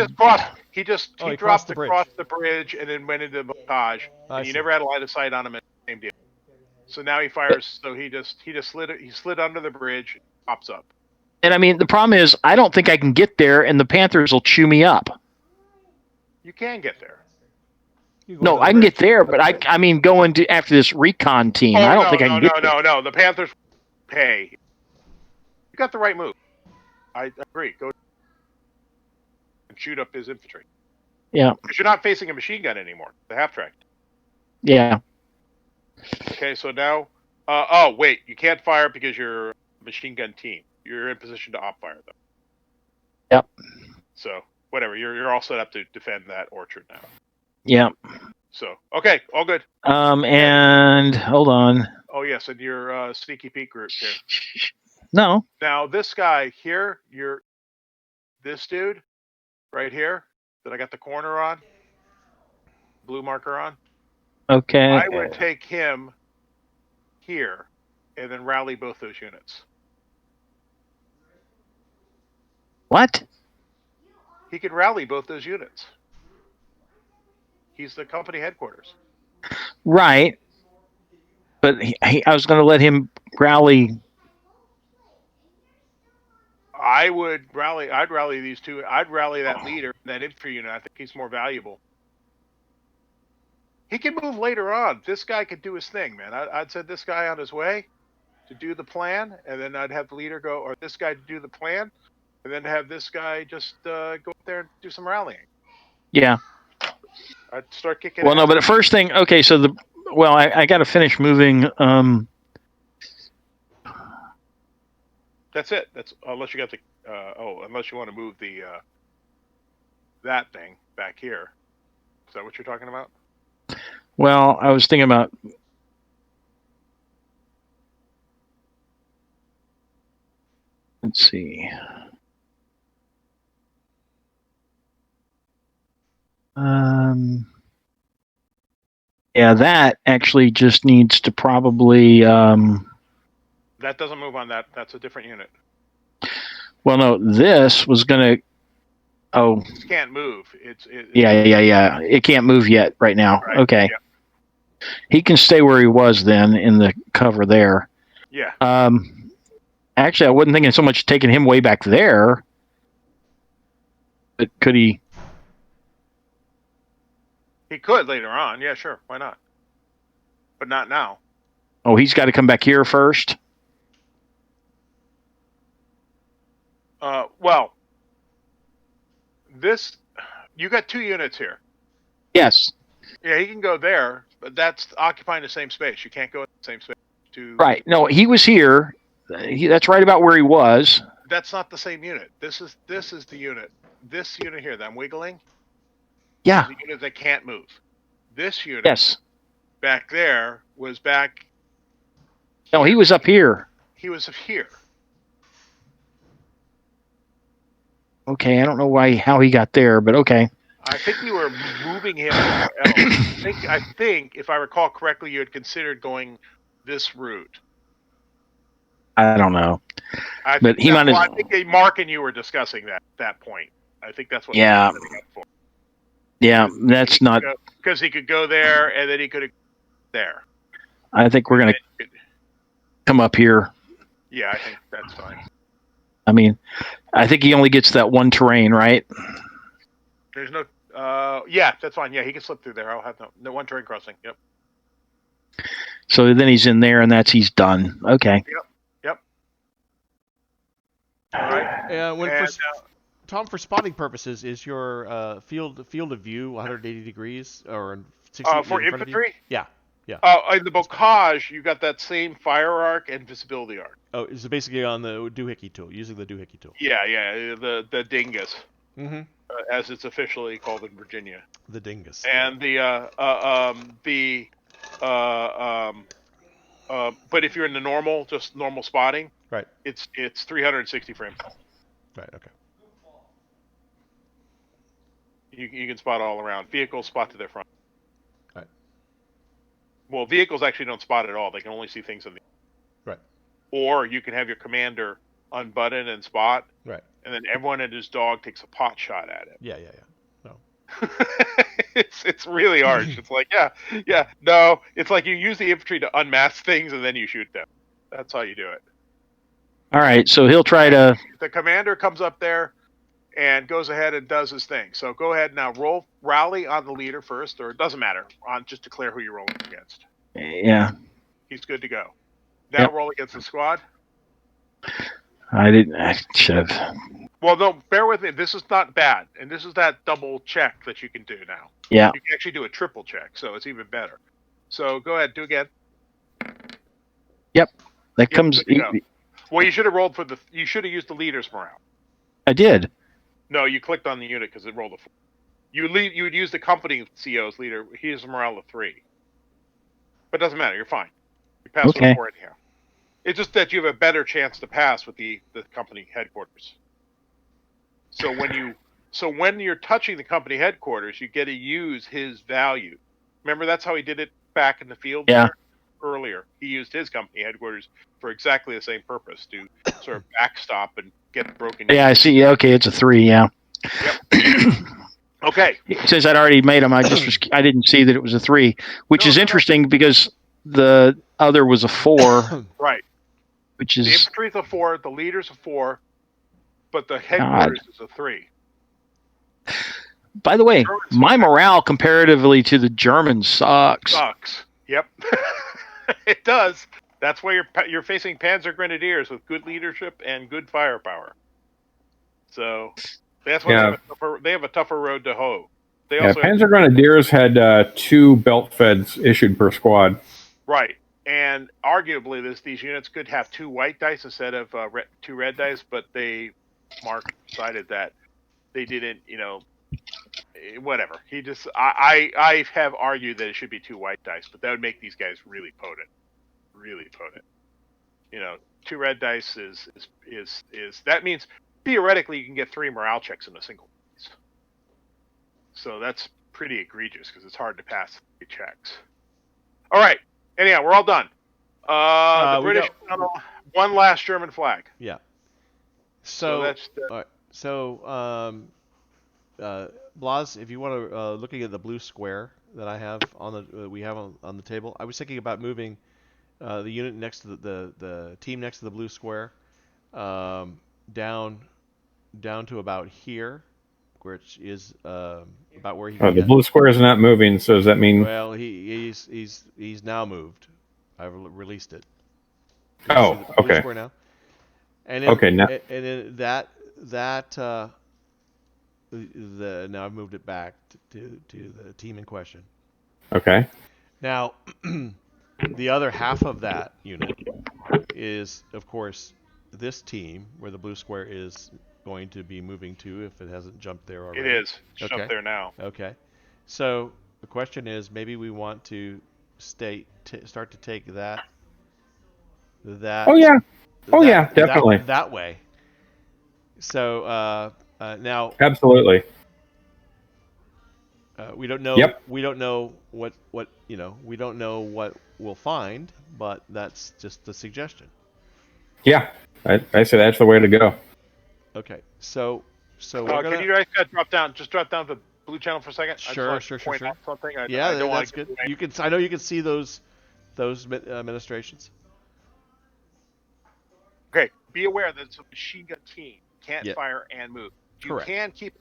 A: He just
B: he
A: dropped
B: crossed the bridge.
A: across the bridge and then went into the montage,
B: I
A: and you
B: see.
A: never had a line of sight on him. Same deal. So now he fires. So he just slid under the bridge, pops up.
D: And I mean, the problem is, I don't think I can get there, and the Panthers will chew me up.
A: You can get there.
D: No, I can get there, but I mean, going to after this recon team, I don't think I can get there.
A: No. The Panthers pay. You got the right move. I agree. Go and shoot up his infantry.
D: Yeah.
A: Because you're not facing a machine gun anymore. The half track.
D: Yeah.
A: Okay, so now. Oh wait, you can't fire because you're a machine gun team. You're in position to op fire though.
D: Yep.
A: So whatever, you're all set up to defend that orchard now.
D: Yeah.
A: So okay, all good.
D: And hold on.
A: Oh yes, and your sneaky peek group here.
D: No.
A: Now this guy here, this dude right here that I got the corner on, blue marker on.
D: Okay.
A: I would take him here and then rally both those units.
D: What?
A: He could rally both those units. He's the company headquarters.
D: Right. But I was going to let him rally.
A: I'd rally these two. I'd rally that leader, that infantry unit. I think he's more valuable. He can move later on. This guy could do his thing, man. I'd send this guy on his way to do the plan, and then I'd have the leader go, or this guy to do the plan, and then have this guy just go up there and do some rallying.
D: Yeah.
A: I'd start kicking.
D: Well, no, but the first thing, okay, so I got to finish moving.
A: That's it. That's unless you got the unless you want to move the that thing back here. Is that what you're talking about?
D: Well, I was thinking about. Let's see. Yeah, that actually just needs to probably.
A: That doesn't move on that. That's a different unit.
D: Well, no, this was going to. Oh.
A: It can't move.
D: Yeah. It can't move yet right now.
A: Right.
D: Okay.
A: Yeah.
D: He can stay where he was then in the cover there.
A: Yeah.
D: Actually, I wasn't thinking so much taking him way back there. But could he?
A: He could later on. Yeah, sure. Why not? But not now.
D: Oh, he's got to come back here first?
A: Well, you got two units here.
D: Yes.
A: Yeah, he can go there, but that's occupying the same space. You can't go in the same space.
D: Right. No, he was here. That's right about where he was.
A: That's not the same unit. This is the unit. This unit here that I'm wiggling.
D: Yeah.
A: The unit that can't move. This unit.
D: Yes.
A: Back there was back.
D: No, he was up here.
A: He was here.
D: Okay, I don't know how he got there, but okay.
A: I think you were moving him somewhere else. I think, if I recall correctly, you had considered going this route.
D: I don't know.
A: I
D: think
A: Mark and you were discussing that point. I think that's what.
D: Yeah. Yeah, that's not
A: because he could go there and then he could go there.
D: I think we're going to come up here.
A: Yeah, I think that's fine.
D: I mean, I think he only gets that one terrain, right?
A: There's no. Yeah, that's fine. Yeah, he can slip through there. I'll have no one terrain crossing. Yep.
D: So then he's in there, and he's done. Okay.
A: Yep. All right.
B: Tom, for spotting purposes, is your field of view 180 degrees or 60
A: for infantry?
B: Yeah. Yeah.
A: In the bocage, you got that same fire arc and visibility arc.
B: Oh, it's basically on the doohickey tool, using the doohickey tool.
A: Yeah, the dingus,
B: Mm-hmm.
A: as it's officially called in Virginia,
B: The dingus.
A: and but if you're in the just normal spotting,
B: Right.
A: it's 360 frames.
B: Right. Okay.
A: You can spot all around. Vehicles spot to their front.
B: Right.
A: Well, vehicles actually don't spot at all. They can only see things in the.
B: Right.
A: Or you can have your commander unbutton and spot,
B: Right.
A: and then everyone and his dog takes a pot shot at it.
B: Yeah. No.
A: It's really harsh. It's like no. It's like you use the infantry to unmask things and then you shoot them. That's how you do it.
D: All right, so he'll try to.
A: The commander comes up there and goes ahead and does his thing. So go ahead now, rally on the leader first, or it doesn't matter. Just declare who you're rolling against.
D: Yeah,
A: He's good to go. Now
D: Yep.
A: roll against the squad.
D: I should have.
A: Well, no, bear with me. This is not bad, and this is that double check that you can do now.
D: Yeah.
A: You can actually do a triple check, so it's even better. So go ahead, do again.
D: That comes.
A: good to go. Well, you should have rolled you should have used the leader's morale.
D: I did.
A: No, you clicked on the unit because it rolled a 4. You would use the company CO's leader. He has a morale of 3. But it doesn't matter. You're fine. You pass with
D: Okay.
A: a 4 in here. It's just that you have a better chance to pass with the company headquarters. So when you're touching the company headquarters, you get to use his value. Remember, that's how he did it back in the field.
D: Yeah.
A: There? Earlier, he used his company headquarters for exactly the same purpose, to sort of backstop and get broken.
D: Yeah, I see. Yeah, okay, it's a 3. Yeah.
A: Yep. Okay.
D: Since I'd already made them, I didn't see that it was a 3, which
A: No,
D: is
A: no.
D: interesting because the other was a 4,
A: Right.
D: which
A: The
D: is
A: infantry's a 4, the leader's a 4, but the headquarters is a 3.
D: By the way,
A: Germans
D: my morale comparatively to the Germans sucks.
A: sucks. Yep. It does. That's why you're facing Panzer Grenadiers with good leadership and good firepower. So that's why they have a tougher road to hoe. They also
C: Panzer Grenadiers had 2 belt feds issued per squad.
A: Right. And arguably, these units could have 2 white dice instead of 2 red dice, but Mark decided that they didn't, whatever. I have argued that it should be 2 white dice, but that would make these guys really potent. Really potent. 2 red dice is that means theoretically you can get 3 morale checks in a single piece. So that's pretty egregious because it's hard to pass 3 checks. All right. Anyhow, we're all done. The British one last German flag.
B: Yeah.
A: So that's
B: all right. So Blas, if you want to looking at the blue square that I have we have on the table, I was thinking about moving the unit next to the team next to the blue square down to about here, which is about where he.
C: The blue square is not moving, so does that mean?
B: Well, he's now moved. I've released it.
C: Oh,
B: Blue
C: okay.
B: square now. And
C: now.
B: And then now I've moved it back to the team in question.
C: Okay.
B: Now, the other half of that unit is, of course, this team where the blue square is going to be moving to if it hasn't jumped there already.
A: It is. It's
B: Okay.
A: up there now.
B: Okay. So the question is, maybe we want to start to take that.
C: Oh yeah, definitely.
B: That way. So now.
C: Absolutely.
B: We don't know.
C: Yep.
B: We don't know what we don't know what we'll find, but that's just a suggestion.
C: Yeah, I say that's the way to go.
B: Okay. So we're gonna.
A: Can you guys drop down to the blue channel for a second?
B: Sure.
A: Point out something.
B: Yeah,
A: I don't
B: that's good. You can. I know you can see those administrations.
A: Okay. Be aware that it's a machine gun team. Can't
B: Yeah.
A: fire and move. You
B: Correct.
A: can keep.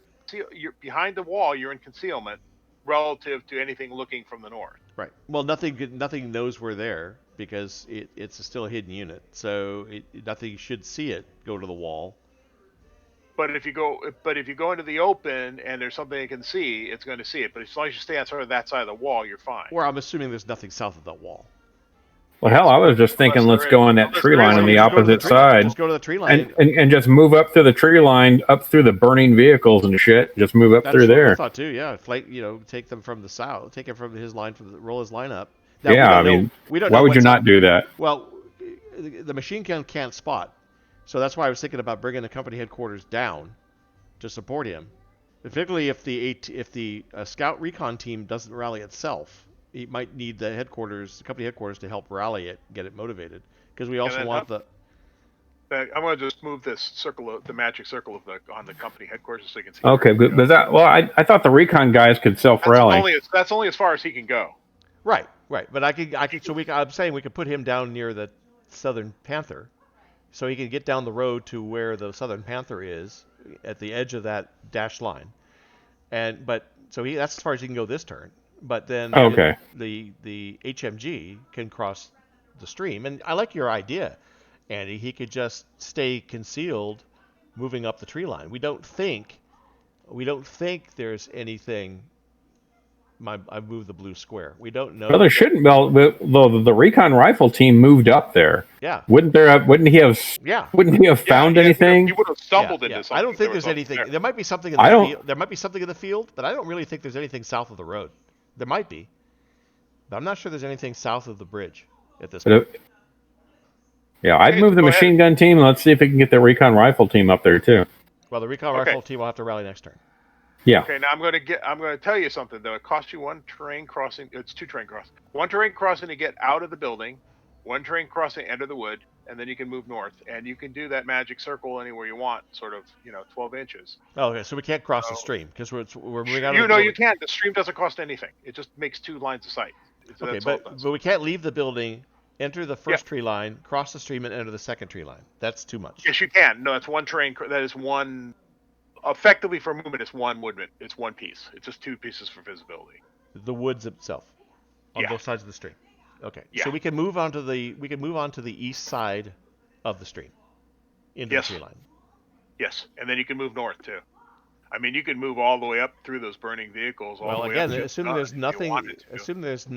A: You're behind the wall. You're in concealment relative to anything looking from the north.
B: Right. Well, nothing knows we're there because it's still a hidden unit. So nothing should see it go to the wall.
A: But if you go into the open and there's something it can see, it's going to see it. But as long as you stay on sort of that side of the wall, you're fine.
B: Or I'm assuming there's nothing south of that wall.
C: Well, hell, I was just thinking, let's go on that tree line on the opposite side,
B: Just go to the tree line.
C: and just move up through the tree line, up through the burning vehicles and shit. Just move up
B: That's
C: through
B: what I
C: there.
B: thought too. Yeah, flank. Take them from the south. Take it from his line. Roll his line up. Now,
C: Yeah, I mean,
B: we don't
C: why
B: know
C: would you
B: what's
C: not
B: up.
C: do that?
B: Well, the machine gun can't spot, so that's why I was thinking about bringing the company headquarters down to support him, particularly if the scout recon team doesn't rally itself. He might need the company headquarters, to help rally it, get it motivated, because we also want the.
A: I'm going to just move this circle, the magic circle on the company headquarters, so you can see.
C: Okay, but I thought the recon guys could self-rally.
A: That's only as far as he can go.
B: Right. But I could. So I'm saying we could put him down near the Southern Panther, so he can get down the road to where the Southern Panther is, at the edge of that dashed line, that's as far as he can go this turn. But then the HMG can cross the stream, and I like your idea, Andy. He could just stay concealed, moving up the tree line. We don't think there's anything. I moved the blue square. We don't know.
C: Well, there shouldn't. Well, the recon rifle team moved up there.
B: Yeah.
C: Wouldn't he have?
B: Yeah.
C: Wouldn't he have found anything?
A: He would have stumbled into something.
B: I don't think there's anything. There might be something in the field. There might be something in the field, but I don't really think there's anything south of the road. There might be, but I'm not sure there's anything south of the bridge at this point.
C: Yeah, I'd move the machine gun team. Let's see if we can get the recon rifle team up there too.
B: Well, the recon rifle team will have to rally next turn.
C: Yeah.
A: Okay, now I'm going to tell you something though. It costs you one terrain crossing. It's 2 terrain crossing. 1 terrain crossing to get out of the building, 1 terrain crossing enter the wood, and then you can move north. And you can do that magic circle anywhere you want, sort of, 12 inches.
B: Oh, okay, so we can't cross the stream because we're moving out.
A: You can. The stream doesn't cost anything. It just makes 2 lines of sight. So
B: okay, but we can't leave the building, enter the first tree line, cross the stream, and enter the second tree line. That's too much.
A: Yes, you can. No, that's 1 terrain. That is 1. Effectively, for movement, it's 1 woodman. It's 1 piece. It's just 2 pieces for visibility.
B: The woods itself, on both sides of the stream. Okay,
A: yeah.
B: So we can move onto the east side of the stream, into the tree line.
A: Yes, and then you can move north too. I mean, you can move all the way up through those burning vehicles.
B: Well, again, assuming there's nothing visible. Assuming there's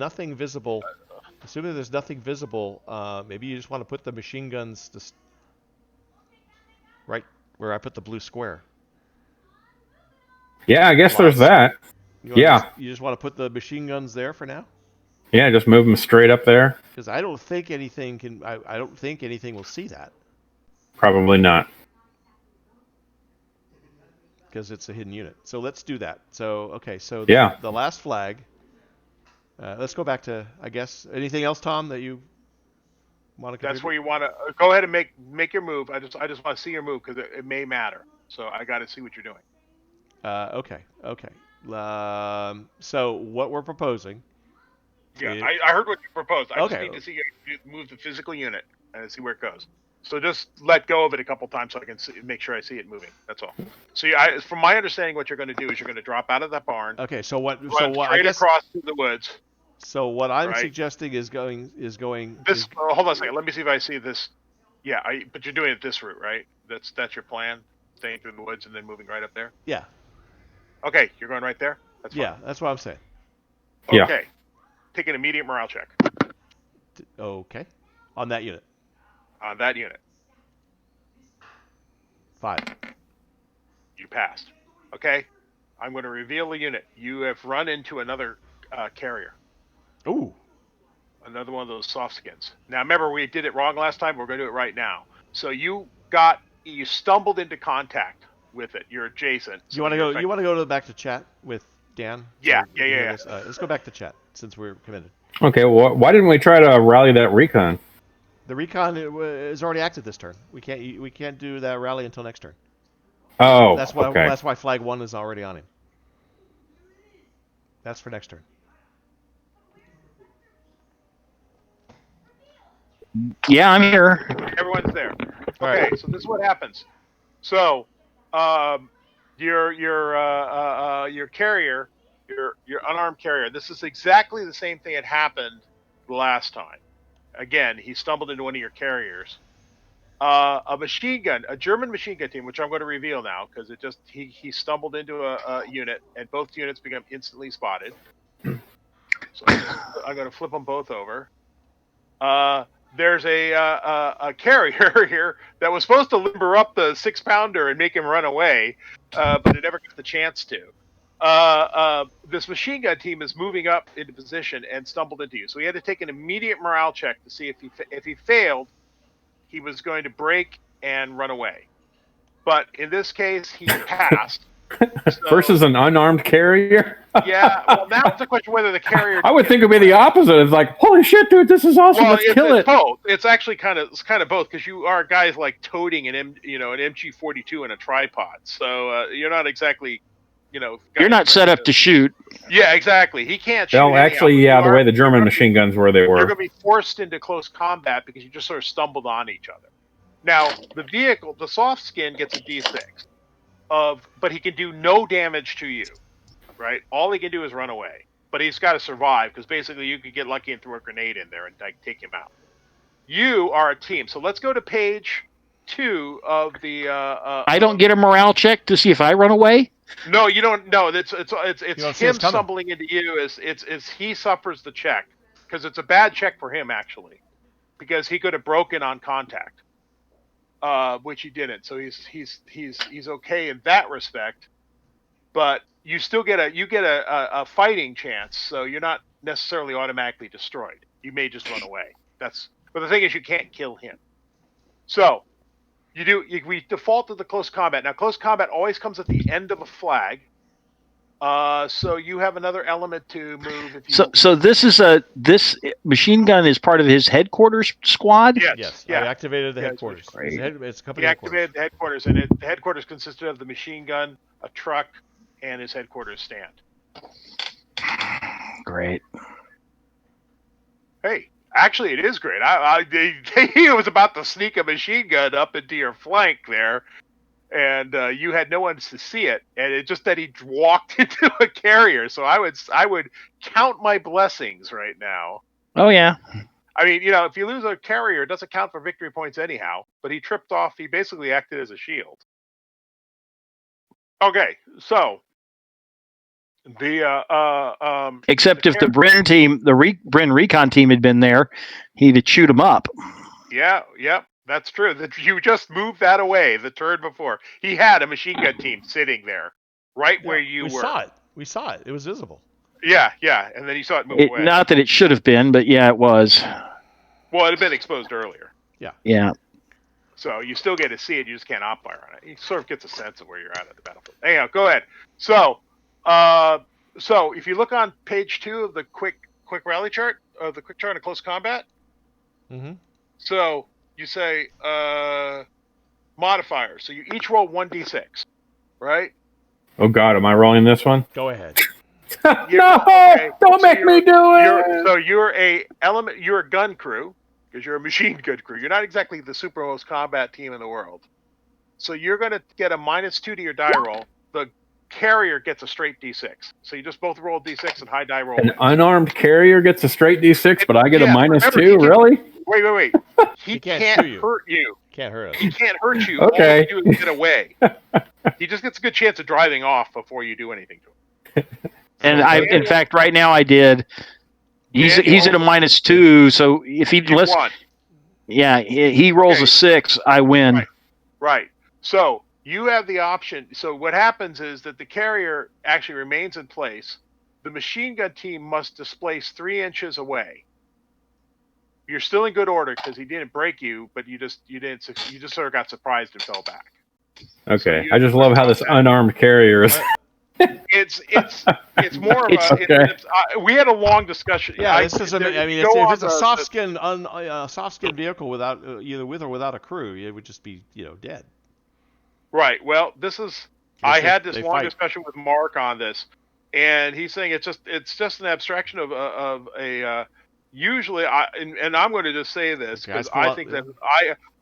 B: nothing visible, maybe you just want to put the machine guns right where I put the blue square.
C: Yeah, I guess there's that.
B: You just want to put the machine guns there for now?
C: Yeah, just move them straight up there.
B: Because I don't think anything will see that.
C: Probably not.
B: Because it's a hidden unit. So let's do that. So, okay, so the last flag. Let's go back to, I guess, anything else, Tom, that you want to contribute?
A: That's where you want to go ahead and make your move. I just want to see your move because it may matter. So I got to see what you're doing.
B: Okay. So what we're proposing.
A: Yeah, I heard what you proposed. I just need to see you move the physical unit and see where it goes. So just let go of it a couple times so I can make sure I see it moving. That's all. So from my understanding, what you're going to do is you're going to drop out of that barn.
B: Okay. So what?
A: Straight across through the woods.
B: So what I'm suggesting is going.
A: This. Hold on a second. Let me see if I see this. Yeah, but you're doing it this route, right? That's your plan. Staying through the woods and then moving right up there.
B: Yeah.
A: Okay, you're going right there? That's fine.
B: Yeah, that's what I'm saying.
C: Yeah.
A: Okay. Take an immediate morale check.
B: Okay. On that unit.
A: On that unit.
B: 5.
A: You passed. Okay. I'm going to reveal the unit. You have run into another carrier.
B: Ooh.
A: Another one of those soft skins. Now, remember, we did it wrong last time. We're going to do it right now. So you stumbled into contact with it. You're adjacent.
B: You want to go back to chat with Dan?
A: Yeah.
B: Let's go back to chat since we're committed.
C: Okay. Well, why didn't we try to rally that recon?
B: The recon is already active this turn. We can't do that rally until next turn.
C: Oh,
B: that's why.
C: Okay.
B: That's why flag 1 is already on him. That's for next turn.
D: Yeah, I'm here.
A: Everyone's there. Okay, so this is what happens. So, your carrier, your unarmed carrier. This is exactly the same thing that happened last time. Again, he stumbled into one of your carriers, a machine gun, a German machine gun team, which I'm going to reveal now because it just he stumbled into a unit and both units become instantly spotted. So I'm going to flip them both over. There's a carrier here that was supposed to limber up the 6-pounder and make him run away, but it never got the chance to. This machine gun team is moving up into position and stumbled into you. So he had to take an immediate morale check to see if he failed, he was going to break and run away. But in this case, he passed. So,
C: versus an unarmed carrier.
A: Yeah, well, now it's a question whether the carrier.
C: I would think it'd be the opposite. It's like, holy shit, dude, this is awesome.
A: Well,
C: Let's kill
A: it's
C: it.
A: both. It's actually kind of both because you are guys like toting an MG42 and a tripod, so you're not exactly,
D: You're not set up to shoot.
A: Yeah, exactly. He can't shoot.
C: No, actually, yeah, the way the German machine guns were, they
A: You're
C: were.
A: going to be forced into close combat because you just sort of stumbled on each other. Now, the vehicle, the soft skin gets a D6 but he can do no damage to you, right? All he can do is run away, but he's got to survive because basically you could get lucky and throw a grenade in there and take him out. You are a team, so let's go to page 2 of the.
D: I don't get a morale check to see if I run away.
A: No, you don't. No, it's him
B: coming.
A: stumbling into you. It's he suffers the check because it's a bad check for him actually, because he could have broken on contact, which he didn't. So he's okay in that respect, but you still get a fighting chance. So you're not necessarily automatically destroyed. You may just run away. But the thing is, you can't kill him. So we default to the close combat. Now, close combat always comes at the end of a flag. So you have another element to move. If you
D: So this machine gun is part of his headquarters squad.
B: Yes.
A: Yeah.
B: I activated the headquarters.
D: Great.
B: It's a company
A: He
B: headquarters.
A: activated the headquarters, and the headquarters consisted of the machine gun, a truck, and his headquarters stand.
D: Great.
A: Hey, actually, it is great. He was about to sneak a machine gun up into your flank there, and you had no one to see it, and it just that he walked into a carrier. So I would count my blessings right now.
D: Oh yeah.
A: I mean, if you lose a carrier, it doesn't count for victory points anyhow. But he tripped off. He basically acted as a shield. Okay, so the
D: Except if the Bren team, Bren Recon team had been there, he'd have chewed him up.
A: Yeah, that's true. You just moved that away the turn before. He had a machine gun team sitting there, right where you were.
B: We saw it. It was visible.
A: Yeah, and then you saw it move away.
D: Not that it should have been, but yeah, it was.
A: Well, it had been exposed earlier.
D: Yeah.
A: So you still get to see it. You just can't op-fire on it. He sort of gets a sense of where you're at the battlefield. Anyhow, go ahead. So if you look on page 2 of the quick rally chart, of the quick chart of close combat.
B: Mm-hmm.
A: So you say modifiers. So you each roll 1d6, right?
C: Oh, God, am I rolling this one?
B: Go ahead.
C: No!
A: Okay.
C: Don't make me do it!
A: So you're a gun crew, because you're a machine gun crew. You're not exactly the supermost combat team in the world. So you're going to get a -2 to your die roll. The carrier gets a straight d6. So you just both roll d6 and high die roll.
C: An unarmed carrier gets a straight D6, but I get a
A: remember,
C: -2? Really?
A: Wait. He
B: can't
A: can't
B: shoot you.
A: hurt you.
B: Can't hurt us.
A: He can't hurt you.
C: Okay.
A: All you do is get away. He just gets a good chance of driving off before you do anything to him.
D: And in fact, right now I did. He's at a -2, so if he
A: You won.
D: he rolls
A: Okay.
D: a 6, I win.
A: Right. So you have the option. So what happens is that the carrier actually remains in place. The machine gun team must displace 3 inches away. You're still in good order because he didn't break you, but you just sort of got surprised and fell back.
C: Okay. I just love how this unarmed carrier is.
A: It's more of a.
C: Okay.
A: We had a long discussion.
B: Yeah, this isn't. I mean,
A: go
B: if
A: on
B: it's a
A: the-
B: soft skin vehicle without either with or without a crew, it would just be dead.
A: Right. Well, this is. I had this
B: they
A: long
B: fight.
A: discussion with Mark on this, and he's saying it's just an abstraction of a. Usually, and I'm going to just say this
B: Okay,
A: because I think that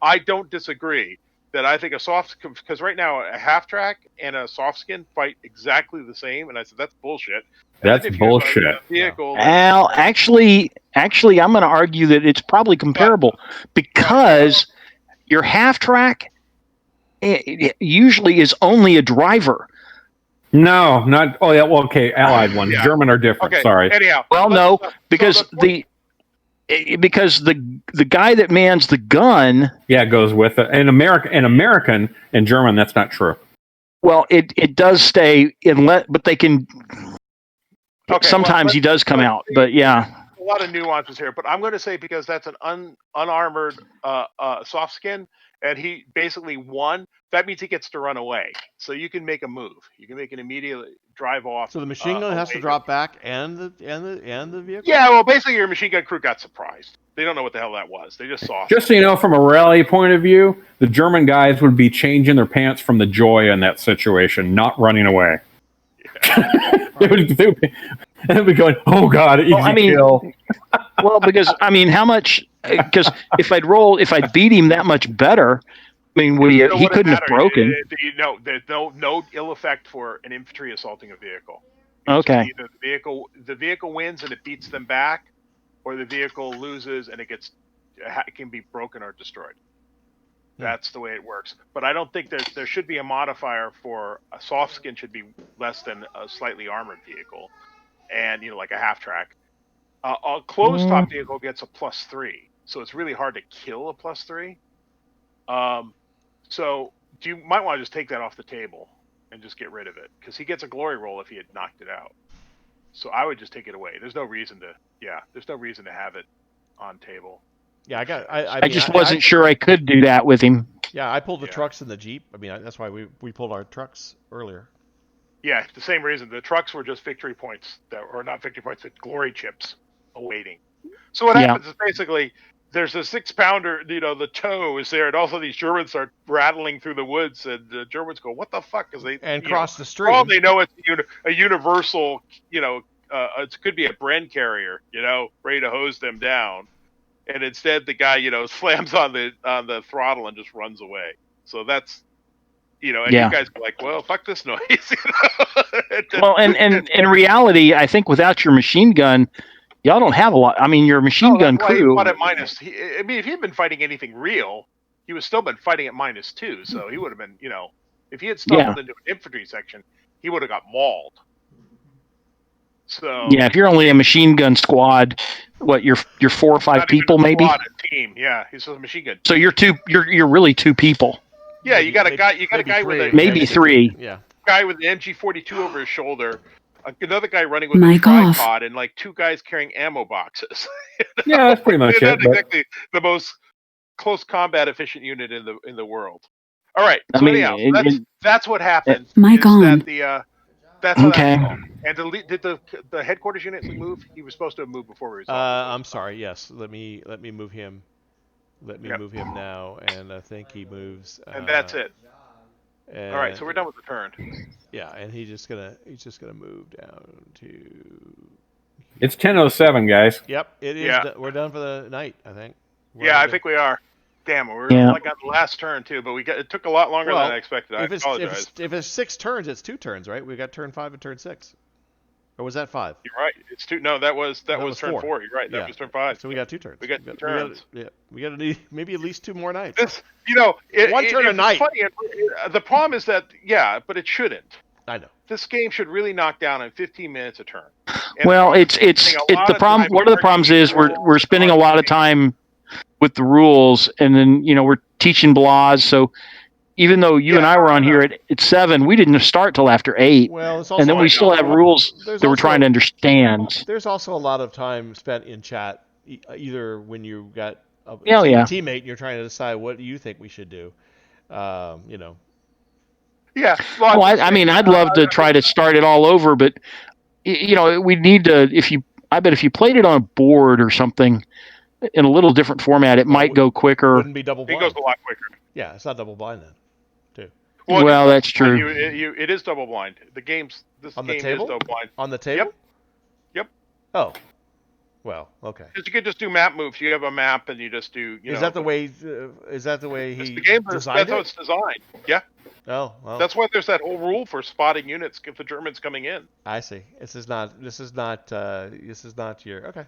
A: I don't disagree that I think because right now a half track and a soft skin fight exactly the same, and I said that's bullshit.
C: That's
A: If you have
C: bullshit.
A: a vehicle.
D: Al, actually, I'm going to argue that it's probably comparable because your half track usually is only a driver.
C: No, not. Oh yeah. Well, okay. Allied ones.
A: Yeah.
C: German are different.
A: Okay.
C: Sorry.
A: Anyhow.
D: Well, no, because the guy that mans the gun.
C: Yeah, it goes with it. And American and German, that's not true.
D: Well, it does stay but they can.
A: Okay,
D: sometimes he does come out, but yeah.
A: A lot of nuances here, but I'm going to say because that's an unarmored soft skin, and he basically won. That means he gets to run away. So you can make a move. You can make an immediate drive off.
B: So the machine gun has to drop back, and the vehicle.
A: Yeah, well, basically your machine gun crew got surprised. They don't know what the hell that was. They just saw.
C: Just so you know, from a rally point of view, the German guys would be changing their pants from the joy in that situation, not running away. Yeah. they would be going, "Oh God, easy kill."
D: Well, because I mean, how much? Because if I'd beat him that much better, I mean, he couldn't have broken.
A: There's no ill effect for an infantry assaulting a vehicle.
D: Okay.
A: Either the vehicle wins and it beats them back, or the vehicle loses and it can be broken or destroyed. That's the way it works. But I don't think there should be a modifier for a soft skin should be less than a slightly armored vehicle, and like a half track. A closed top vehicle gets a +3, so it's really hard to kill a +3. So you might want to just take that off the table and just get rid of it, because he gets a glory roll if he had knocked it out. So I would just take it away. There's no reason to have it on table.
B: Yeah,
D: I just wasn't sure I could do that with him.
B: Yeah, I pulled the trucks in the Jeep. I mean, that's why we pulled our trucks earlier.
A: Yeah, the same reason. The trucks were just victory points, or not victory points, but glory chips awaiting. So what happens is basically there's a 6-pounder, the tow is there, and also these Germans start rattling through the woods, and the Germans go, "What the fuck?" Because they
B: cross the stream.
A: For all they know, it's a universal, it could be a Bren carrier, ready to hose them down. And instead, the guy, slams on the throttle and just runs away. So that's, and you guys are like, well, fuck this noise.
D: Well, and in reality, I think without your machine gun, y'all don't have a lot. I mean, your machine gun crew.
A: If he had been fighting anything real, he would still been fighting at -2. So he would have been, if he had stumbled into an infantry section, he would have got mauled. So
D: yeah, if you're only a machine gun squad, you're 4 or 5 people maybe.
A: A team, yeah. He's a machine gun.
D: So you're really 2 people.
A: Yeah, you got a guy with
D: maybe 3.
B: Yeah,
A: guy with an MG42 over his shoulder, another guy running with a tripod, and 2 guys carrying ammo boxes.
C: Yeah, that's pretty much it.
A: That's exactly the most close combat efficient unit in the world. All right. So that's what happened. That's how that happened. And did the headquarters unit move? He was supposed to have moved before we resolved.
B: I'm sorry. Yes, let me move him. Let me move him now, and I think he moves.
A: And that's it. All right, so we're done with the turn.
B: Yeah, and he's just gonna move down to.
C: It's 10:07, guys.
B: Yep, it is.
A: Yeah.
B: We're done for the night, I think.
A: I think we are. Damn, we're like on the last turn too, but it took a lot longer than I expected. I apologize.
B: If it's 6 turns, it's 2 turns, right? We got turn 5 and turn 6. Or was that 5?
A: You're right. It's 2. No, that was turn 4. You're right. That was turn 5.
B: So we got 2 turns.
A: We got 2 turns.
B: We got to need maybe at least 2 more nights.
A: One
B: turn a night.
A: Funny. The problem is that but it shouldn't.
B: I know.
A: This game should really knock down in 15 minutes a turn. And
D: well, it's the problem. One of the problems is we're spending a lot of time with the rules, and then we're teaching blahs. So even though you and I were on here at 7, we didn't start till after 8.
B: Well, it's also
D: and then we still have rules that we're trying to understand.
B: There's also a lot of time spent in chat, either when you got a teammate and you're trying to decide what do you think we should do.
A: Yeah.
D: Well, I mean, I'd love to try to start it all over, but we need to. I bet if you played it on a board or something in a little different format, it might go quicker.
B: Wouldn't be double blind.
A: It goes a lot quicker.
B: Yeah, it's not double blind then, too.
D: Well, that's true.
A: It is double blind. This game is double blind.
B: On the table?
A: Yep.
B: Oh. Well, okay.
A: Because you could just do map moves. You have a map, and you just do.
B: Is that the way? Is that the way he
A: designed
B: it?
A: That's how it's designed. Yeah.
B: Oh, well.
A: That's why there's that whole rule for spotting units if the Germans coming in.
B: I see. This is not your okay.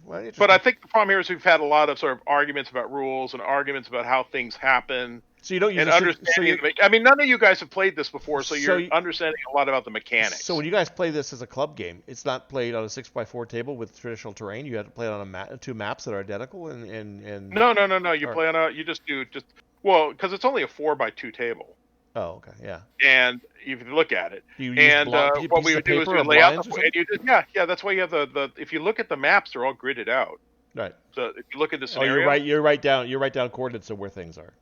B: Well, interesting.
A: But I think the problem here is we've had a lot of sort of arguments about rules and arguments about how things happen.
B: So you don't use
A: And
B: a so
A: understanding,
B: you
A: I mean, none of you guys have played this before, so
B: So
A: you're
B: you-
A: understanding a lot about the mechanics.
B: so when you guys play this as a club game, it's not played on a 6x4 table with traditional terrain. You have to play it on two maps that are identical. And
A: No. You
B: Or-
A: play on you just do well because it's only a 4x2 table,
B: oh, okay, yeah.
A: and if you look at it,
B: Do you use
A: and what
B: pieces
A: we
B: of
A: would do is
B: paper
A: we
B: or
A: would lay out
B: blinds
A: the
B: or
A: and you just yeah. That's why you have the if you look at the maps, they're all gridded out.
B: Right.
A: So if you look at the
B: Oh,
A: scenario,
B: you're right down coordinates of where things are.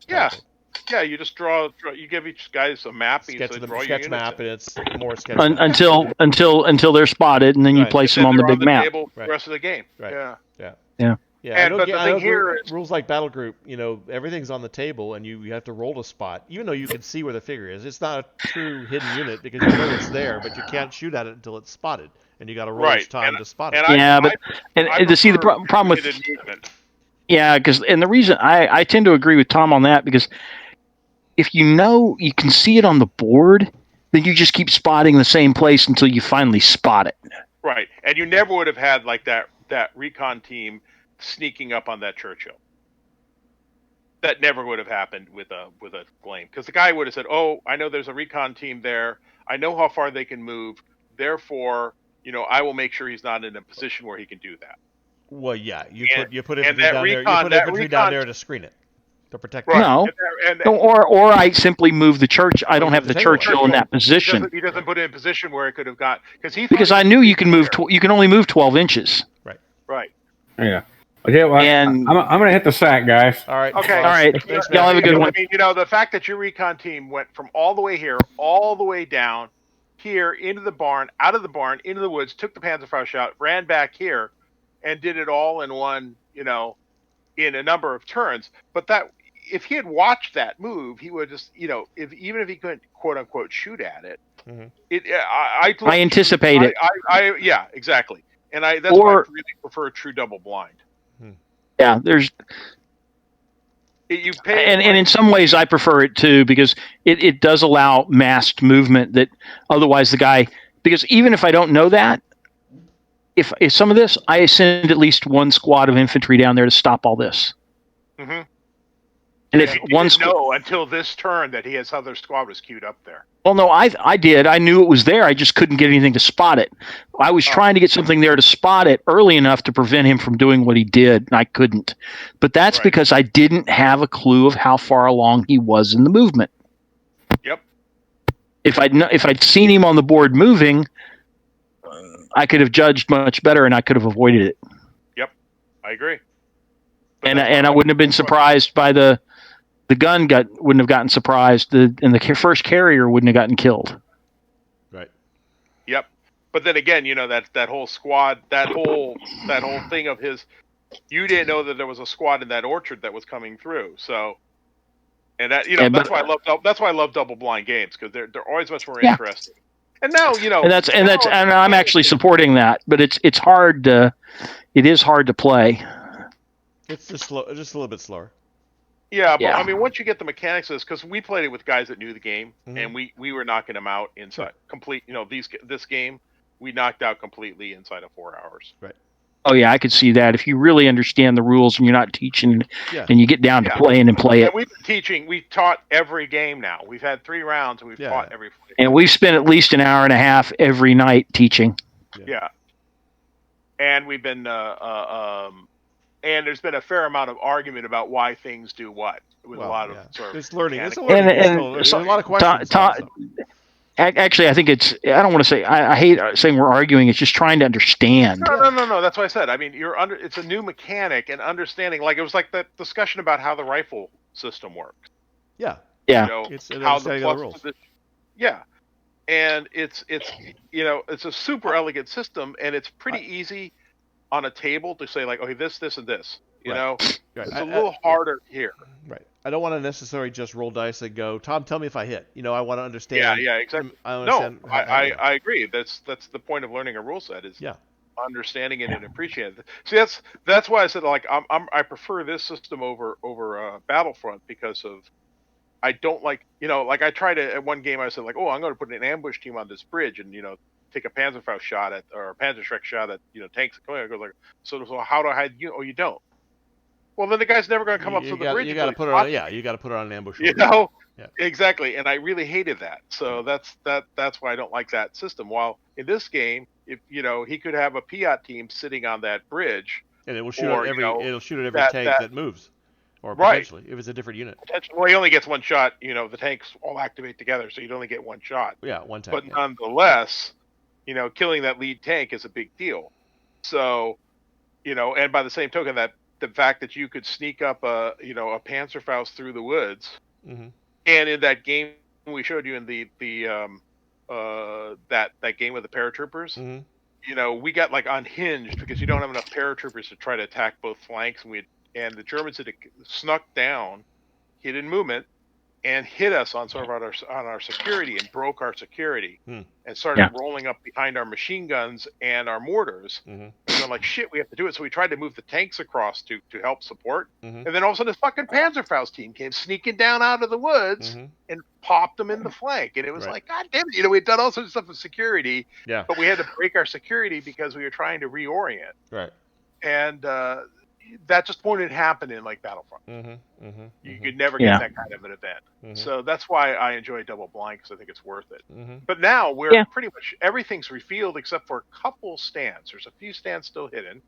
A: yeah,
B: Type of
A: yeah. You just draw. You give each guys a map, and you
B: sketch
A: say
B: the
A: draw your
B: sketch
A: units
B: map,
A: in.
B: and it's more sketch map.
D: Until they're spotted, and then you
B: Right.
D: place
A: And
D: them
A: then
D: on the
A: they're on
D: big
A: the
D: map.
A: table for
B: Right.
A: the rest of the game.
B: Right.
A: Yeah.
B: Yeah.
D: Yeah.
B: Yeah,
A: And but the thing here is
B: rules like Battle Group, everything's on the table, and you have to roll to spot, even though you can see where the figure is. It's not a true hidden unit because you know it's there, but you can't shoot at it until it's spotted, and you got to roll
A: right,
B: each time to spot it.
A: and
D: Yeah, but and to see the
A: prefer
D: problem with
A: hidden movement.
D: yeah, because and the reason I tend to agree with Tom on that because if you know you can see it on the board, then you just keep spotting the same place until you finally spot it.
A: Right, and you never would have had like that recon team sneaking up on that Churchill. That never would have happened with a Blame, because the guy would have said, "Oh, I know there's a recon team there. I know how far they can move. Therefore, I will make sure he's not in a position where he can do that."
B: Well, yeah, you
A: And-
B: put
A: and
B: infantry
A: that
B: down there. You
A: recon-
B: put
A: that
B: infantry down
A: recon-
B: there to screen it, to protect.
A: Right.
D: No.
A: And
D: Or I simply move the church. I don't
B: move
D: have
B: the
D: the
B: table
D: Churchill in that
A: he
D: position
A: doesn't put it in a position where it could have got
D: because I knew you can move. You can only move 12 inches.
A: Right.
C: Yeah. Okay. Well,
D: And-
C: I'm gonna hit the sack, guys.
B: All right.
A: Okay.
D: All right.
B: Thanks,
D: Y'all
B: man.
D: have a good
A: I
D: one.
A: mean, the fact that your recon team went from all the way here, all the way down here, into the barn, out of the barn, into the woods, took the Panzerfaust out, ran back here, and did it all in one, in a number of turns. But that, if he had watched that move, he would just, even if he couldn't quote unquote shoot at it,
B: Mhm.
D: I anticipate it.
A: Yeah, exactly. And that's why I really prefer a true double blind.
D: Yeah, there's
A: You pay
D: and in some ways I prefer it too because it does allow masked movement that otherwise the guy, because even if I don't know that, if some of this, I send at least one squad of infantry down there to stop all this.
A: Mm-hmm.
D: And if
A: you
D: one
A: didn't know until this turn that his other squad was queued up there.
D: well, no, I did. I knew it was there. I just couldn't get anything to spot it. I was trying to get something there to spot it early enough to prevent him from doing what he did, and I couldn't. But that's
A: Right.
D: because I didn't have a clue of how far along he was in the movement.
A: Yep.
D: If I'd seen him on the board moving, I could have judged much better, and I could have avoided it.
A: Yep, I agree. But
D: And
A: that's
D: I wouldn't have been surprised by the gun wouldn't have gotten surprised, and the first carrier wouldn't have gotten killed.
B: Right.
A: Yep. But then again, that whole squad, that whole thing of his, you didn't know that there was a squad in that orchard that was coming through. So, and that that's why I love double blind games, because they're always much more interesting. And now
D: and I'm actually supporting that, but it is hard to play.
B: It's just slow, just a little bit slower.
A: Yeah, but
D: Yeah.
A: I mean, once you get the mechanics of this, because we played it with guys that knew the game,
B: Mhm.
A: and we were knocking them out inside complete. This game we knocked out completely inside of 4 hours.
D: Oh yeah, I could see that. If you really understand the rules and you're not teaching,
B: Yeah.
D: and you get down to playing and play it.
A: And we've been teaching. We've taught every game now. We've had 3 rounds, and we've taught every.
D: And we've spent at least an hour and a half every night teaching.
A: Yeah. And we've been and there's been a fair amount of argument about why things do what, with a lot of sort of
B: it's learning. It's a
A: mechanical-
B: learning.
D: And
B: There's a lot of questions.
D: Actually, I think I don't want to say. I hate saying we're arguing. It's just trying to understand.
A: No. That's what I said. I mean, it's a new mechanic, and understanding. Like, it was like that discussion about how the rifle system works.
B: Yeah.
D: Yeah.
B: It's
A: how the
B: understanding
A: plus
B: the rules.
A: position. Yeah. And it's it's a super elegant system, and it's pretty easy on a table to say, like, okay, this, and this.
B: Right.
A: It's a little harder here.
B: Right. I don't want to necessarily just roll dice and go, Tom, tell me if I hit. I want to understand.
A: Yeah, exactly.
B: I understand.
A: I agree. That's the point of learning a rule set, is understanding it and appreciating it. See, that's why I said, like, I prefer this system over Battlefront, because of, I don't like, like, I tried to, at one game I said, like, oh, I'm going to put an ambush team on this bridge, and take a Panzerfaust shot at or a Panzerschreck shot at tanks. It goes like, so how do I hide you? Oh, you don't. Well, then the guy's never going to come up to the bridge.
B: You got to put it on. Yeah, you got to put it on an ambush.
A: Yeah. Exactly. And I really hated that. So that's why I don't like that system. While in this game, if he could have a Piat team sitting on that bridge,
B: and it will shoot at every tank that moves, or potentially if it's a different unit.
A: Well, he only gets one shot. The tanks all activate together, so you'd only get one shot.
B: Yeah, one tank.
A: But nonetheless, killing that lead tank is a big deal. So, and by the same token, that the fact that you could sneak up a Panzerfaust through the woods,
B: mm-hmm.
A: and in that game we showed you in the that game with the paratroopers,
B: mm-hmm.
A: We got like unhinged because you don't have enough paratroopers to try to attack both flanks, and the Germans had snuck down, hidden movement, and hit us on sort of on our security and broke our security and started rolling up behind our machine guns and our mortars.
B: Mm-hmm.
A: And I'm like, shit, we have to do it. So we tried to move the tanks across to help support.
B: Mm-hmm.
A: And then all of a sudden this fucking Panzerfaust team came sneaking down out of the woods and popped them in the flank. And it was like, God damn it. We'd done all sorts of stuff with security, but we had to break our security because we were trying to reorient.
B: Right.
A: And that just wouldn't happen in like Battlefront. You could never get that kind of an event. So that's why I enjoy Double Blind, because I think it's worth it. But now we're pretty much everything's revealed except for a couple stands. There's a few stands still hidden.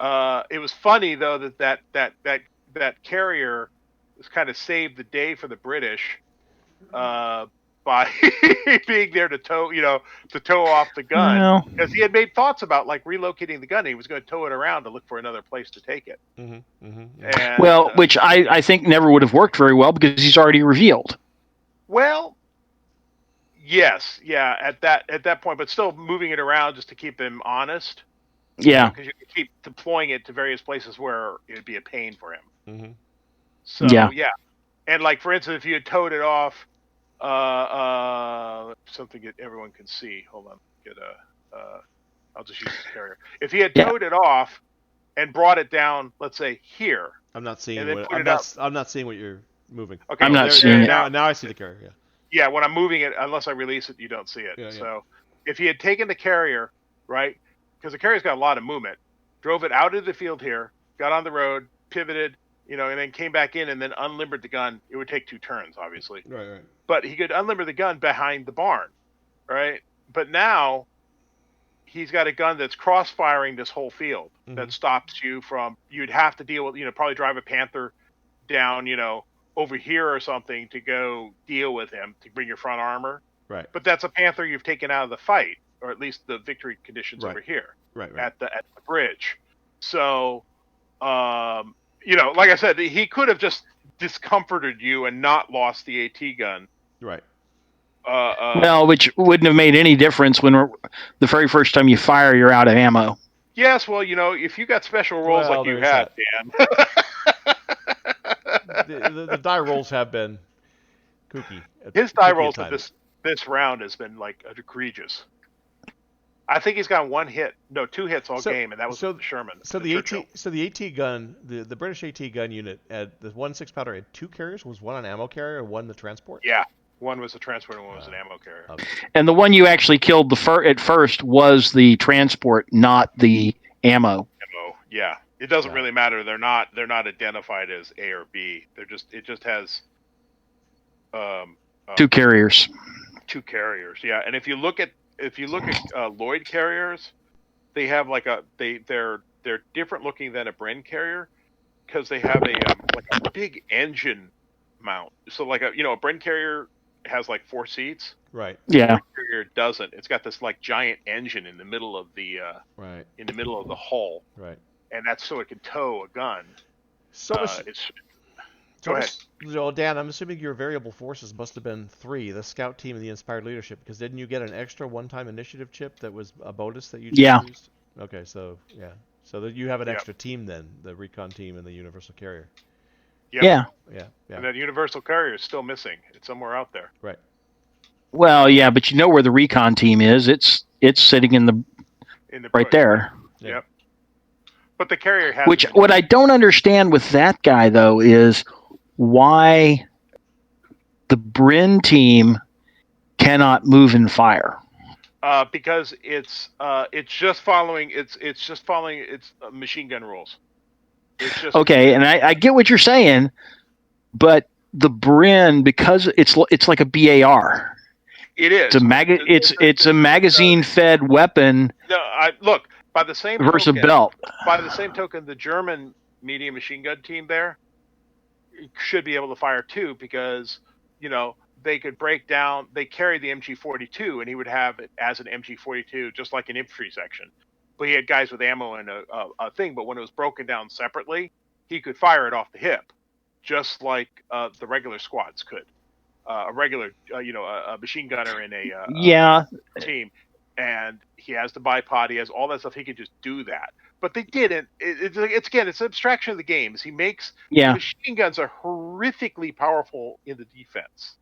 A: It was funny though that carrier was kind of saved the day for the British by being there to tow off the gun, because he had made thoughts about like relocating the gun. He was going to tow it around to look for another place to take it.
D: And, which I think never would have worked very well because he's already revealed.
A: Well, yes, yeah, at that point, but still moving it around just to keep him honest.
D: Yeah,
A: because you can keep deploying it to various places where it would be a pain for him. So yeah, and like for instance, if you had towed it off. Something that everyone can see. Hold on, I'll just use this carrier. If he had towed it off and brought it down, let's say here.
B: I'm not seeing I'm not seeing what you're moving.
A: Okay,
D: I'm not seeing it
B: now. I see the carrier.
A: Yeah, when I'm moving it, unless I release it, you don't see it. So if he had taken the carrier, right, because the carrier's got a lot of movement, drove it out of the field here, got on the road, pivoted. And then came back in and then unlimbered the gun. It would take 2 turns, obviously.
B: Right.
A: But he could unlimber the gun behind the barn, right? But now he's got a gun that's cross-firing this whole field that stops you from. You'd have to deal with, probably drive a Panther down, over here or something to go deal with him to bring your front armor.
B: Right.
A: But that's a Panther you've taken out of the fight, or at least the victory conditions over here.
B: Right.
A: At the bridge. So. Like I said, he could have just discomforted you and not lost the AT gun.
B: Right.
D: Which wouldn't have made any difference when the very first time you fire, you're out of ammo.
A: Yes, well, if you got special rolls like you had, Dan.
B: the die rolls have been kooky.
A: His die rolls of this round has been like egregious. I think he's got 2 hits all game, and that was the Sherman.
B: So the AT gun, the British AT gun unit at the 1.6 pounder had 2 carriers. Was one an ammo carrier and one the transport?
A: Yeah, one was the transport and one was an ammo carrier.
B: Okay.
D: And the one you actually killed at first was the transport, not the ammo.
A: Yeah. It doesn't really matter. They're not identified as A or B. It just has
D: 2 carriers.
A: 2 carriers. Yeah, and if you look at Lloyd carriers, they have like they're different looking than a Bren carrier because they have a big engine mount. So like a Bren carrier has like 4 seats.
B: Right.
D: Yeah.
A: The carrier doesn't. It's got this like giant engine in the middle of the in the middle of the hull.
B: Right.
A: And that's so it can tow a gun. Go ahead.
B: So Dan, I'm assuming your variable forces must have been 3, the scout team and the inspired leadership, because didn't you get an extra one-time initiative chip that was a bonus that you just used? Okay, so so that you have an extra team then, the recon team and the universal carrier.
A: Yep.
D: Yeah.
A: And that universal carrier is still missing. It's somewhere out there.
B: Right.
D: Well, yeah, but you know where the recon team is? It's sitting in the right there.
A: Yep. But the carrier has.
D: Which what I don't understand with that guy though is why the Bren team cannot move and fire.
A: Because it's just following its machine gun rules. It's just
D: Okay, and I get what you're saying, but the Bren, because it's like a BAR.
A: it is.
D: It's a magazine fed weapon
A: No, look, by the same
D: versus a
A: token,
D: belt.
A: the German medium machine gun team there should be able to fire too, because they could break down. They carry the MG42, and he would have it as an MG42, just like an infantry section. But he had guys with ammo and a thing. But when it was broken down separately, he could fire it off the hip, just like the regular squads could. A regular, a machine gunner in
D: Yeah,
A: a team, and he has the bipod, he has all that stuff. He could just do that, but they didn't. It's again, it's an abstraction of the games. He makes the
D: yeah,
A: machine guns are horrifically powerful in the defense,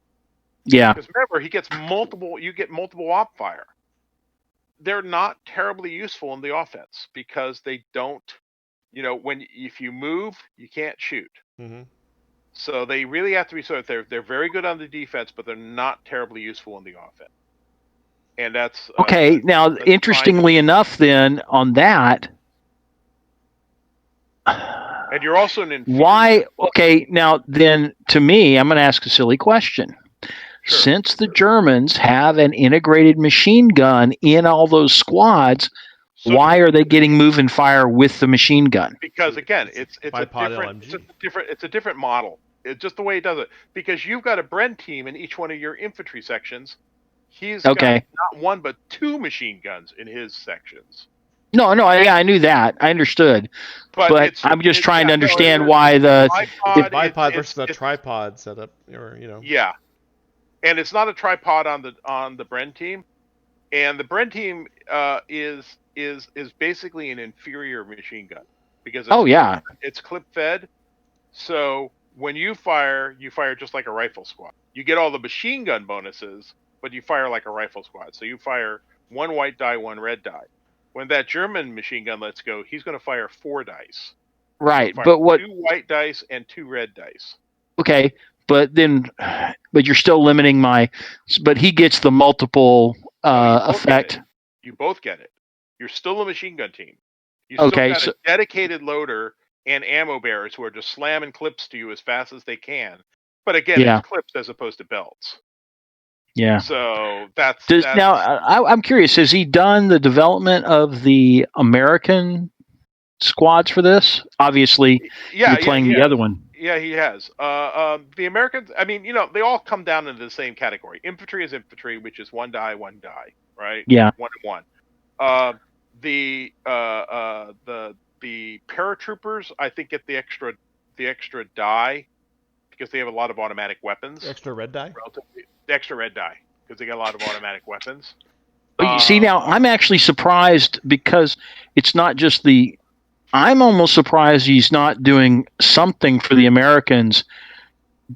D: yeah.
A: because remember, he gets multiple. You get multiple op fire. They're not terribly useful in the offense because they don't. If you move, you can't shoot.
B: Mm-hmm.
A: So they really have to be sort of. They're very good on the defense, but they're not terribly useful in the offense. And that's
D: Okay, now
A: that's
D: interestingly enough, then on that,
A: and you're also an inferior.
D: why? Okay, now then to me, I'm going to ask a silly question.
A: Sure.
D: Since the Germans have an integrated machine gun in all those squads,
A: So
D: why are they getting move and fire with the machine gun?
A: because again, it's a
B: Bipod
A: different
B: LMG.
A: it's a different model. It's just the way he does it. Because you've got a Bren team in each one of your infantry sections. He's got
D: Okay.
A: not one but two machine guns in his sections.
D: No, I knew that. I understood. But I'm just trying to understand why the
B: Bipod versus the tripod setup, or
A: Yeah, and it's not a tripod on the Bren team, and the Bren team is basically an inferior machine gun because it's clip fed. So when you fire just like a rifle squad. You get all the machine gun bonuses, but you fire like a rifle squad. So you fire one white die, one red die. When that German machine gun lets go, he's going to fire 4 dice.
D: right. But what?
A: 2 white dice and 2 red dice.
D: Okay, but you're still limiting my. But he gets the multiple effect.
A: You both get it. You're still a machine gun team. You
D: Okay,
A: still got a dedicated loader and ammo bearers who are just slamming clips to you as fast as they can. But again,
D: Yeah.
A: it's clips as opposed to belts.
D: Yeah.
A: So that's
D: now. I'm curious. Has he done the development of the American squads for this? Obviously, you're playing the other one.
A: Yeah, he has. The Americans, I mean, they all come down into the same category. Infantry is infantry, which is 1 die, right?
D: Yeah.
A: 1 and 1. The paratroopers, I think, get the extra die because they have a lot of automatic weapons.
B: Extra red die?
A: The extra red die because they got a lot of automatic weapons.
D: But you see, now I'm actually surprised because it's not just the. I'm almost surprised he's not doing something for the Americans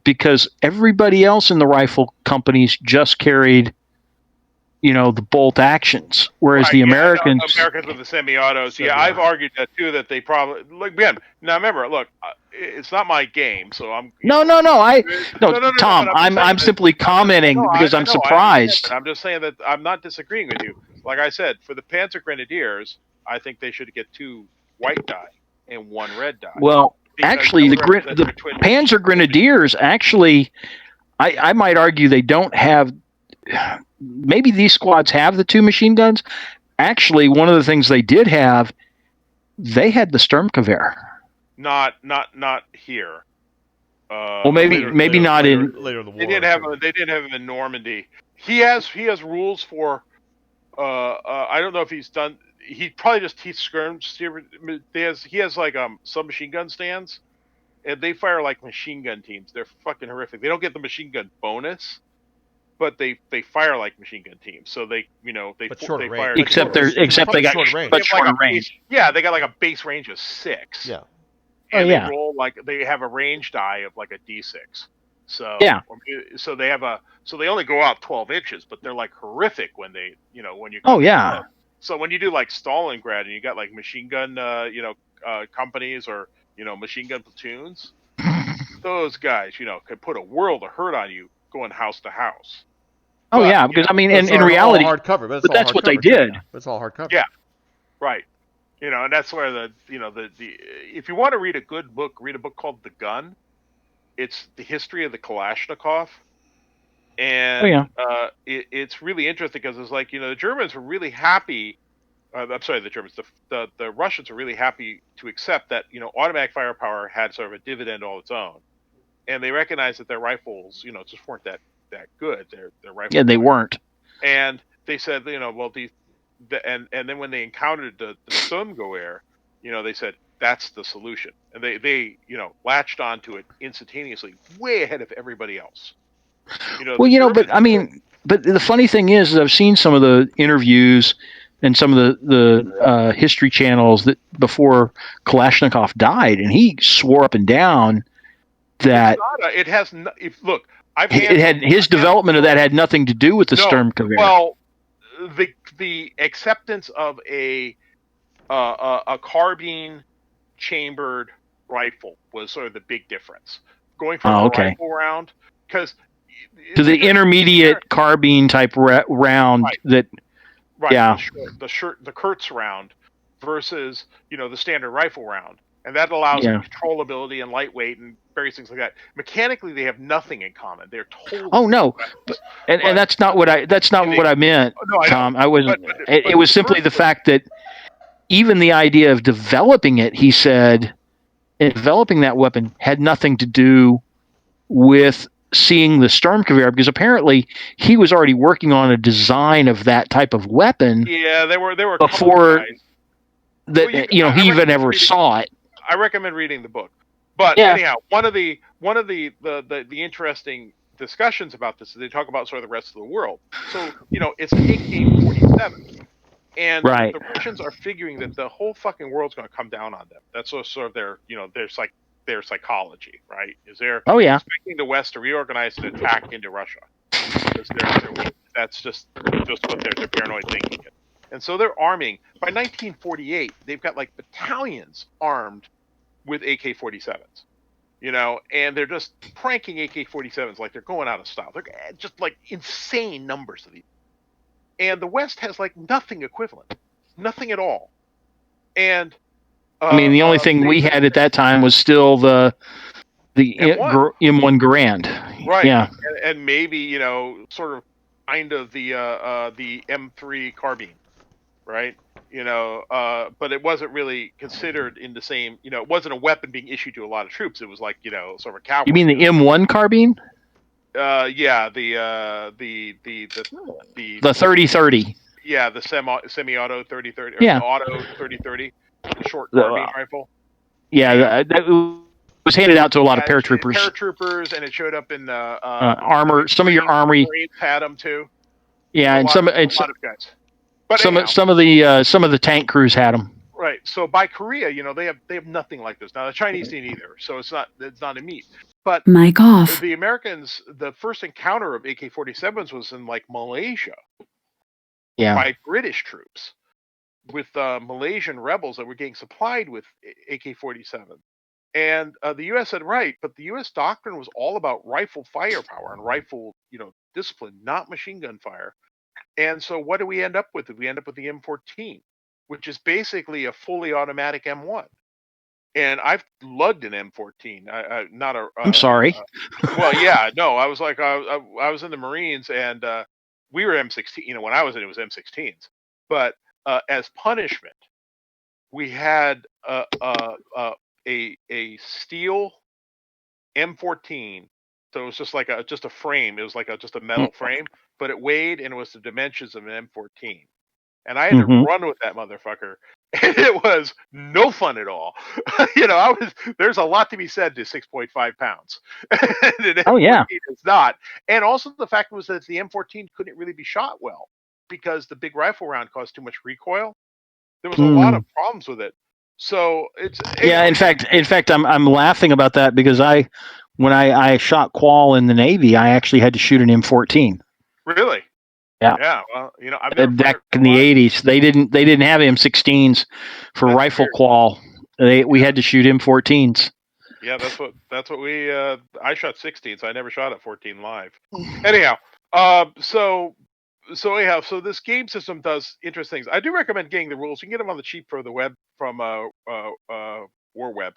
D: because everybody else in the rifle companies just carried, the bolt actions, whereas the Americans
A: with the semi-autos. Yeah, I've argued that too. That they probably look again. Now remember, look, it's not my game, so I'm.
D: No, Tom. I'm simply commenting because I'm surprised.
A: I'm just saying that I'm not disagreeing with you. Like I said, for the Panzer Grenadiers, I think they should get 2 white die and 1 red die.
D: Well, actually, the Panzer Grenadiers actually, I might argue they don't have. Maybe these squads have the 2 machine guns. Actually, one of the things they did have, they had the Sturmgewehr.
A: Not here.
D: Well, maybe not in
B: later in the war.
A: They didn't have him in Normandy. He has rules for. I don't know if he's done. He probably just he has like submachine gun stands, and they fire like machine gun teams. They're fucking horrific. They don't get the machine gun bonus, but they fire like machine gun teams. So they fire.
D: Except they got shorter range.
A: Yeah, they got like a base range of 6.
B: Yeah.
A: And they roll they have a range die of like a D6. So so they only go out 12 inches, but they're like horrific when they when you.
D: Oh yeah.
A: So when you do like Stalingrad and you got like machine gun companies or machine gun platoons, those guys could put a world of hurt on you going house to house.
D: Oh
A: But,
D: yeah,
A: you
D: because
A: know,
D: I mean,
B: It's
D: in
B: all
D: reality,
B: hardcover, but it's
D: but
B: all
D: that's what they
B: hardcover, too.
D: did.
B: It's all hardcover.
A: Yeah. right. You know, and that's where the if you want to read a good book, read a book called The Gun. It's the history of the Kalashnikov,
D: Oh
A: and
D: yeah,
A: it's really interesting because it's like, you know, the Germans were really happy. I'm sorry, the Germans, the Russians were really happy to accept that, you know, automatic firepower had sort of a dividend all its own, and they recognized that their rifles, you know, just weren't that good. Their
D: yeah,
A: rifle
D: they
A: points,
D: weren't.
A: and they said, you know, well, and then when they encountered the Sturmgewehr, you know, they said that's the solution, and they you know, latched onto it instantaneously, way ahead of everybody else. You know,
D: Well,
A: the
D: you know, but
A: Germans.
D: I mean, but the funny thing is I've seen some of the interviews and some of the history channels that before Kalashnikov died, and he swore up and down
A: It's
D: that
A: not. It has. If look,
D: it had his
A: I've handled
D: development of that had nothing to do with the
A: no.
D: Sturmgewehr.
A: Well, the acceptance of a carbine chambered rifle was sort of the big difference. Going from
D: Oh,
A: a
D: okay.
A: rifle round, because
D: To
A: it's
D: the
A: interesting.
D: intermediate carbine type round
A: Right,
D: that,
A: right.
D: yeah,
A: The Kurtz round versus, you know, the standard rifle round, and that allows
D: yeah.
A: controllability and lightweight and various things like that. Mechanically, they have nothing in common. They're totally
D: Oh
A: different
D: no, but
A: weapons.
D: and
A: But
D: that's not
A: in the
D: what I meant,
A: no, I know.
D: Tom. I wasn't. It
A: But
D: was simply the
A: conversely,
D: fact that even the idea of developing it, he said, developing that weapon had nothing to do with seeing the Sturmgewehr, because apparently he was already working on a design of that type of weapon
A: yeah, there were a couple of
D: before
A: guys. Well,
D: that
A: I
D: he even
A: recommend
D: ever
A: reading.
D: saw it.
A: I recommend reading the book. But
D: Yeah,
A: anyhow, one of the interesting discussions about this is they talk about sort of the rest of the world. So, you know, it's an AK-47, and
D: right.
A: the Russians are figuring that the whole fucking world's going to come down on them. That's sort of their, you know, their psychology, right? Is they're
D: Oh yeah.
A: expecting the West to reorganize and attack into Russia because they're weak. That's just what their paranoid thinking is. And so they're arming. By 1948, they've got like battalions armed with AK-47s, you know, and they're just pranking AK-47s like they're going out of style. They're just like insane numbers of these. And the West has like nothing equivalent, nothing at all. And
D: I mean, the only thing
A: they
D: we had at that time was still the
A: M1,
D: M1 Grand.
A: right?
D: Yeah.
A: And maybe, you know, sort of kind of the M3 carbine, right? You know, but it wasn't really considered in the same. You know, it wasn't a weapon being issued to a lot of troops. It was like, you know, sort of a
D: You
A: cavalry
D: mean the
A: gun.
D: M1 carbine?
A: Yeah, the
D: The 3030.
A: yeah, the semi-auto 3030 or the
D: Yeah.
A: auto 3030, the short carbine
D: The,
A: rifle.
D: yeah,
A: Anyhow,
D: that was handed out to a lot of
A: yeah,
D: paratroopers.
A: paratroopers, and it showed up in
D: Armor. Some of your armory.
A: Marines had them too.
D: Yeah, and
A: A lot of guys. But anyhow,
D: some of the tank crews had them.
A: right. So by Korea, you know, they have nothing like this. Now the Chinese didn't either, so it's not a meat. But
F: Mic off.
A: the Americans, the first encounter of AK-47s was in like Malaysia
D: Yeah.
A: by British troops with Malaysian rebels that were getting supplied with AK-47. And the U.S. said, right, but the U.S. doctrine was all about rifle firepower and rifle, you know, discipline, not machine gun fire. And so what do we end up with? We end up with the M14, which is basically a fully automatic M1. And I've lugged an M14. Not a.
D: I'm sorry.
A: Well, yeah, no. I was like, I was in the Marines, and we were M16. You know, when I was in, it was M16s. But as punishment, we had a steel M14. So it was just like a frame. It was like just a metal frame, but it weighed and it was the dimensions of an M14. And I had to
D: Mm-hmm.
A: run with that motherfucker, and it was no fun at all. You know, there's a lot to be said to 6.5 pounds. And an
D: Oh yeah.
A: M14 is not. And also the fact was that the M14 couldn't really be shot well because the big rifle round caused too much recoil. There was a lot of problems with it. So it's
D: Yeah. In fact, I'm laughing about that because when I shot qual in the Navy, I actually had to shoot an M14.
A: really.
D: Yeah.
A: Yeah, well, you know, I've never
D: Back
A: fired
D: in the
A: one.
D: 80s, they didn't have M16s for
A: That's
D: rifle
A: weird.
D: qual. We had to shoot M14s.
A: Yeah, that's what we. I shot 16, so I never shot at 14 live. Anyhow, So anyhow, so this game system does interesting things. I do recommend getting the rules. You can get them on the cheap for the web from War Web.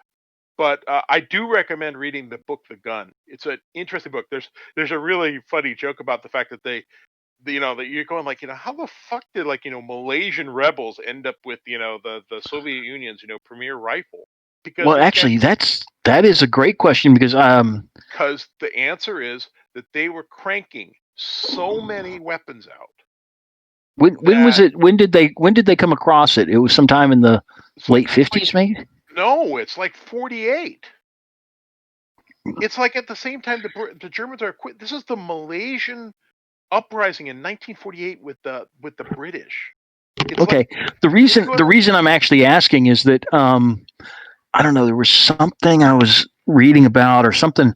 A: But I do recommend reading the book The Gun. It's an interesting book. There's a really funny joke about the fact that that you're going like, how the fuck did Malaysian rebels end up with the Soviet Union's premier rifle? Because
D: Well,
A: this guy
D: actually, that is a great question because
A: because the answer is that they were cranking so many weapons out.
D: when was it? When did they come across it? It was sometime in the late 50s, maybe.
A: No, it's like 48. It's like at the same time the Germans are quit. This is the Malaysian uprising in 1948 with the British. It's
D: Okay, the reason I'm actually asking is that I don't know. There was something I was reading about or something,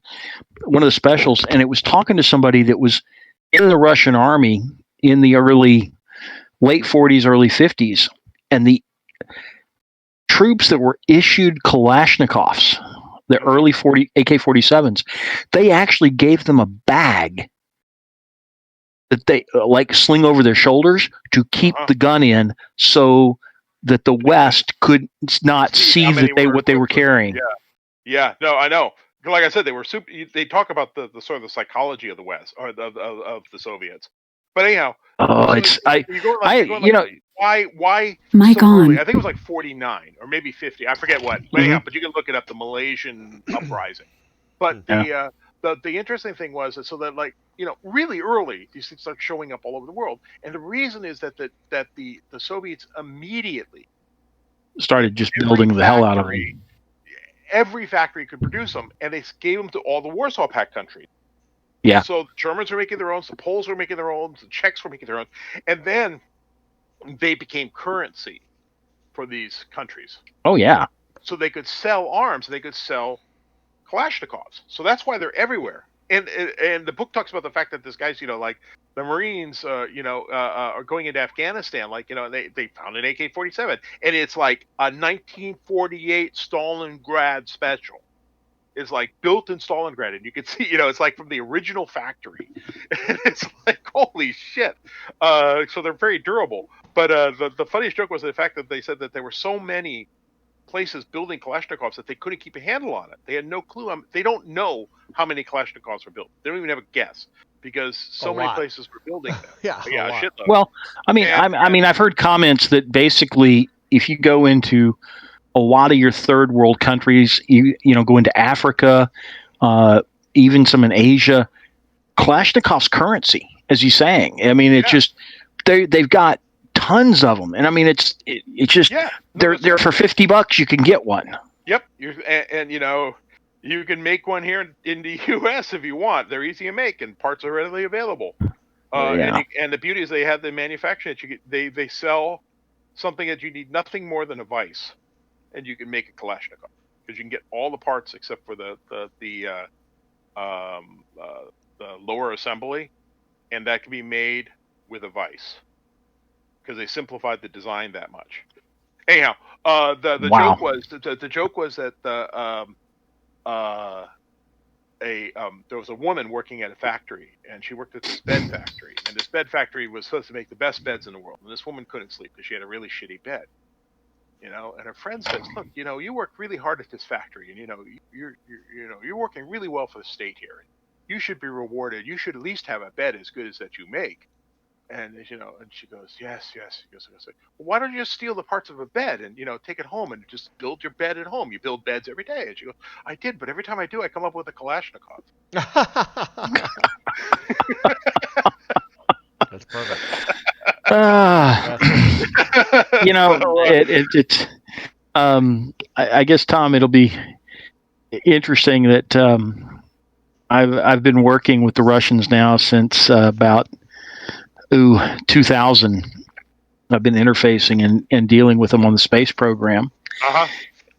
D: one of the specials, and it was talking to somebody that was in the Russian army in the late 40s, early 50s, and the troops that were issued Kalashnikovs, the early AK-47s, they actually gave them a bag that they like sling over their shoulders to keep the gun in, so that the West could not see what they were carrying.
A: Yeah. No, I know. Like I said, they were super. They talk about the sort of the psychology of the West or of the Soviets. But anyhow,
D: Oh,
A: why
F: Mic
A: so early?
F: on.
A: I think it was like 49 or maybe 50. I forget what. But anyhow, but you can look it up, the Malaysian uprising. But the interesting thing was that so that really early these things start showing up all over the world, and the reason is that the Soviets immediately
D: started just building the hell out of them.
A: Every factory could produce them, and they gave them to all the Warsaw Pact countries.
D: Yeah.
A: So the Germans were making their own, the Poles were making their own, the Czechs were making their own, and then they became currency for these countries.
D: Oh yeah.
A: So they could sell arms, and they could sell Kalashnikovs. So that's why they're everywhere. And the book talks about the fact that this guy's, like the Marines, are going into Afghanistan, they found an AK-47, and it's like a 1948 Stalingrad special. It's like built in Stalingrad, and you can see, it's like from the original factory. And it's like, holy shit. So they're very durable. But the funniest joke was the fact that they said that there were so many places building Kalashnikovs that they couldn't keep a handle on it. They had no clue. They don't know how many Kalashnikovs were built. They don't even have a guess because so many places were building them.
B: Yeah,
A: a shitload.
D: Well, I mean, I've heard comments that basically, if you go into a lot of your third world countries, you go into Africa, even some in Asia, Kalashnikov's currency, as you're saying. I mean, it's just they've got tons of them, and I mean, it's just they're for $50 you can get one.
A: Yep, and you can make one here in the U.S. if you want. They're easy to make, and parts are readily available. And the beauty is they have the manufacturing that they sell something that you need nothing more than a vise, and you can make a Kalashnikov because you can get all the parts except for the lower assembly, and that can be made with a vise because they simplified the design that much. Anyhow, the joke was that there was a woman working at a factory, and she worked at this bed factory, and this bed factory was supposed to make the best beds in the world, and this woman couldn't sleep because she had a really shitty bed. And her friend says, "Look, you work really hard at this factory, and you're working really well for the state here. You should be rewarded. You should at least have a bed as good as that you make." And and she goes, "Yes." She goes, "Well, why don't you just steal the parts of a bed and take it home and just build your bed at home? You build beds every day." And she goes, "I did, but every time I do, I come up with a Kalashnikov."
B: That's perfect.
D: I guess, Tom, it'll be interesting that I've been working with the Russians now since about 2000. I've been interfacing and dealing with them on the space program.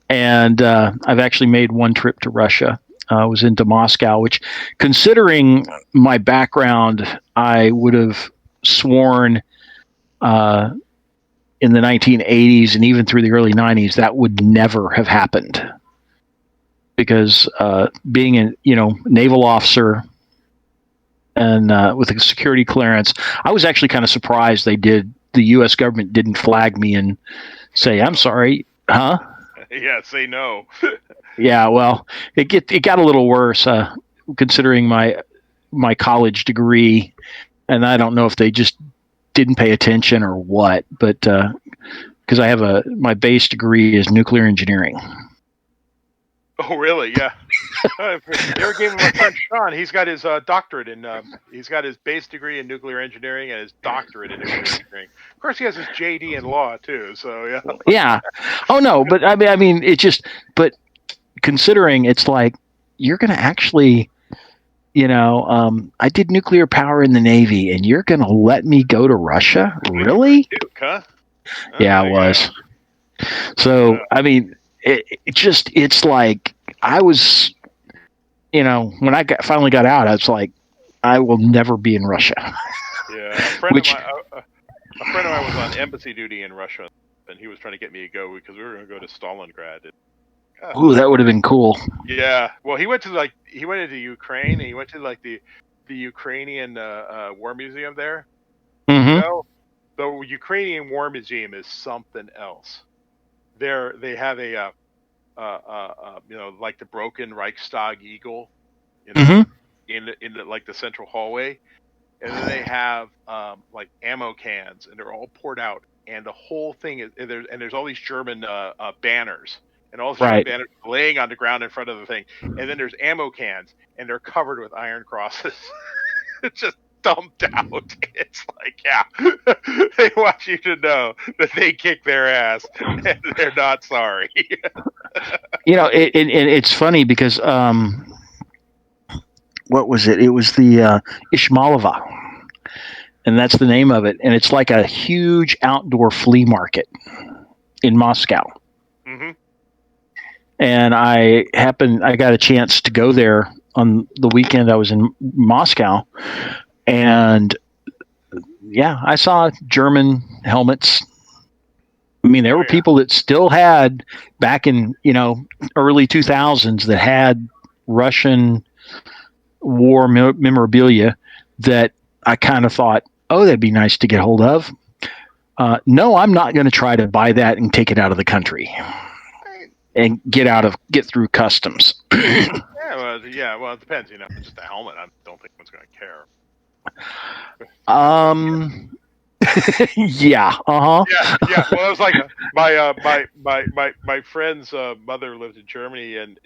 D: And I've actually made one trip to Russia. I was into Moscow, which, considering my background, I would have sworn in the 1980s and even through the early 90s that would never have happened, because being a naval officer and with a security clearance. I was actually kind of surprised the U.S. government didn't flag me and say, "I'm sorry, huh?"
A: Yeah, say no.
D: Yeah, well, it got a little worse considering my college degree, and I don't know if they just didn't pay attention or what, but because I have my base degree is nuclear engineering.
A: Oh, really? Yeah. You ever gave him my friend Sean? He's got his doctorate in. He's got his base degree in nuclear engineering and his doctorate in nuclear engineering. Of course, he has his JD in law too. So yeah.
D: Yeah. Oh no, but I mean, it just. But considering it's like you're going to actually, I did nuclear power in the Navy, and you're going to let me go to Russia? Really?
A: Duke, huh?
D: Yeah, I was. So I mean, it's like I was, when I finally got out, I was like, I will never be in Russia.
A: Yeah, a friend of mine was on embassy duty in Russia, and he was trying to get me to go because we were going to go to Stalingrad.
D: Ooh, that would have been cool.
A: Yeah, well, he went into Ukraine, and he went to the Ukrainian war museum there.
D: Mm-hmm.
A: The Ukrainian war museum is something else. They have a like the broken Reichstag eagle,
D: Mm-hmm.
A: in like the central hallway, and then they have like ammo cans, and they're all poured out, and the whole thing is there's all these German banners, and all these German
D: Right.
A: banners laying on the ground in front of the thing, and then there's ammo cans, and they're covered with iron crosses. It's just dumped out. It's like, yeah, they want you to know that they kick their ass and they're not sorry.
D: It's funny because what was it? It was the Ishmalova, and that's the name of it. And it's like a huge outdoor flea market in Moscow.
A: Mm-hmm.
D: And I got a chance to go there on the weekend I was in Moscow, and yeah, I saw German helmets. I mean, there were people that still had back in early 2000s that had Russian war memorabilia that I kind of thought, oh, that'd be nice to get hold of. No, I'm not going to try to buy that and take it out of the country and get through customs.
A: Well, it depends. It's just a helmet. I don't think anyone's going to care.
D: Yeah.
A: Yeah. Well, it was like my friend's mother lived in Germany, and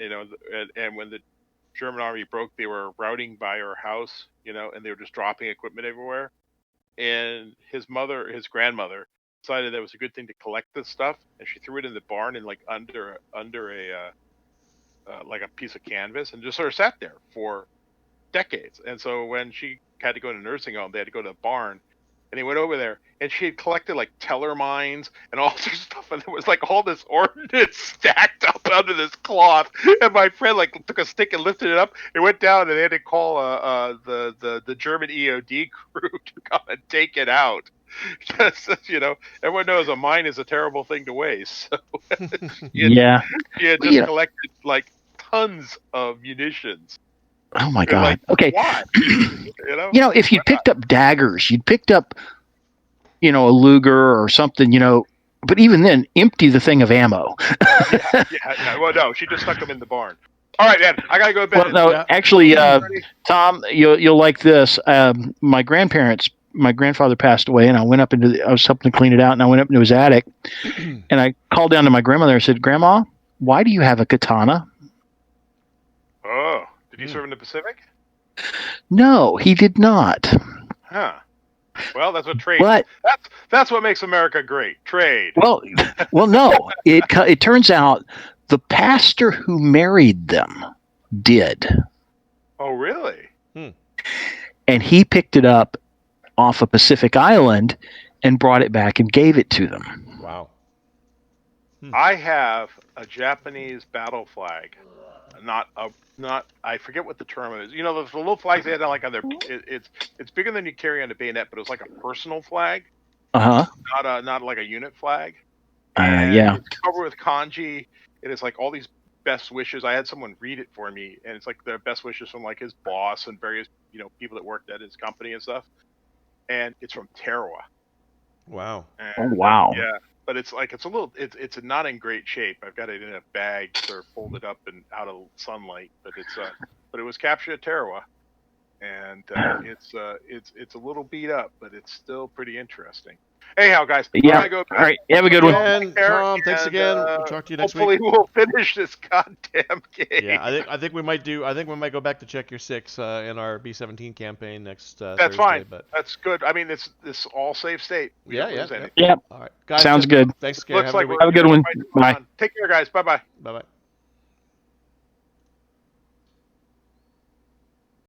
A: and when the German army broke, they were routing by her house, and they were just dropping equipment everywhere. And his grandmother, decided that it was a good thing to collect this stuff, and she threw it in the barn and like under a like a piece of canvas, and just sort of sat there for decades. And so when she had to go to a nursing home, they had to go to the barn, and they went over there, and she had collected like teller mines and all this stuff, and there was like all this ordnance stacked up under this cloth. And my friend like took a stick and lifted it up. It went down, and they had to call the German EOD crew to come and take it out. Just, everyone knows a mine is a terrible thing to waste. So
D: Yeah.
A: she had just collected like tons of munitions.
D: Oh my God.
A: Like,
D: okay.
A: Why?
D: If you'd picked up daggers, you'd picked up, a Luger or something, but even then, empty the thing of ammo.
A: Yeah. Well, no, she just stuck them in the barn. All right, man, I gotta go to bed.
D: Well, no, actually, Tom, you'll like this. My grandfather passed away, and I was helping to clean it out, and I went up into his attic, and I called down to my grandmother and said, "Grandma, why do you have a katana?"
A: Oh, did he serve in the Pacific?
D: No, he did not.
A: Huh. Well, that's what trade.
D: But
A: that's what makes America great. Trade.
D: Well, no. It turns out the pastor who married them did.
A: Oh, really?
D: And he picked it up off a Pacific island and brought it back and gave it to them.
B: Wow.
A: I have a Japanese battle flag. Not I forget what the term is. The little flags they had like on their. It's bigger than you carry on a bayonet, but it's like a personal flag. Not like a unit flag. And it's covered with kanji. It is like all these best wishes. I had someone read it for me, and it's like the best wishes from like his boss and various people that worked at his company and stuff. And it's from Tarawa.
B: Wow.
A: And,
D: Oh, wow.
A: yeah, but it's it's not in great shape. I've got it in a bag, or folded up and out of sunlight. But but it was captured at Tarawa, and it's a little beat up, but it's still pretty interesting. Anyhow, guys,
D: Yeah.
A: I go.
D: All right. You have a good one.
B: Again,
A: Take care,
B: Tom, thanks
A: and,
B: again. We'll talk to you next
A: hopefully
B: week.
A: we'll finish this goddamn game.
B: Yeah, I think we might go back to check your 6 in our B-17 campaign next
A: That's
B: Thursday.
A: fine.
B: But
A: That's good. I mean, this all safe state. We don't lose anything.
D: Yep.
B: All right, guys.
D: Sounds good.
B: Thanks, Gary.
A: Looks like
B: week.
A: we're
D: Have a good one.
A: gonna fight
D: Bye.
A: on. Take care, guys. Bye bye.
B: Bye bye.